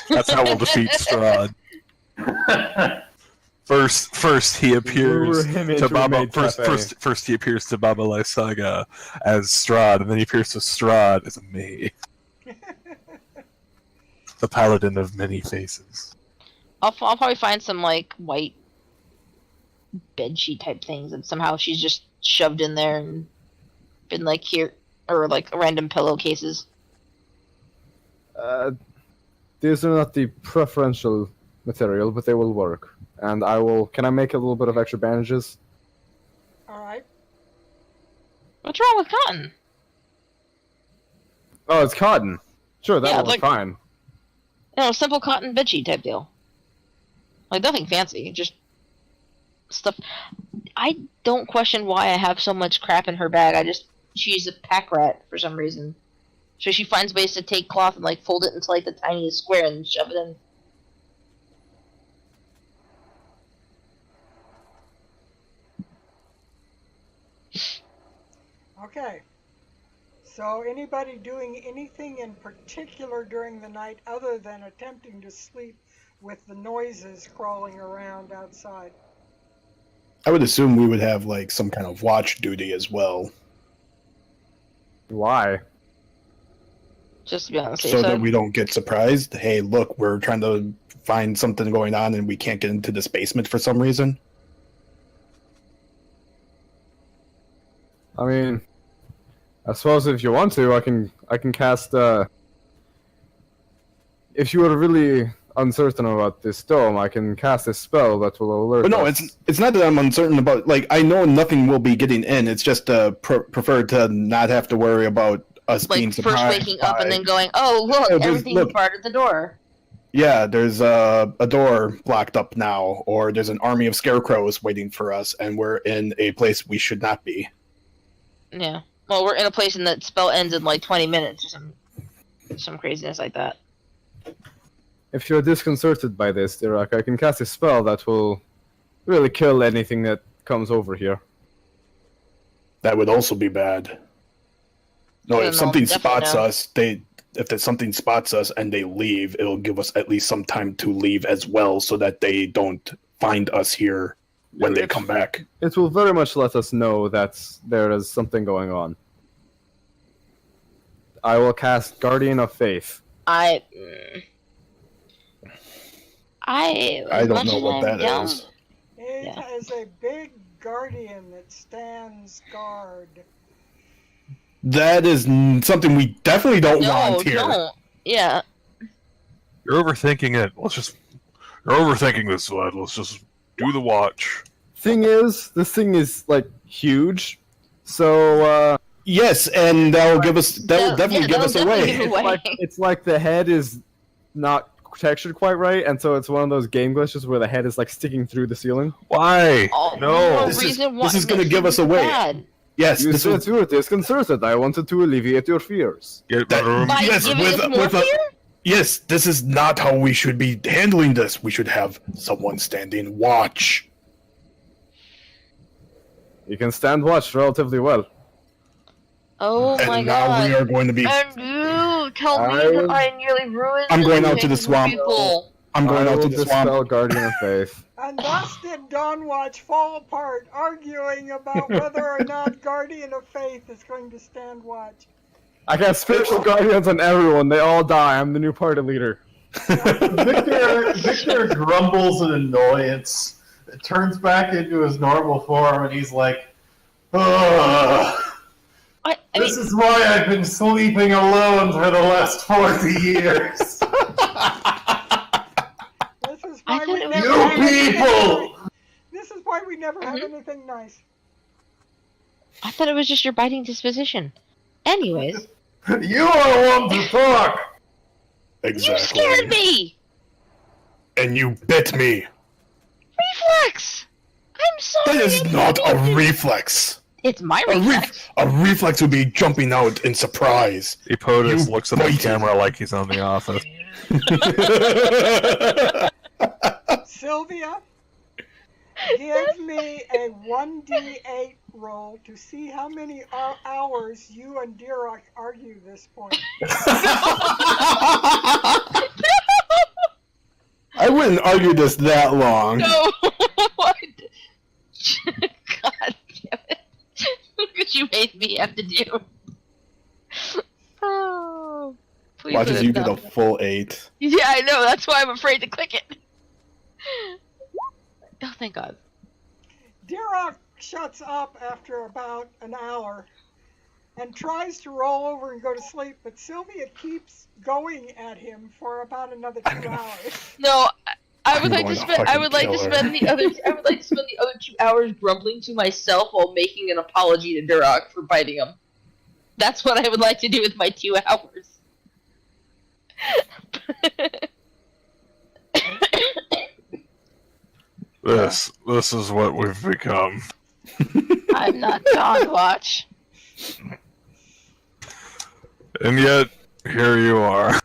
[SPEAKER 6] That's how we'll defeat Strahd. First he appears to Baba. First he appears to Baba Lysaga as Strahd, and then he appears to Strahd as a maid. The paladin of many faces.
[SPEAKER 5] I'll probably find some like white bedsheet type things, and somehow she's just shoved in there and been like here, or like random pillowcases.
[SPEAKER 4] These are not the preferential material, but they will work. And I will. Can I make a little bit of extra bandages?
[SPEAKER 1] All right.
[SPEAKER 5] What's wrong with cotton?
[SPEAKER 4] Oh, it's cotton. Sure, that will
[SPEAKER 5] like-
[SPEAKER 4] be fine.
[SPEAKER 5] You know, simple cotton bedsheet type deal. Like nothing fancy, just stuff. I don't question why I have so much crap in her bag. She's a pack rat for some reason. So she finds ways to take cloth and like fold it into like the tiniest square and shove it in.
[SPEAKER 1] Okay. So anybody doing anything in particular during the night other than attempting to sleep with the noises crawling around outside?
[SPEAKER 2] I would assume we would have like some kind of watch duty as well,
[SPEAKER 4] Why?
[SPEAKER 8] Just to be on the safe
[SPEAKER 2] so
[SPEAKER 8] side.
[SPEAKER 2] that we don't get surprised. Hey, look, we're trying to find something going on and we can't get into this basement for some reason.
[SPEAKER 4] I mean, I suppose if you want to, I can cast. If you are really uncertain about this dome, I can cast a spell that will alert.
[SPEAKER 2] But no,
[SPEAKER 4] us.
[SPEAKER 2] it's not that I'm uncertain about. Like, I know nothing will be getting in. It's just prefer to not have to worry about us being
[SPEAKER 8] Like
[SPEAKER 2] surprised.
[SPEAKER 8] first waking up and then going, oh look,
[SPEAKER 2] Oh,
[SPEAKER 8] everything's
[SPEAKER 2] look.
[SPEAKER 8] barred at the door.
[SPEAKER 2] Yeah, there's a door blocked up now, or there's an army of scarecrows waiting for us, and we're in a place we should not be.
[SPEAKER 8] Yeah. Well, we're in a place and that spell ends in like 20 minutes or some craziness like that.
[SPEAKER 4] If you're disconcerted by this, Dirac, I can cast a spell that will really kill anything that comes over here.
[SPEAKER 2] That would also be bad. No,
[SPEAKER 8] Yeah,
[SPEAKER 2] if
[SPEAKER 8] no,
[SPEAKER 2] something
[SPEAKER 8] definitely
[SPEAKER 2] spots
[SPEAKER 8] no.
[SPEAKER 2] us, if there's something spots us and they leave, it'll give us at least some time to leave as well, so that they don't find us here when they come back.
[SPEAKER 4] It will very much let us know that there is something going on. I will cast Guardian of Faith.
[SPEAKER 8] I
[SPEAKER 2] I don't know what that is.
[SPEAKER 1] It
[SPEAKER 8] Yeah.
[SPEAKER 1] has a big guardian that stands guard.
[SPEAKER 2] That is something we definitely don't want here.
[SPEAKER 8] No. Yeah.
[SPEAKER 6] You're overthinking it. You're overthinking this, lad. Let's just do the watch.
[SPEAKER 4] Thing is, this thing is like huge, so
[SPEAKER 2] Yes, and that will definitely give us away.
[SPEAKER 4] it's like the head is not textured quite right, and so it's one of those game glitches where the head is like sticking through the ceiling.
[SPEAKER 6] Why?
[SPEAKER 8] Oh,
[SPEAKER 6] No.
[SPEAKER 8] This
[SPEAKER 2] is gonna give us away.
[SPEAKER 8] Bad.
[SPEAKER 2] Yes,
[SPEAKER 4] You
[SPEAKER 2] this
[SPEAKER 4] said
[SPEAKER 2] was,
[SPEAKER 4] you were disconcerted. I wanted to alleviate your fears.
[SPEAKER 6] Get
[SPEAKER 2] That-
[SPEAKER 6] my room.
[SPEAKER 8] By
[SPEAKER 2] Yes,
[SPEAKER 8] giving
[SPEAKER 2] with
[SPEAKER 8] us
[SPEAKER 2] a-
[SPEAKER 8] more
[SPEAKER 2] with a-
[SPEAKER 8] fear?
[SPEAKER 2] yes, this is not how we should be handling this. We should have someone standing watch.
[SPEAKER 4] You can stand watch relatively well.
[SPEAKER 8] Oh
[SPEAKER 2] And
[SPEAKER 8] my
[SPEAKER 2] now
[SPEAKER 8] god.
[SPEAKER 2] we are going to be.
[SPEAKER 8] And you told me
[SPEAKER 4] I-
[SPEAKER 8] that I nearly ruined
[SPEAKER 2] I'm going
[SPEAKER 8] this
[SPEAKER 2] out to the
[SPEAKER 8] thing for
[SPEAKER 2] swamp.
[SPEAKER 8] people.
[SPEAKER 2] I'm going
[SPEAKER 4] I
[SPEAKER 2] out
[SPEAKER 4] will
[SPEAKER 2] to the
[SPEAKER 4] dispel
[SPEAKER 2] swamp.
[SPEAKER 4] Guardian of Faith.
[SPEAKER 1] And thus did Dawnwatch fall apart, arguing about whether or not Guardian of Faith is going to stand watch.
[SPEAKER 4] I got spiritual guardians on everyone. They all die. I'm the new party leader.
[SPEAKER 3] Victor grumbles in annoyance, turns back into his normal form, and he's like, "Ugh, this is why I've been sleeping alone for the last 40 years.
[SPEAKER 1] This is why we never
[SPEAKER 3] You
[SPEAKER 1] have anything
[SPEAKER 3] people!
[SPEAKER 1] nice. This is why we never have anything nice.
[SPEAKER 8] I thought it was just your biting disposition. Anyways,
[SPEAKER 3] You are one to talk!
[SPEAKER 2] Exactly.
[SPEAKER 8] you scared me!
[SPEAKER 2] And you bit me.
[SPEAKER 8] Reflex! I'm sorry.
[SPEAKER 2] That is not a reflex.
[SPEAKER 8] It's my
[SPEAKER 2] A,
[SPEAKER 8] reflex.
[SPEAKER 2] a reflex would be jumping out in surprise.
[SPEAKER 6] Epotus
[SPEAKER 2] You
[SPEAKER 6] looks at the
[SPEAKER 2] biting.
[SPEAKER 6] camera like he's on The Office.
[SPEAKER 1] Sylvia, give me a 1d8 roll to see how many hours you and Dirac argue this point.
[SPEAKER 2] I wouldn't argue this that long.
[SPEAKER 8] No! What? God damn it. Look what you made me have to do. Oh. Please
[SPEAKER 2] Watch
[SPEAKER 8] let
[SPEAKER 2] as
[SPEAKER 8] it
[SPEAKER 2] you get a
[SPEAKER 8] stop.
[SPEAKER 2] full 8.
[SPEAKER 8] Yeah, I know. That's why I'm afraid to click it. Oh, thank God.
[SPEAKER 1] Dirac shuts up after about an hour and tries to roll over and go to sleep, but Sylvia keeps going at him for about another 2 hours.
[SPEAKER 8] No, I would
[SPEAKER 2] I'm
[SPEAKER 8] like to
[SPEAKER 2] going to
[SPEAKER 8] spend. I
[SPEAKER 2] fucking
[SPEAKER 8] would like to
[SPEAKER 2] kill her.
[SPEAKER 8] spend the other. I would like to spend the other 2 hours grumbling to myself while making an apology to Duroc for biting him. That's what I would like to do with my 2 hours.
[SPEAKER 6] This is what we've become.
[SPEAKER 8] I'm not Dawnwatch.
[SPEAKER 6] And yet, here you are.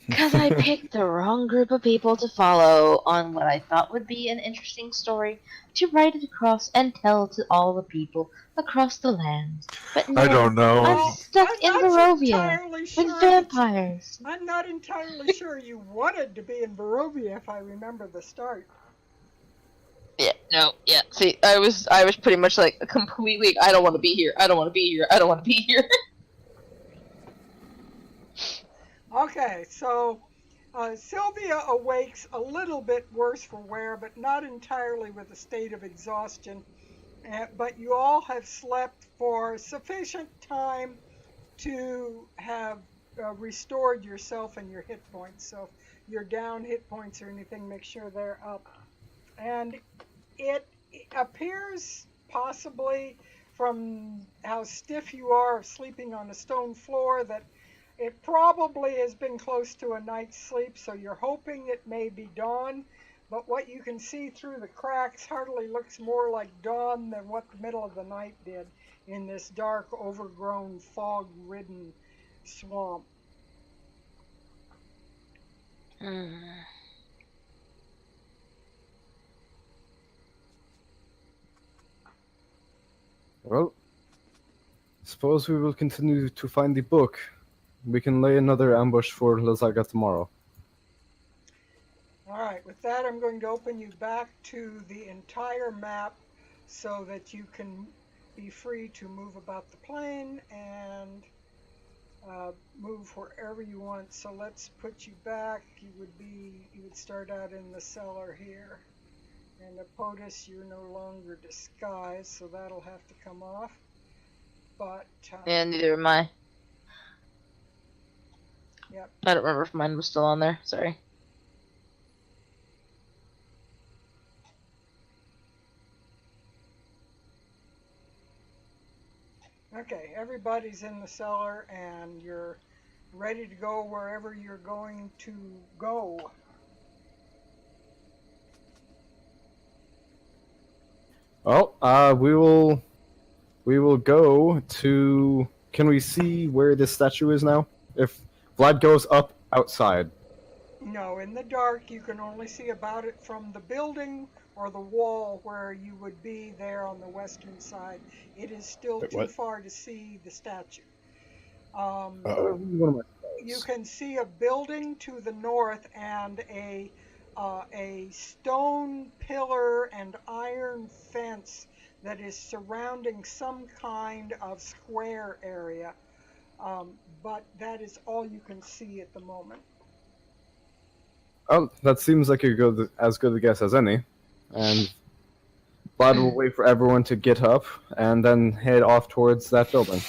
[SPEAKER 8] Because I picked the wrong group of people to follow on what I thought would be an interesting story to write it across and tell to all the people across the land. But no,
[SPEAKER 6] I don't know.
[SPEAKER 8] I'm stuck in
[SPEAKER 1] I'm not
[SPEAKER 8] Barovia
[SPEAKER 1] entirely
[SPEAKER 8] with
[SPEAKER 1] sure
[SPEAKER 8] vampires.
[SPEAKER 1] I'm not entirely sure you wanted to be in Barovia if I remember the start.
[SPEAKER 8] Yeah,
[SPEAKER 5] No, yeah. See, I was pretty much like completely. I don't want to be here. I don't want to be here. I don't want to be here.
[SPEAKER 1] Okay, so Sylvia awakes a little bit worse for wear, but not entirely with a state of exhaustion. But you all have slept for sufficient time to have restored yourself and your hit points. So if you're down hit points or anything, make sure they're up. And it appears possibly from how stiff you are of sleeping on a stone floor that it probably has been close to a night's sleep, so you're hoping it may be dawn. But what you can see through the cracks hardly looks more like dawn than what the middle of the night did in this dark, overgrown, fog-ridden swamp.
[SPEAKER 4] Well, suppose we will continue to find the book. We can lay another ambush for Lazaga tomorrow.
[SPEAKER 1] All right, with that, I'm going to open you back to the entire map so that you can be free to move about the plane and move wherever you want. So let's put you back. You would start out in the cellar here. And Apotus, you're no longer disguised, so that'll have to come off. But
[SPEAKER 5] Yeah, neither am I.
[SPEAKER 1] Yep.
[SPEAKER 5] I don't remember if mine was still on there. Sorry.
[SPEAKER 1] Okay, everybody's in the cellar and you're ready to go wherever you're going to go.
[SPEAKER 4] Well, we will go to. Can we see where this statue is now? If Vlad goes up outside.
[SPEAKER 1] No, in the dark you can only see about it from the building or the wall where you would be there on the western side. It is still too far to see the statue. You can see a building to the north and a stone pillar and iron fence that is surrounding some kind of square area. But that is all you can see at the moment.
[SPEAKER 4] Oh, that seems like as good a guess as any. And Vlad will wait for everyone to get up and then head off towards that building.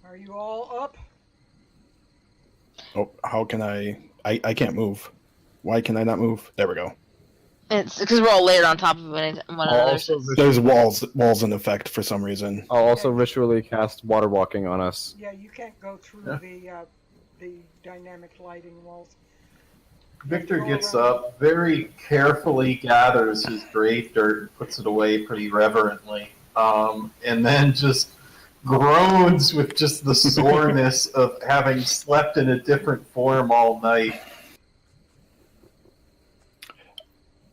[SPEAKER 1] Are you all up?
[SPEAKER 7] Oh, how can I can't move. Why can I not move? There we go.
[SPEAKER 5] It's because we're all layered on top of one another.
[SPEAKER 7] There's walls in effect for some reason.
[SPEAKER 4] I'll also ritually cast water walking on us.
[SPEAKER 1] Yeah, you can't go through the dynamic lighting walls.
[SPEAKER 3] Victor gets up, very carefully gathers his grave dirt and puts it away pretty reverently, and then just groans with just the soreness of having slept in a different form all night.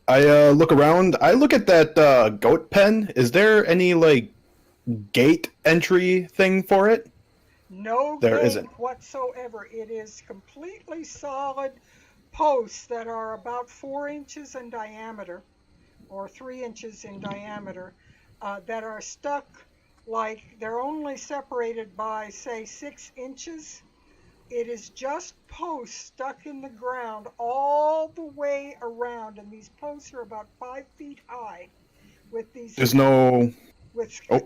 [SPEAKER 7] I look around. I look at that goat pen. Is there any gate entry thing for it?
[SPEAKER 1] No
[SPEAKER 7] there
[SPEAKER 1] gate
[SPEAKER 7] isn't
[SPEAKER 1] whatsoever. It is completely solid posts that are about 4 inches in diameter, or 3 inches in diameter, that are stuck they're only separated by, say, 6 inches. It is just posts stuck in the ground all the way around, and these posts are about 5 feet high. With these,
[SPEAKER 7] there's no.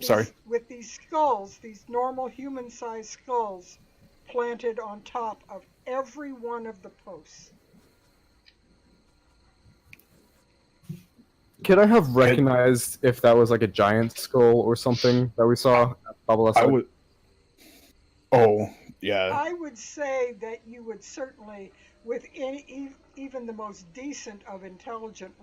[SPEAKER 1] Sorry. With these skulls, these normal human-sized skulls, planted on top of every one of the posts.
[SPEAKER 4] Could I have recognized if that was a giant skull or something that we saw at Babala?
[SPEAKER 7] I would. Oh, yeah.
[SPEAKER 1] I would say that you would certainly, with even the most decent of intelligence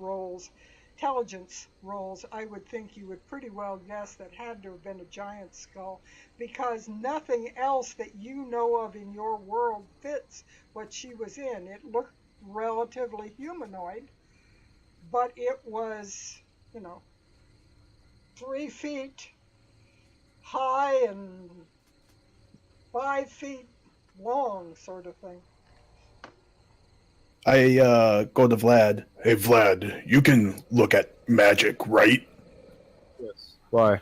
[SPEAKER 1] rolls, I would think you would pretty well guess that had to have been a giant skull, because nothing else that you know of in your world fits what she was in. It looked relatively humanoid, but it was, 3 feet high and 5 feet long, sort of thing.
[SPEAKER 2] I go to Vlad. Hey, Vlad, you can look at magic, right?
[SPEAKER 4] Yes. Why?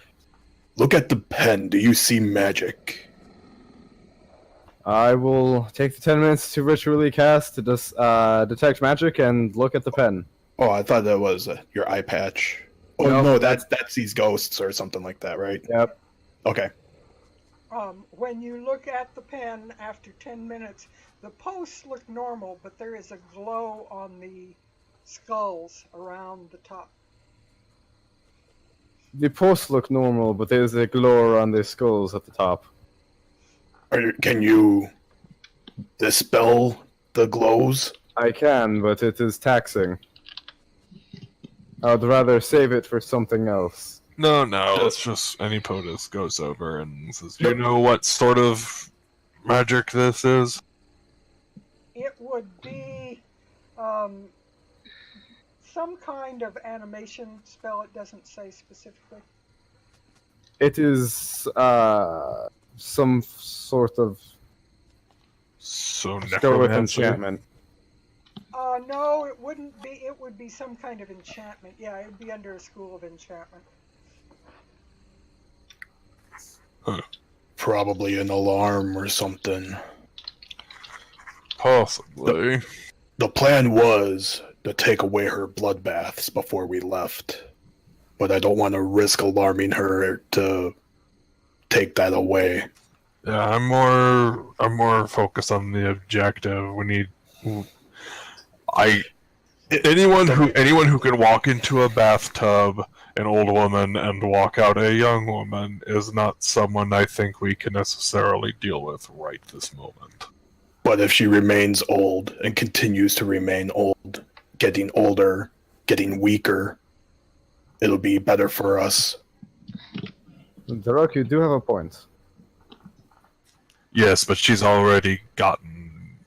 [SPEAKER 2] Look at the pen. Do you see magic?
[SPEAKER 4] I will take the 10 minutes to ritually cast to detect magic and look at the pen.
[SPEAKER 2] Oh, I thought that was your eye patch. Oh,
[SPEAKER 4] No,
[SPEAKER 2] no, that's these ghosts or something like that, right?
[SPEAKER 4] Yep.
[SPEAKER 2] Okay.
[SPEAKER 1] When you look at the pen after 10 minutes, the posts look normal, but there is a glow on the skulls around the top.
[SPEAKER 4] The posts look normal, but there's a glow around the skulls at the top.
[SPEAKER 2] Can you dispel the glows?
[SPEAKER 4] I can, but it is taxing. I'd rather save it for something else.
[SPEAKER 6] No, it's just any POTUS goes over and says, "Do you know what sort of magic this is?"
[SPEAKER 1] It would be some kind of animation spell. It doesn't say specifically.
[SPEAKER 4] It is some sort of
[SPEAKER 6] So
[SPEAKER 4] go with
[SPEAKER 6] necromancy.
[SPEAKER 4] enchantment.
[SPEAKER 1] No, it wouldn't be. It would be some kind of enchantment. Yeah, it would be under a school of enchantment.
[SPEAKER 2] Probably an alarm or something.
[SPEAKER 6] Possibly.
[SPEAKER 2] The plan was to take away her bloodbaths before we left, but I don't want to risk alarming her to take that away.
[SPEAKER 6] Yeah, I'm more focused on the objective. We need anyone who can walk into a bathtub, an old woman, and walk out a young woman is not someone I think we can necessarily deal with right this moment.
[SPEAKER 2] But if she remains old and continues to remain old, getting older, getting weaker, it'll be better for us.
[SPEAKER 4] Daruk, you do have a point.
[SPEAKER 6] Yes, but she's already gotten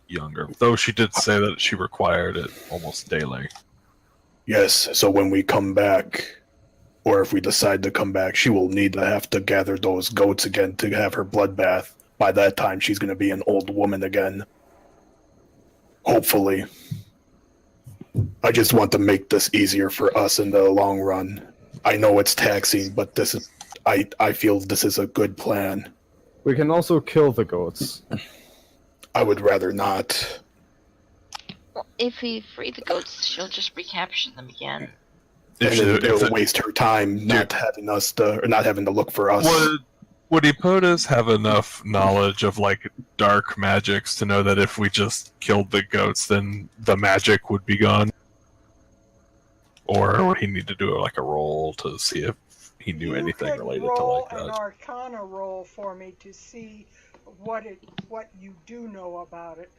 [SPEAKER 6] younger. Though she did say that she required it almost daily.
[SPEAKER 2] Yes, so when we come back, or if we decide to come back, she will have to gather those goats again to have her bloodbath. By that time, she's going to be an old woman again. Hopefully. I just want to make this easier for us in the long run. I know it's taxing, but I feel this is a good plan.
[SPEAKER 4] We can also kill the goats.
[SPEAKER 2] I would rather not.
[SPEAKER 8] Well, if we free the goats, she'll just recapture them again.
[SPEAKER 2] It'll waste her time not having to look for us.
[SPEAKER 6] Would Epotus have enough knowledge of dark magics to know that if we just killed the goats, then the magic would be gone? Or would he need to do a roll to see if he knew anything related to
[SPEAKER 1] roll
[SPEAKER 6] that?
[SPEAKER 1] an Arcana roll for me to see what you do know about it.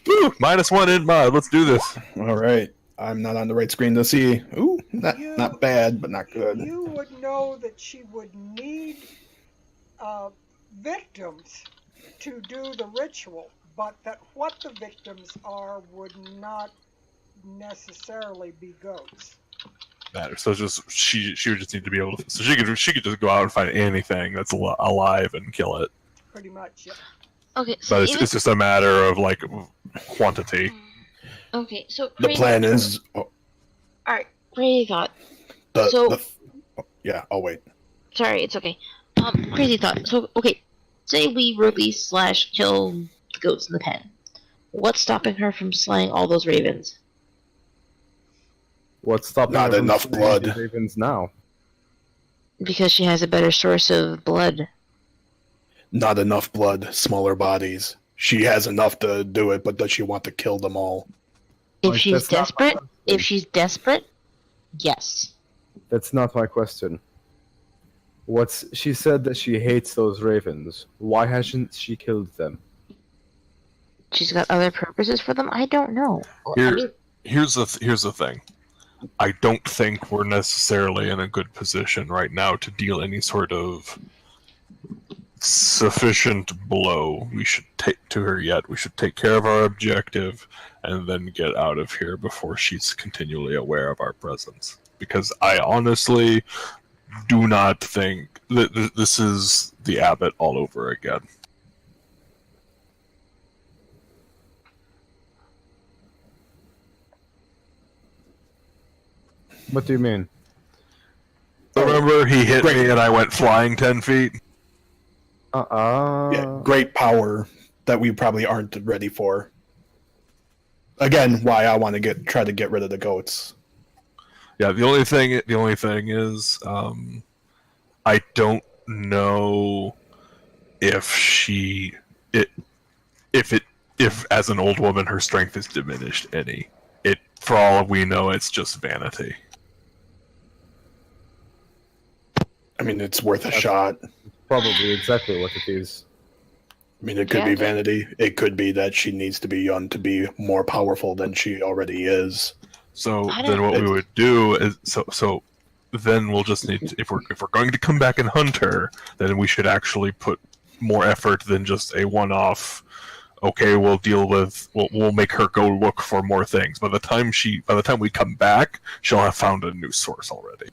[SPEAKER 6] Woo! -1 in mod. Let's do this.
[SPEAKER 2] All right. I'm not on the right screen to see. Ooh, not bad, but not good.
[SPEAKER 1] You would know that she would need victims to do the ritual, but that what the victims are would not necessarily be goats.
[SPEAKER 6] Matter. So just she would just need to be able to. So she could just go out and find anything that's alive and kill it.
[SPEAKER 1] Pretty much, yeah.
[SPEAKER 8] Okay, so
[SPEAKER 6] But it's just a matter of quantity.
[SPEAKER 8] Okay, so
[SPEAKER 2] The plan is.
[SPEAKER 8] Alright, crazy thought.
[SPEAKER 2] Yeah, I'll wait.
[SPEAKER 8] Sorry, it's okay. Crazy thought. So, okay, say we release / kill the goats in the pen. What's stopping her from slaying all those ravens?
[SPEAKER 4] What's stopping
[SPEAKER 2] Not
[SPEAKER 4] her from
[SPEAKER 2] enough
[SPEAKER 4] slaying
[SPEAKER 2] blood.
[SPEAKER 4] the ravens now?
[SPEAKER 8] Because she has a better source of blood.
[SPEAKER 2] Not enough blood, smaller bodies. She has enough to do it, but does she want to kill them all?
[SPEAKER 8] If
[SPEAKER 4] Like,
[SPEAKER 8] she's
[SPEAKER 4] that's not my
[SPEAKER 8] desperate, yes.
[SPEAKER 4] That's not my question. She said that she hates those ravens. Why hasn't she killed them?
[SPEAKER 8] She's got other purposes for them? I don't know.
[SPEAKER 6] Here's the thing. I don't think we're necessarily in a good position right now to deal any sort of sufficient blow we should take to her yet. We should take care of our objective and then get out of here before she's continually aware of our presence. Because I honestly do not think that this is the Abbot all over again.
[SPEAKER 4] What do you mean?
[SPEAKER 6] Remember, he hit me and I went flying 10 feet?
[SPEAKER 2] Yeah, great power that we probably aren't ready for. Again, why I want to try to get rid of the goats.
[SPEAKER 6] Yeah, the only thing is, I don't know if as an old woman her strength is diminished any. For all we know, it's just vanity.
[SPEAKER 2] I mean, it's worth a shot.
[SPEAKER 4] Probably exactly what it is.
[SPEAKER 2] I mean, it could be vanity. It could be that she needs to be young to be more powerful than she already is.
[SPEAKER 6] So then what we would do is so then we'll just need to, if we're going to come back and hunt her, then we should actually put more effort than just a one-off. Okay, we'll make her go look for more things. By the time we come back, she'll have found a new source already.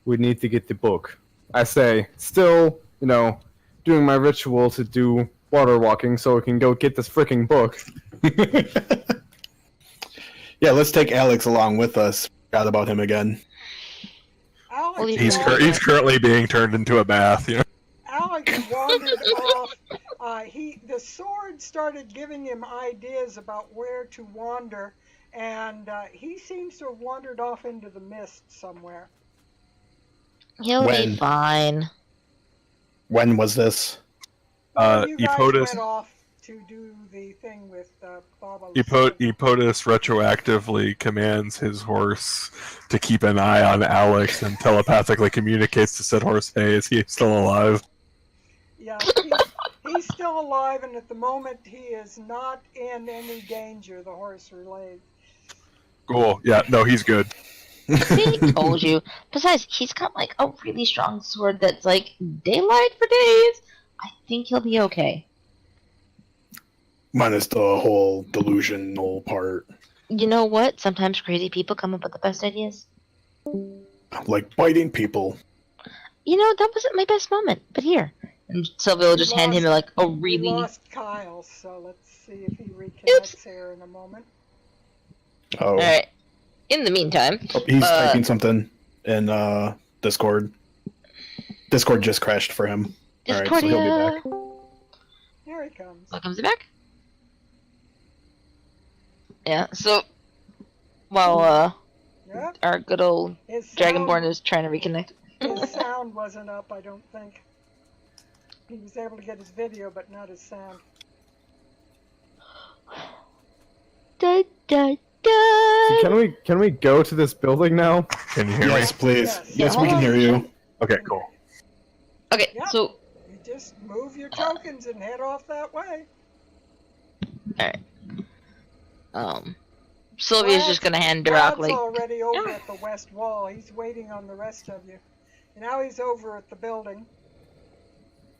[SPEAKER 4] We need to get the book. I say, still, doing my ritual to do water walking so we can go get this freaking book.
[SPEAKER 2] Yeah, let's take Alex along with us. Forgot about him again.
[SPEAKER 1] Alex
[SPEAKER 6] He's currently being turned into a bath.
[SPEAKER 1] Alex wandered off. The sword started giving him ideas about where to wander, and he seems to have wandered off into the mist somewhere.
[SPEAKER 8] He'll be fine.
[SPEAKER 2] When was this?
[SPEAKER 1] You guys went off to do the thing with Baba.
[SPEAKER 6] Epotus retroactively commands his horse to keep an eye on Alex and telepathically communicates to said horse, hey, is he still alive?
[SPEAKER 1] Yeah, he's still alive, and at the moment he is not in any danger, the horse relayed.
[SPEAKER 6] Cool. Yeah, no, he's good.
[SPEAKER 8] See, told you. Besides, he's got like a really strong sword that's like daylight for days. I think he'll be okay.
[SPEAKER 2] Minus the whole delusional part.
[SPEAKER 8] You know what? Sometimes crazy people come up with the best ideas.
[SPEAKER 2] Like biting people.
[SPEAKER 8] That wasn't my best moment, but here. And Sylvia will just hand him like a really...
[SPEAKER 1] We lost Kyle, so let's see if he reconnects here in a moment.
[SPEAKER 2] Oh.
[SPEAKER 8] Alright. In the meantime...
[SPEAKER 2] He's typing something in Discord. Discord just crashed for him. Alright, so he'll be back.
[SPEAKER 1] Here he comes.
[SPEAKER 8] Oh, comes he back? Yeah, so... While, our good old Dragonborn is trying to reconnect.
[SPEAKER 1] His sound wasn't up, I don't think. He was able to get his video, but not his sound.
[SPEAKER 8] Da, da, da.
[SPEAKER 4] Can we go to this building now?
[SPEAKER 6] Can you hear
[SPEAKER 2] Yes,
[SPEAKER 6] me?
[SPEAKER 2] please. Yes, we can hear you.
[SPEAKER 6] Okay, cool.
[SPEAKER 8] Okay,
[SPEAKER 1] Yep.
[SPEAKER 8] so...
[SPEAKER 1] You just move your tokens and head off that way.
[SPEAKER 8] Alright. Sylvia's just gonna hand Duroc,
[SPEAKER 1] Brad's already over at the west wall. He's waiting on the rest of you. And now he's over at the building.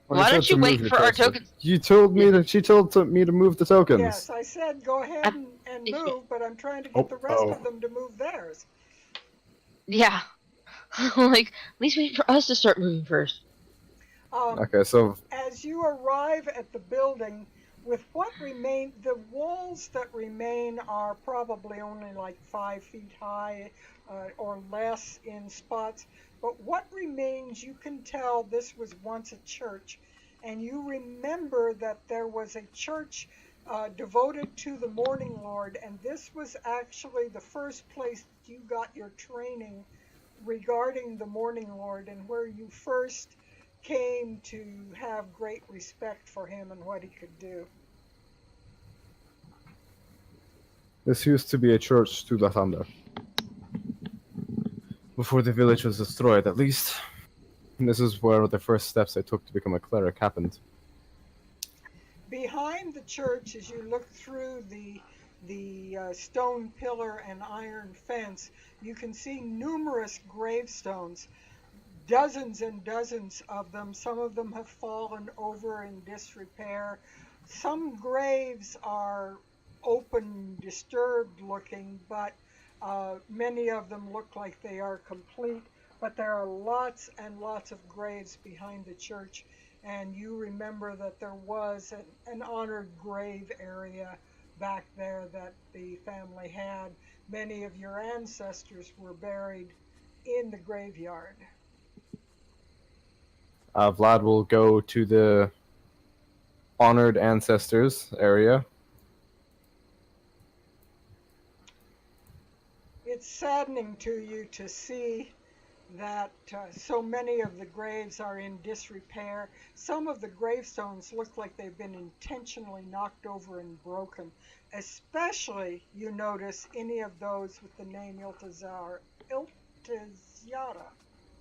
[SPEAKER 8] Why don't you wait for our tokens?
[SPEAKER 4] You told me that she told me to move the tokens.
[SPEAKER 1] Yes, I said go ahead and move, but I'm trying to get the rest of them to move theirs.
[SPEAKER 8] Yeah. Like, at least wait for us to start moving first.
[SPEAKER 4] Okay, so...
[SPEAKER 1] As you arrive at the building, with what remain, the walls that remain are probably only like 5 feet high or less in spots. But what remains, you can tell this was once a church. And you remember that there was a church devoted to the Morning Lord. And this was actually the first place you got your training regarding the Morning Lord, and where you first came to have great respect for him and what he could do.
[SPEAKER 4] This used to be a church to the thunder. Before the village was destroyed, at least. And this is where the first steps I took to become a cleric happened.
[SPEAKER 1] Behind the church, as you look through the stone pillar and iron fence, you can see numerous gravestones. Dozens and dozens of them. Some of them have fallen over in disrepair. Some graves are open, disturbed looking, but many of them look like they are complete. But there are lots and lots of graves behind the church, and you remember that there was an honored grave area back there that the family had. Many of your ancestors were buried in the graveyard.
[SPEAKER 4] Vlad will go to the honored ancestors area.
[SPEAKER 1] It's saddening to you to see that so many of the graves are in disrepair. Some of the gravestones look like they've been intentionally knocked over and broken. Especially, you notice, any of those with the name Iltazara.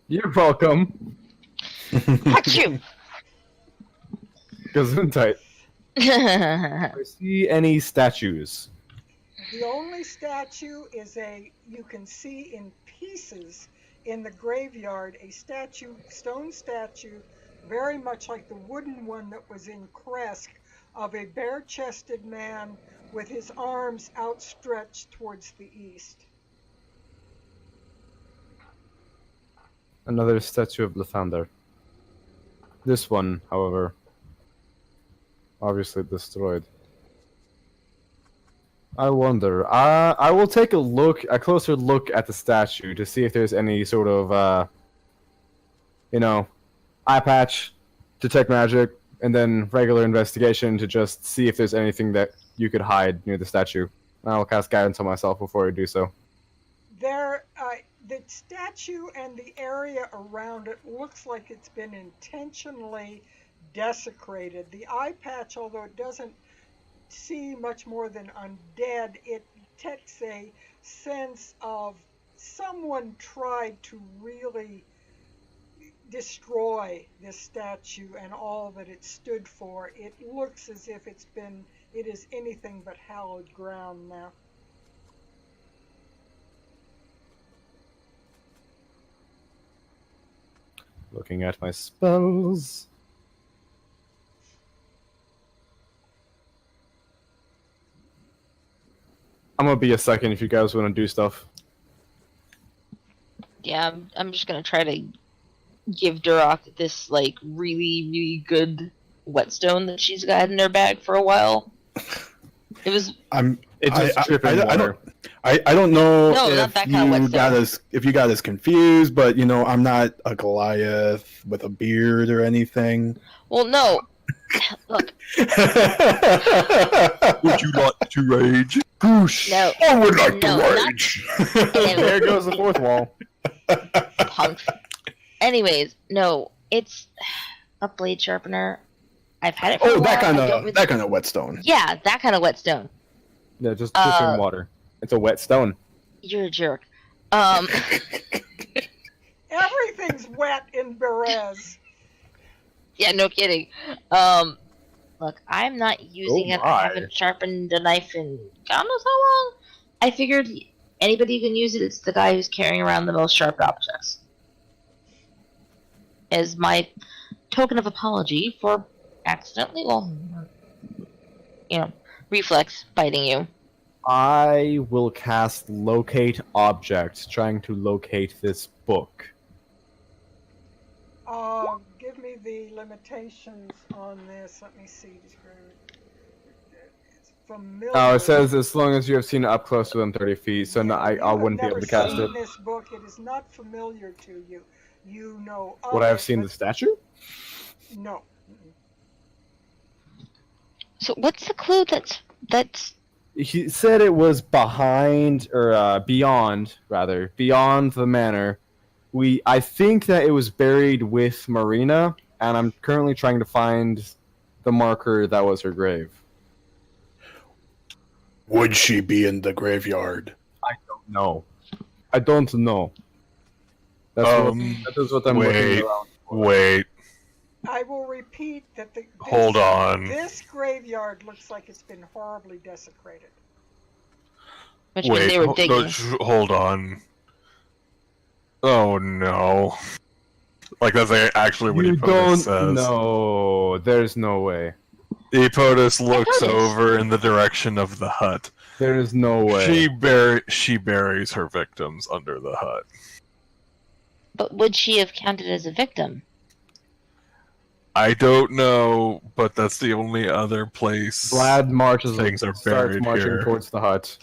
[SPEAKER 4] You're welcome.
[SPEAKER 8] Achoo!
[SPEAKER 4] Gesundheit. I see any statues?
[SPEAKER 1] The only statue is you can see in pieces in the graveyard, a stone statue, very much like the wooden one that was in Kresk, of a bare-chested man with his arms outstretched towards the east.
[SPEAKER 4] Another statue of Lathander. This one, however, obviously destroyed. I wonder. I will take a closer look at the statue to see if there's any sort of, eye patch, detect magic, and then regular investigation to just see if there's anything that you could hide near the statue. I'll cast guidance on myself before I do so.
[SPEAKER 1] The statue and the area around it looks like it's been intentionally desecrated. The eye patch, although it doesn't see much more than undead, it takes a sense of someone tried to really destroy this statue and all that it stood for. It looks as if it is anything but hallowed ground now.
[SPEAKER 4] Looking at my spells. I'm gonna be a second if you guys want to do stuff.
[SPEAKER 8] Yeah, I'm just gonna try to give Duroc this like really, really good whetstone that she's got in her bag for a while. It was.
[SPEAKER 2] I don't know
[SPEAKER 8] No, not
[SPEAKER 2] if
[SPEAKER 8] that kind of
[SPEAKER 2] you got
[SPEAKER 8] whetstone.
[SPEAKER 2] if you got us confused, but I'm not a Goliath with a beard or anything.
[SPEAKER 8] Well, no. Look,
[SPEAKER 6] Would you like to rage?
[SPEAKER 2] Goosh!
[SPEAKER 8] No.
[SPEAKER 2] I would like
[SPEAKER 8] No,
[SPEAKER 2] to
[SPEAKER 8] not-
[SPEAKER 2] rage.
[SPEAKER 4] There goes the fourth wall.
[SPEAKER 8] punks. Anyways, no, it's a blade sharpener. I've had it for a
[SPEAKER 2] Oh,
[SPEAKER 8] while.
[SPEAKER 2] that kind
[SPEAKER 8] I don't
[SPEAKER 2] of
[SPEAKER 8] really-
[SPEAKER 2] whetstone.
[SPEAKER 8] Yeah, that kind of whetstone.
[SPEAKER 4] Yeah, just in water. It's a wet stone.
[SPEAKER 8] You're a jerk.
[SPEAKER 1] Everything's wet in Berez.
[SPEAKER 8] Yeah, no kidding. Look, I'm not using it. I
[SPEAKER 4] my.
[SPEAKER 8] haven't sharpened a knife in God knows how long. I figured anybody who can use it, it's the guy who's carrying around the most sharp objects. As my token of apology for accidentally, reflex biting you.
[SPEAKER 4] I will cast Locate Object, trying to locate this book.
[SPEAKER 1] Give me the limitations on this. Let me see. It's familiar.
[SPEAKER 4] Oh, it says as long as you have seen it up close within 30 feet, so no, I wouldn't be able to cast it.
[SPEAKER 1] In this book, it is not familiar to you. You know.
[SPEAKER 4] Would I have seen the statue?
[SPEAKER 1] No.
[SPEAKER 8] So what's the clue that's
[SPEAKER 4] He said it was beyond the manor. I think that it was buried with Marina, and I'm currently trying to find the marker that was her grave.
[SPEAKER 2] Would she be in the graveyard?
[SPEAKER 4] No. I don't know. That is what I'm looking around for.
[SPEAKER 6] Wait.
[SPEAKER 1] I will repeat that
[SPEAKER 6] Hold on.
[SPEAKER 1] This graveyard looks like it's been horribly desecrated.
[SPEAKER 8] which means they were digging.
[SPEAKER 6] Hold on. Oh no. Like that's actually what
[SPEAKER 4] You
[SPEAKER 6] Epotus
[SPEAKER 4] don't
[SPEAKER 6] says.
[SPEAKER 4] know. There's no way.
[SPEAKER 6] Epotus looks
[SPEAKER 8] Epotus.
[SPEAKER 6] over in the direction of the hut.
[SPEAKER 4] There is no way.
[SPEAKER 6] She buries her victims under the hut.
[SPEAKER 8] But would she have counted as a victim?
[SPEAKER 6] I don't know, but that's the only other place.
[SPEAKER 4] Vlad marches.
[SPEAKER 6] Things are
[SPEAKER 4] starts
[SPEAKER 6] buried
[SPEAKER 4] marching
[SPEAKER 6] here.
[SPEAKER 4] towards the hut.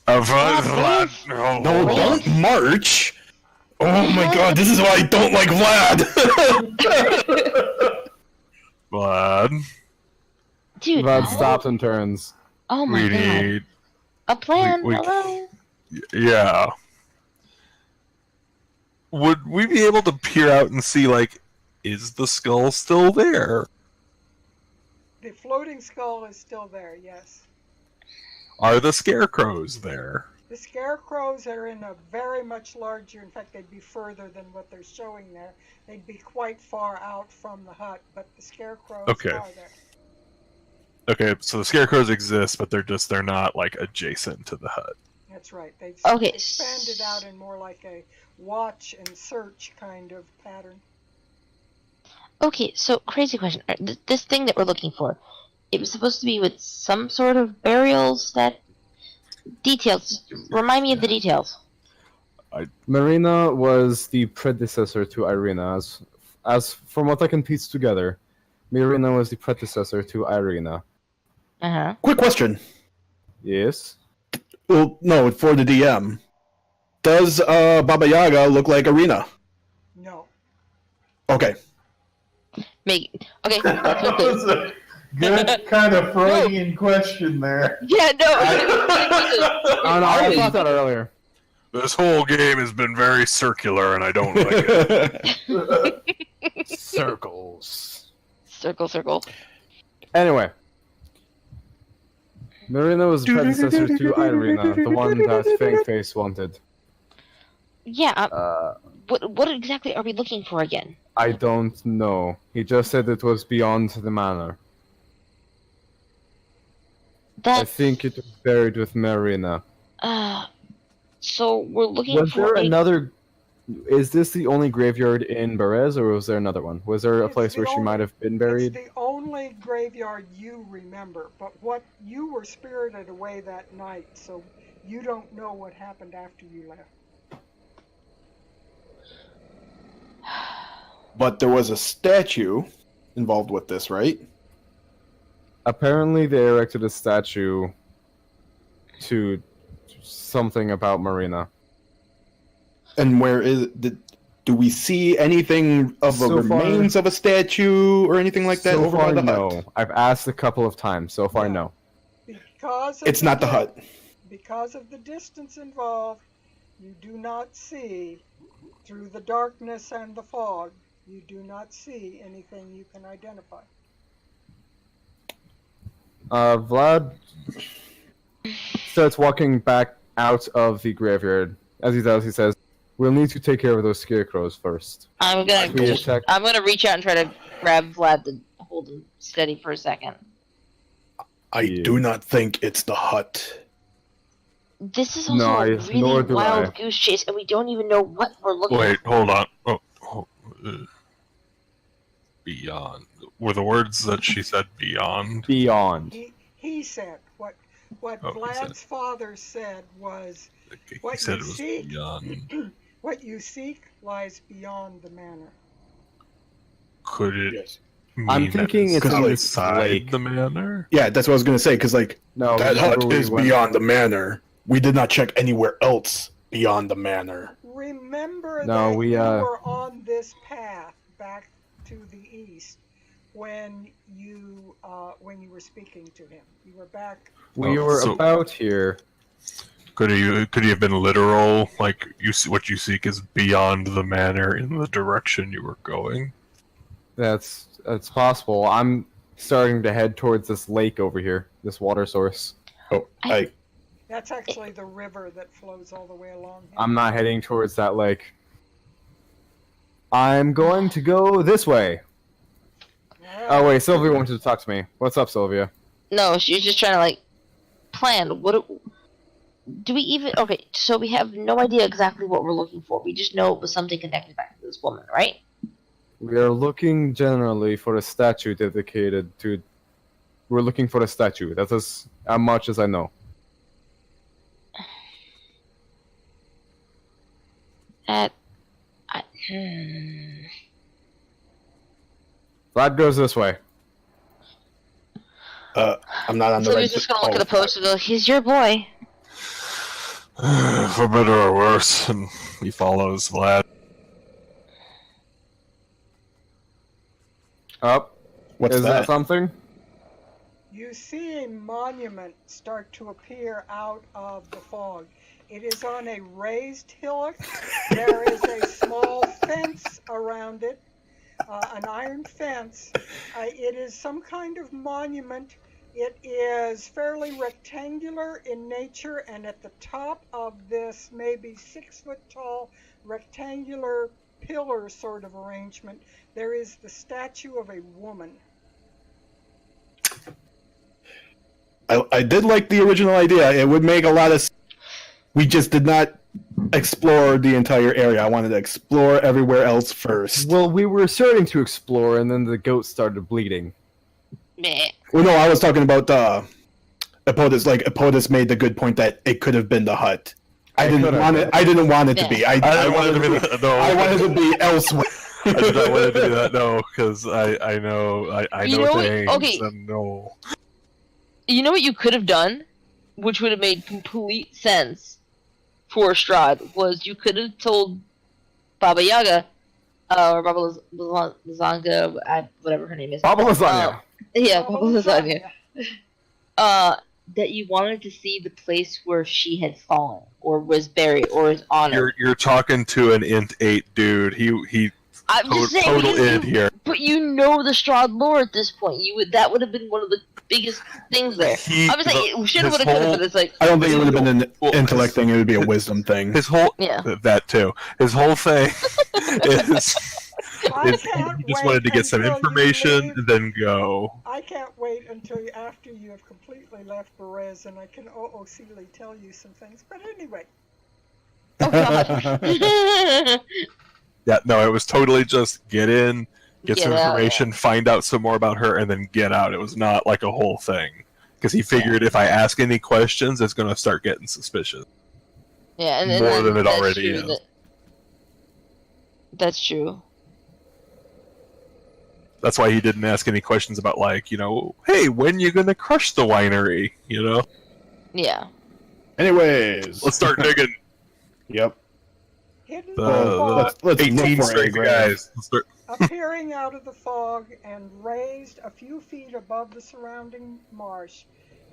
[SPEAKER 6] Vlad,
[SPEAKER 2] No, don't march! Oh my god, this is why I don't like Vlad!
[SPEAKER 6] Vlad.
[SPEAKER 8] Dude,
[SPEAKER 4] Vlad
[SPEAKER 8] no.
[SPEAKER 4] stops and turns.
[SPEAKER 8] Oh my
[SPEAKER 6] We
[SPEAKER 8] god.
[SPEAKER 6] need.
[SPEAKER 8] A plan.
[SPEAKER 6] we-
[SPEAKER 8] Hello.
[SPEAKER 6] Yeah. Would we be able to peer out and see, like, is the skull still there?
[SPEAKER 1] The floating skull is still there, yes.
[SPEAKER 6] Are the scarecrows there?
[SPEAKER 1] The scarecrows are in a very much larger, in fact, they'd be further than what they're showing there. They'd be quite far out from the hut, but the scarecrows
[SPEAKER 6] Okay.
[SPEAKER 1] are there.
[SPEAKER 6] Okay, so the scarecrows exist, but they're not, like, adjacent to the hut.
[SPEAKER 1] That's right. They've
[SPEAKER 8] Okay.
[SPEAKER 1] expanded out in more like a watch and search kind of pattern.
[SPEAKER 8] Okay, so crazy question. This thing that we're looking for, it was supposed to be with some sort of burials that details. Remind me of the details.
[SPEAKER 4] Marina was the predecessor to Irina, as from what I can piece together. Marina was the predecessor to Irina.
[SPEAKER 8] Uh-huh.
[SPEAKER 2] Quick question.
[SPEAKER 4] Yes.
[SPEAKER 2] Well, no, for the DM. Does Baba Yaga look like Arena?
[SPEAKER 1] No.
[SPEAKER 2] Okay.
[SPEAKER 8] Okay, let's
[SPEAKER 3] That
[SPEAKER 8] move this.
[SPEAKER 3] was a good kind of Freudian question there.
[SPEAKER 8] Yeah, no.
[SPEAKER 4] Oh no, I thought that earlier.
[SPEAKER 6] This whole game has been very circular, and I don't like it.
[SPEAKER 4] Circles.
[SPEAKER 8] Circle.
[SPEAKER 4] Anyway. Marina was the predecessor to Irina, the one that Fangface wanted.
[SPEAKER 8] Yeah. What exactly are we looking for again?
[SPEAKER 4] I don't know. He just said it was beyond the manor. I think it was buried with Marina.
[SPEAKER 8] So we're looking
[SPEAKER 4] Was
[SPEAKER 8] for
[SPEAKER 4] there another... Is this the only graveyard in Berez, or was there another one? Was there a
[SPEAKER 1] It's
[SPEAKER 4] place
[SPEAKER 1] the
[SPEAKER 4] where she
[SPEAKER 1] only-
[SPEAKER 4] might have been buried?
[SPEAKER 1] It's the only graveyard you remember, but what you were spirited away that night, so you don't know what happened after you left.
[SPEAKER 2] But there was a statue involved with this, right?
[SPEAKER 4] Apparently they erected a statue to something about Marina.
[SPEAKER 2] And where is it? Do we see anything of the
[SPEAKER 4] So far-
[SPEAKER 2] remains of a statue or anything like that
[SPEAKER 4] So
[SPEAKER 2] over
[SPEAKER 4] far,
[SPEAKER 2] by the
[SPEAKER 4] no.
[SPEAKER 2] hut?
[SPEAKER 4] I've asked a couple of times. So far,
[SPEAKER 1] Yeah.
[SPEAKER 4] no.
[SPEAKER 1] Because of
[SPEAKER 2] It's not the hut.
[SPEAKER 1] Because of the distance involved, you do not see, through the darkness and the fog, you do not see anything you can identify.
[SPEAKER 4] Vlad starts walking back out of the graveyard. As he does, he says, "We'll need to take care of those scarecrows first."
[SPEAKER 8] I'm gonna
[SPEAKER 4] attack.
[SPEAKER 8] I'm gonna reach out and try to grab Vlad to hold him steady for a second.
[SPEAKER 2] I
[SPEAKER 4] Yeah.
[SPEAKER 2] do not think it's the hut.
[SPEAKER 8] This is
[SPEAKER 4] No,
[SPEAKER 8] also a
[SPEAKER 4] nor
[SPEAKER 8] really
[SPEAKER 4] do
[SPEAKER 8] wild
[SPEAKER 4] I.
[SPEAKER 8] goose chase, and we don't even know what we're looking
[SPEAKER 6] Wait,
[SPEAKER 8] at.
[SPEAKER 6] hold on. Beyond. Were the words that she said beyond?
[SPEAKER 4] Beyond.
[SPEAKER 1] He said what
[SPEAKER 6] Oh, he
[SPEAKER 1] Vlad's
[SPEAKER 6] said.
[SPEAKER 1] father said was
[SPEAKER 6] He
[SPEAKER 1] what
[SPEAKER 6] said
[SPEAKER 1] you
[SPEAKER 6] it was
[SPEAKER 1] seek
[SPEAKER 6] beyond.
[SPEAKER 1] what you seek lies beyond the manor.
[SPEAKER 6] Could it
[SPEAKER 2] Yes.
[SPEAKER 6] mean
[SPEAKER 4] I'm
[SPEAKER 6] that
[SPEAKER 4] thinking it's
[SPEAKER 2] on
[SPEAKER 4] this
[SPEAKER 6] outside
[SPEAKER 4] lake.
[SPEAKER 6] the manor?
[SPEAKER 2] Yeah, that's what I was going to say, because, like,
[SPEAKER 4] No,
[SPEAKER 2] that hut
[SPEAKER 4] remember we
[SPEAKER 2] is
[SPEAKER 4] went-
[SPEAKER 2] beyond the manor. We did not check anywhere else beyond the manor.
[SPEAKER 1] Remember
[SPEAKER 4] No,
[SPEAKER 1] that
[SPEAKER 4] we,
[SPEAKER 1] you were on this path back to the east when you were speaking to him. You were back.
[SPEAKER 4] We
[SPEAKER 6] Oh,
[SPEAKER 4] were
[SPEAKER 6] so-
[SPEAKER 4] about here.
[SPEAKER 6] Could he have been literal? Like what you seek is beyond the manor in the direction you were going.
[SPEAKER 4] That's possible. I'm starting to head towards this lake over here, this water source.
[SPEAKER 2] Oh,
[SPEAKER 1] That's actually the river that flows all the way along here.
[SPEAKER 4] I'm not heading towards that lake. I'm going to go this way. Oh wait, Sylvia wanted to talk to me. What's up, Sylvia?
[SPEAKER 8] No, she was just trying to like plan. What do we even? Okay, so we have no idea exactly what we're looking for. We just know it was something connected back to this woman, right?
[SPEAKER 4] We are looking generally for a statue dedicated to... We're looking for a statue. That's as much as I know. Vlad goes this way.
[SPEAKER 2] I'm not on the
[SPEAKER 8] Sylvia's
[SPEAKER 2] right.
[SPEAKER 8] just gonna look at the post and go, he's your boy.
[SPEAKER 6] For better or worse, and he follows Vlad.
[SPEAKER 4] Up.
[SPEAKER 2] What's
[SPEAKER 4] Is
[SPEAKER 2] that?
[SPEAKER 4] that something?
[SPEAKER 1] You see a monument start to appear out of the fog. It is on a raised hillock. There is a small fence around it, an iron fence. It is some kind of monument. It is fairly rectangular in nature, and at the top of this maybe 6 foot tall rectangular pillar sort of arrangement, there is the statue of a woman.
[SPEAKER 2] I did like the original idea. It would make a lot of. We just did not explore the entire area. I wanted to explore everywhere else first.
[SPEAKER 4] Well, we were starting to explore, and then the goat started bleeding.
[SPEAKER 8] Meh.
[SPEAKER 2] Well, no, I was talking about Apotis. Like Apotis made the good point that it could have been the hut. I didn't want it. I didn't want it to be. I wanted it to be.
[SPEAKER 6] No.
[SPEAKER 2] I wanted it to be elsewhere.
[SPEAKER 6] I did not want to do that. No, because I know
[SPEAKER 8] You know what?
[SPEAKER 6] things.
[SPEAKER 8] Okay.
[SPEAKER 6] And no.
[SPEAKER 8] You know what you could have done, which would have made complete sense for Strahd, was you could have told Baba Yaga, or Baba Lasagna, whatever her name is.
[SPEAKER 4] Baba Lasagna.
[SPEAKER 8] Yeah, Baba Lasagna. That you wanted to see the place where she had fallen, or was buried, or is honored.
[SPEAKER 6] You're talking to an int 8 dude. He
[SPEAKER 8] I'm just saying,
[SPEAKER 6] total
[SPEAKER 8] because
[SPEAKER 6] int here.
[SPEAKER 8] But you know the Strahd lore at this point. That would have been one of the biggest things there. I was like, should have, would have, could have, but it's like.
[SPEAKER 2] I don't think it would have been an intellect thing. It would be a wisdom thing.
[SPEAKER 6] His whole that too. His whole thing is
[SPEAKER 1] I
[SPEAKER 6] if
[SPEAKER 1] can't
[SPEAKER 6] you just
[SPEAKER 1] wait
[SPEAKER 6] wanted to get some
[SPEAKER 1] until you
[SPEAKER 6] information,
[SPEAKER 1] leave.
[SPEAKER 6] then go.
[SPEAKER 1] I can't wait until after you have completely left Berez, and I can OOCly tell you some things. But anyway.
[SPEAKER 8] Oh god.
[SPEAKER 6] Yeah, no, it was totally just get in, get some
[SPEAKER 8] out,
[SPEAKER 6] information, find out some more about her, and then get out. It was not like a whole thing. Because he figured if I ask any questions, it's going to start getting suspicious.
[SPEAKER 8] Yeah, and
[SPEAKER 6] More than it
[SPEAKER 8] that's
[SPEAKER 6] already
[SPEAKER 8] true,
[SPEAKER 6] is.
[SPEAKER 8] That's true.
[SPEAKER 6] That's why he didn't ask any questions about, like, hey, when you going to crush the winery,
[SPEAKER 8] Yeah.
[SPEAKER 2] Anyways,
[SPEAKER 6] Let's start digging.
[SPEAKER 2] Yep.
[SPEAKER 1] Hidden
[SPEAKER 6] The,
[SPEAKER 1] in the fog,
[SPEAKER 2] let's look
[SPEAKER 6] 18
[SPEAKER 2] for
[SPEAKER 6] straight
[SPEAKER 2] a grave.
[SPEAKER 6] guys. Let's start.
[SPEAKER 1] appearing out of the fog and raised a few feet above the surrounding marsh,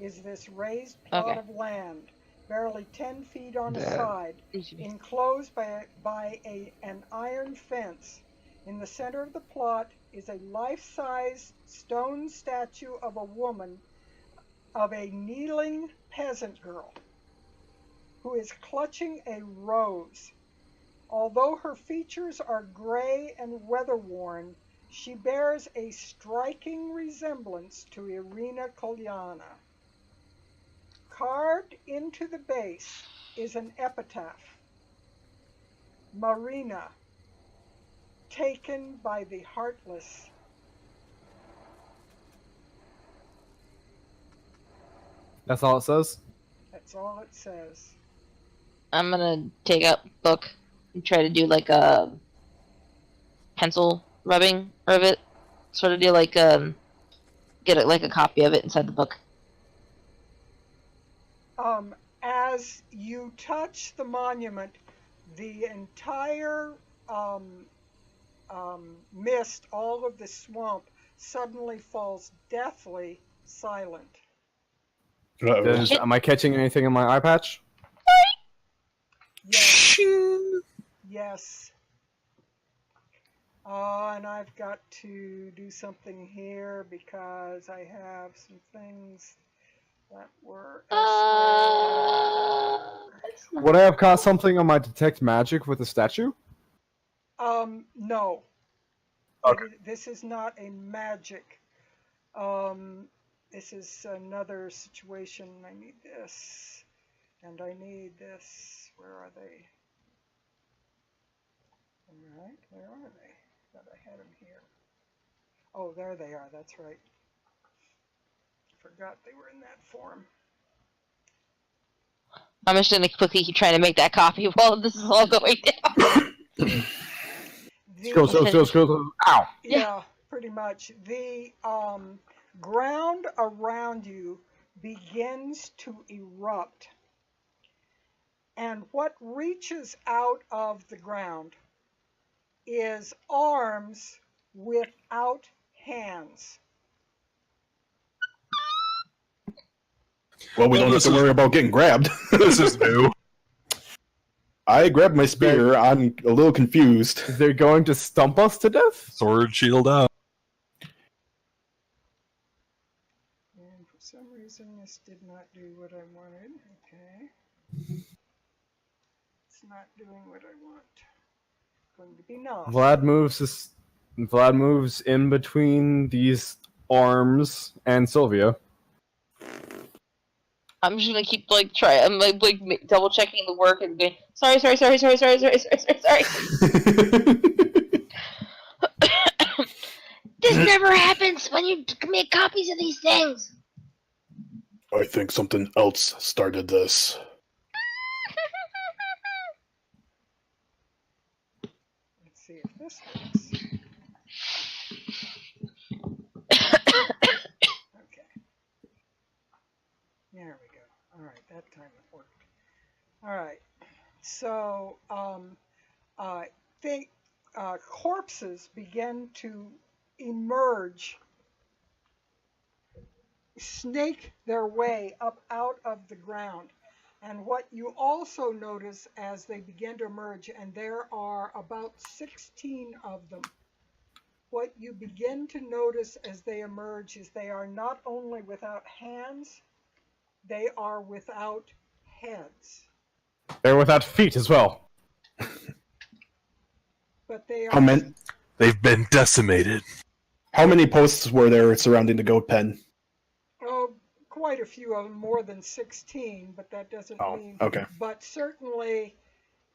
[SPEAKER 1] is this raised plot of land, barely 10 feet on a side, enclosed by an iron fence. In the center of the plot is a life-size stone statue of a woman, of a kneeling peasant girl, who is clutching a rose. Although her features are gray and weather-worn, she bears a striking resemblance to Irina Kolyana. Carved into the base is an epitaph. Marina, taken by the heartless.
[SPEAKER 4] That's all it says?
[SPEAKER 1] That's all it says.
[SPEAKER 8] I'm gonna take a book and try to do like a pencil rubbing of it, sort of do like get like a copy of it inside the book.
[SPEAKER 1] As you touch the monument, the entire mist, all of the swamp, suddenly falls deathly silent.
[SPEAKER 4] Am I catching anything in my eye patch?
[SPEAKER 1] Yes. Yes. And I've got to do something here because I have some things that were elsewhere.
[SPEAKER 4] Would I have caught something on my detect magic with the statue?
[SPEAKER 1] No.
[SPEAKER 4] Okay.
[SPEAKER 1] This is not a magic. This is another situation. I need this, and I need this. Where are they? All right, where are they? Thought I had them here. Oh, there they are. That's right. Forgot they were in that form.
[SPEAKER 8] I'm just gonna quickly keep trying to make that copy while this is all going down.
[SPEAKER 4] Go. Ow!
[SPEAKER 1] Yeah, pretty much. The ground around you begins to erupt. And what reaches out of the ground is arms without hands.
[SPEAKER 2] Well, we don't have to worry about getting grabbed.
[SPEAKER 6] This is new.
[SPEAKER 2] I grabbed my spear. I'm a little confused.
[SPEAKER 4] They're going to stump us to death?
[SPEAKER 6] Sword shield out.
[SPEAKER 1] And for some reason, this did not do what I wanted. Okay. It's not doing what I want. Going to be no.
[SPEAKER 4] Vlad moves in between these arms and Sylvia.
[SPEAKER 8] I'm just gonna keep I'm double checking the work and going, sorry. This never happens when you make copies of these things.
[SPEAKER 2] I think something else started this.
[SPEAKER 1] Let's see if this works. Okay. There we go. All right, that time it worked. All right. So, corpses begin to emerge, snake their way up out of the ground. And what you also notice as they begin to emerge, and there are about 16 of them, what you begin to notice as they emerge is they are not only without hands, they are without heads.
[SPEAKER 4] They're without feet as well.
[SPEAKER 1] But they are...
[SPEAKER 2] How many?
[SPEAKER 6] They've been decimated.
[SPEAKER 2] How many posts were there surrounding the goat pen?
[SPEAKER 1] Oh, quite a few of them, more than 16, but that doesn't mean...
[SPEAKER 2] Okay.
[SPEAKER 1] But certainly,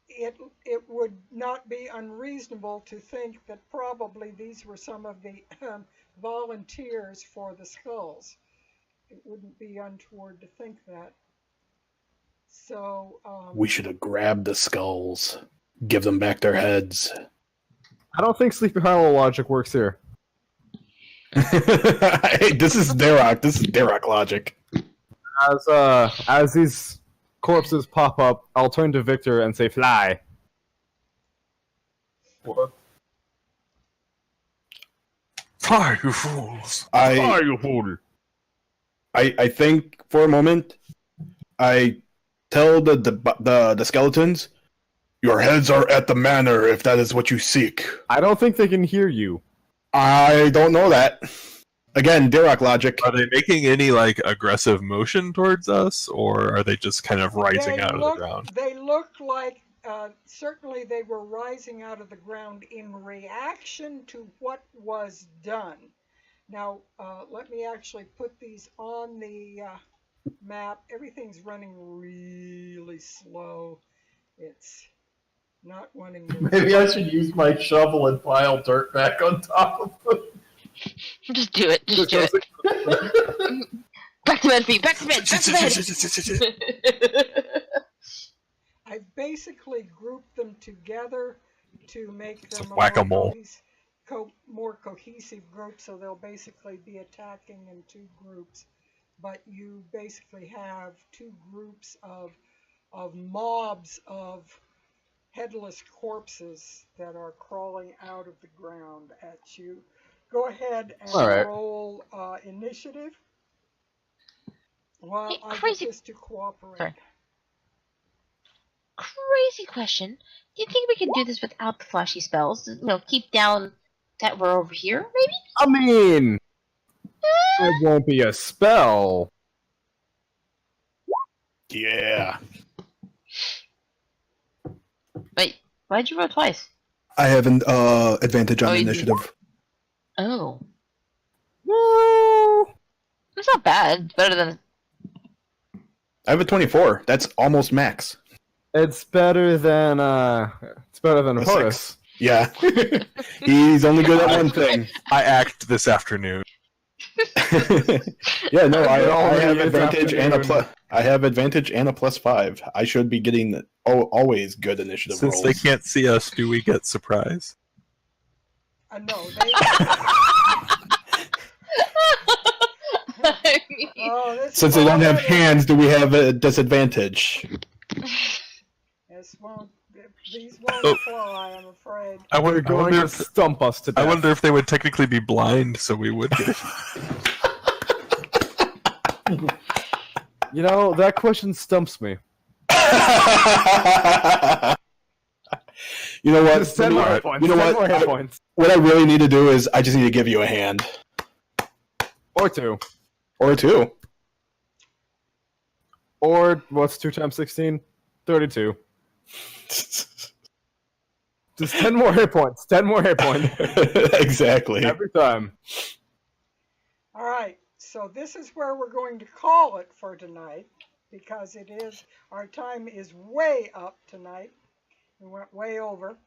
[SPEAKER 1] it would not be unreasonable to think that probably these were some of the volunteers for the skulls. It wouldn't be untoward to think that. So...
[SPEAKER 2] We should have grabbed the skulls. Give them back their heads.
[SPEAKER 4] I don't think Sleepy Hollow logic works here.
[SPEAKER 2] Hey, this is Darok. This is Darok logic.
[SPEAKER 4] As these corpses pop up, I'll turn to Victor and say, "Fly."
[SPEAKER 6] What? Fly, you fools!
[SPEAKER 4] Fly, you fool!
[SPEAKER 2] I think for a moment, I tell the skeletons, your heads are at the manor if that is what you seek.
[SPEAKER 4] I don't think they can hear you.
[SPEAKER 2] I don't know that. Again, Darok logic.
[SPEAKER 6] Are they making any aggressive motion towards us, or are they just kind of rising out of the ground?
[SPEAKER 1] They look like certainly they were rising out of the ground in reaction to what was done. Now, let me actually put these on the map. Everything's running really slow. It's not wanting to...
[SPEAKER 3] Maybe I should use my shovel and pile dirt back on top of it.
[SPEAKER 8] Just do it. Just do it. Back to bed, feet. Back to bed. Back to bed.
[SPEAKER 1] I've basically grouped them together to make them
[SPEAKER 6] whack-a-mole.
[SPEAKER 1] more cohesive groups, so they'll basically be attacking in two groups. But you basically have two groups of mobs of headless corpses that are crawling out of the ground at you. Go ahead and roll initiative while I get this to cooperate.
[SPEAKER 8] Sorry. Crazy question. Do you think we can do this without the flashy spells? Keep down that we're over here, maybe?
[SPEAKER 4] I mean, it won't be a spell.
[SPEAKER 2] Yeah.
[SPEAKER 8] Wait, why'd you roll twice?
[SPEAKER 2] I have an advantage on initiative.
[SPEAKER 8] Oh.
[SPEAKER 4] No.
[SPEAKER 8] It's not bad. It's better than...
[SPEAKER 2] I have a 24. That's almost max.
[SPEAKER 4] It's better than Horus.
[SPEAKER 2] 6. Yeah. He's only good at one thing.
[SPEAKER 6] I act this afternoon.
[SPEAKER 2] Yeah, no, I have advantage and a plus. I have advantage and a +5. I should be getting always good initiative
[SPEAKER 6] Since
[SPEAKER 2] rolls.
[SPEAKER 6] they can't see us, do we get surprise?
[SPEAKER 1] No,
[SPEAKER 5] I mean,
[SPEAKER 1] Oh, this
[SPEAKER 2] Since they don't have
[SPEAKER 1] already-
[SPEAKER 2] hands, do we have a disadvantage?
[SPEAKER 1] This won't. These won't
[SPEAKER 6] Oh.
[SPEAKER 1] apply, I'm afraid.
[SPEAKER 6] I
[SPEAKER 4] You're
[SPEAKER 6] wonder,
[SPEAKER 4] going to stump us to death.
[SPEAKER 6] I wonder if they would technically be blind, so we would get.
[SPEAKER 4] You know, that question stumps me.
[SPEAKER 2] You know what?
[SPEAKER 4] Just 10 more hit points.
[SPEAKER 2] You know
[SPEAKER 4] 10
[SPEAKER 2] what?
[SPEAKER 4] more hit points.
[SPEAKER 2] What I really need to do is I just need to give you a hand.
[SPEAKER 4] Or 2.
[SPEAKER 2] Or 2.
[SPEAKER 4] Or, what's 2 times 16? 32. Just 10 more hit points. 10 more hit points.
[SPEAKER 2] Exactly.
[SPEAKER 4] Every time.
[SPEAKER 1] All right, so this is where we're going to call it for tonight because it is our time is way up tonight. We went way over.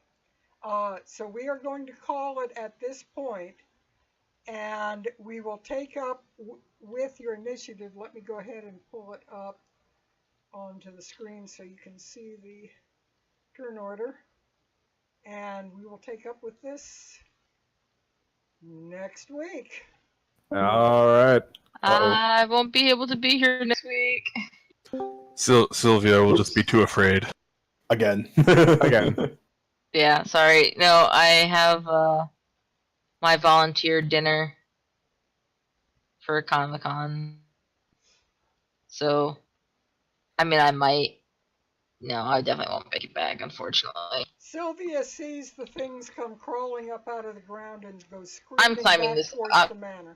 [SPEAKER 1] So we are going to call it at this point, and we will take up with your initiative. Let me go ahead and pull it up onto the screen so you can see the turn order. And we will take up with this next week.
[SPEAKER 4] Alright.
[SPEAKER 5] I won't be able to be here next week.
[SPEAKER 6] Sylvia will just be too afraid.
[SPEAKER 2] Again.
[SPEAKER 4] Again.
[SPEAKER 5] Yeah, sorry. No, I have my volunteer dinner for Comic-Con. So, I mean, I might. No, I definitely won't make it back, unfortunately.
[SPEAKER 1] Sylvia sees the things come crawling up out of the ground and goes screaming
[SPEAKER 5] I'm climbing
[SPEAKER 1] back
[SPEAKER 5] this.
[SPEAKER 1] towards the manor.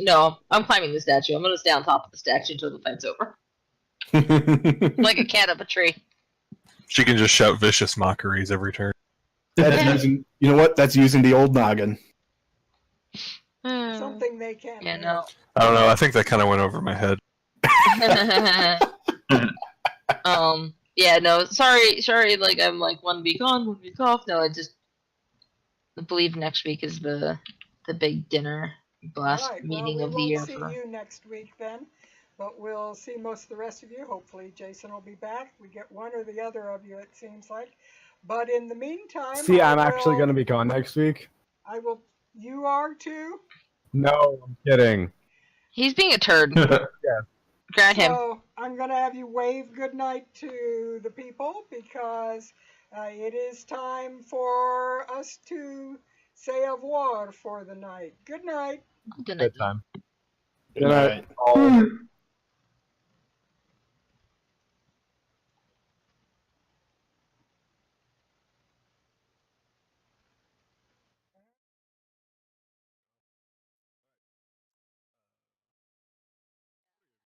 [SPEAKER 5] No, I'm climbing the statue. I'm gonna stay on top of the statue until the fight's over. Like a cat up a tree.
[SPEAKER 6] She can just shout vicious mockeries every turn.
[SPEAKER 2] That's using, you know what? That's using the old noggin.
[SPEAKER 1] Something they can't
[SPEAKER 5] Yeah,
[SPEAKER 1] do.
[SPEAKER 5] no.
[SPEAKER 6] I don't know. I think that kind of went over my head.
[SPEAKER 5] Yeah, no, sorry, like, I'm like 1 week on, 1 week off. No, I believe next week is the big dinner blast
[SPEAKER 1] All right,
[SPEAKER 5] meeting
[SPEAKER 1] well,
[SPEAKER 5] of the
[SPEAKER 1] we
[SPEAKER 5] year.
[SPEAKER 1] won't see you next week then, but we'll see most of the rest of you. Hopefully Jason will be back. We get one or the other of you, it seems like. But in the meantime,
[SPEAKER 4] See, I'm actually going to be gone next week.
[SPEAKER 1] I will. You are too.
[SPEAKER 4] No, I'm kidding.
[SPEAKER 5] He's being a turd.
[SPEAKER 4] Yeah.
[SPEAKER 5] Grant him.
[SPEAKER 1] So I'm going to have you wave goodnight to the people because it is time for us to say au revoir for the night. Good night.
[SPEAKER 5] Good night.
[SPEAKER 4] Good time. Good night. All.